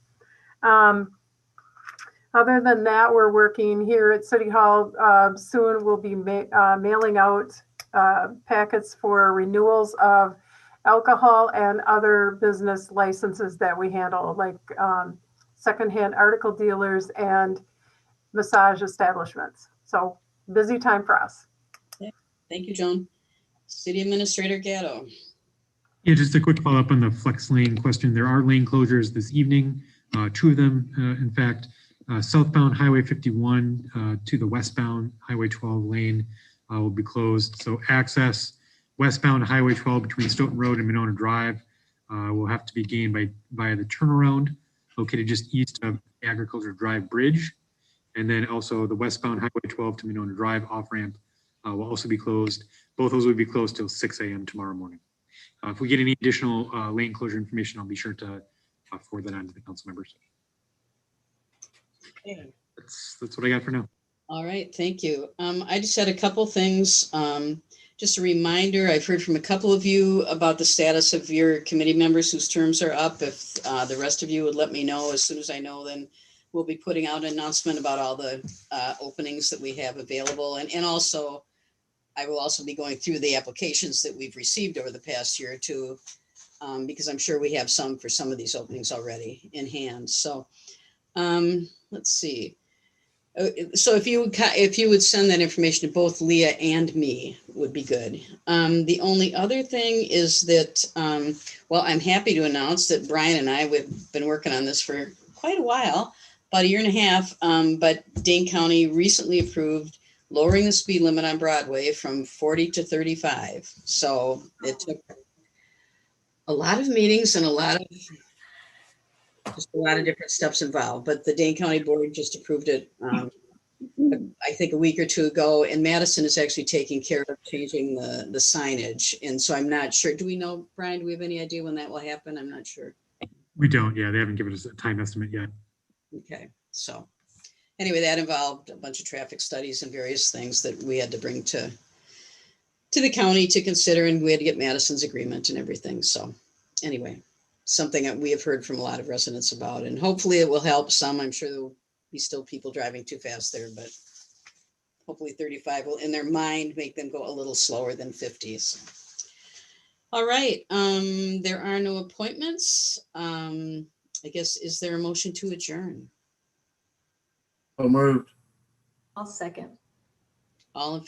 Other than that, we're working here at City Hall. Soon we'll be mailing out packets for renewals of alcohol and other business licenses that we handle, like secondhand article dealers and massage establishments. So busy time for us. Okay. Thank you, Joan. City Administrator Gatto. Yeah, just a quick follow-up on the flex lane question. There are lane closures this evening, 2 of them, in fact. Southbound Highway 51 to the westbound Highway 12 lane will be closed. So access westbound Highway 12 between Stoughton Road and Monona Drive will have to be gained by the turnaround located just east of Agriculture Drive Bridge. And then also the westbound Highway 12 to Monona Drive off-ramp will also be closed. Both those will be closed till 6 a.m. tomorrow morning. If we get any additional lane closure information, I'll be sure to forward that on to the council members. Okay. That's what I got for now. All right, thank you. I just had a couple things. Just a reminder, I've heard from a couple of you about the status of your committee members whose terms are up. If the rest of you would let me know as soon as I know, then we'll be putting out an announcement about all the openings that we have available. And also, I will also be going through the applications that we've received over the past year or two, because I'm sure we have some for some of these openings already in hand. So let's see. So if you would send that information to both Leah and me would be good. The only other thing is that, well, I'm happy to announce that Brian and I, we've been working on this for quite a while, about a year and a half, but Dane County recently approved lowering the speed limit on Broadway from 40 to 35. So it took a lot of meetings and a lot of Just a lot of different steps involved, but the Dane County Board just approved it, I think a week or two ago, and Madison is actually taking care of changing the signage. And so I'm not sure, do we know, Brian, do we have any idea when that will happen? I'm not sure. We don't, yeah, they haven't given us a time estimate yet. Okay, so anyway, that involved a bunch of traffic studies and various things that we had to bring to the county to consider, and we had to get Madison's agreement and everything. So anyway, something that we have heard from a lot of residents about, and hopefully it will help some. I'm sure there'll be still people driving too fast there, but hopefully 35 will in their mind make them go a little slower than 50. So. All right, there are no appointments. I guess, is there a motion to adjourn? So moved. I'll second. All in favor?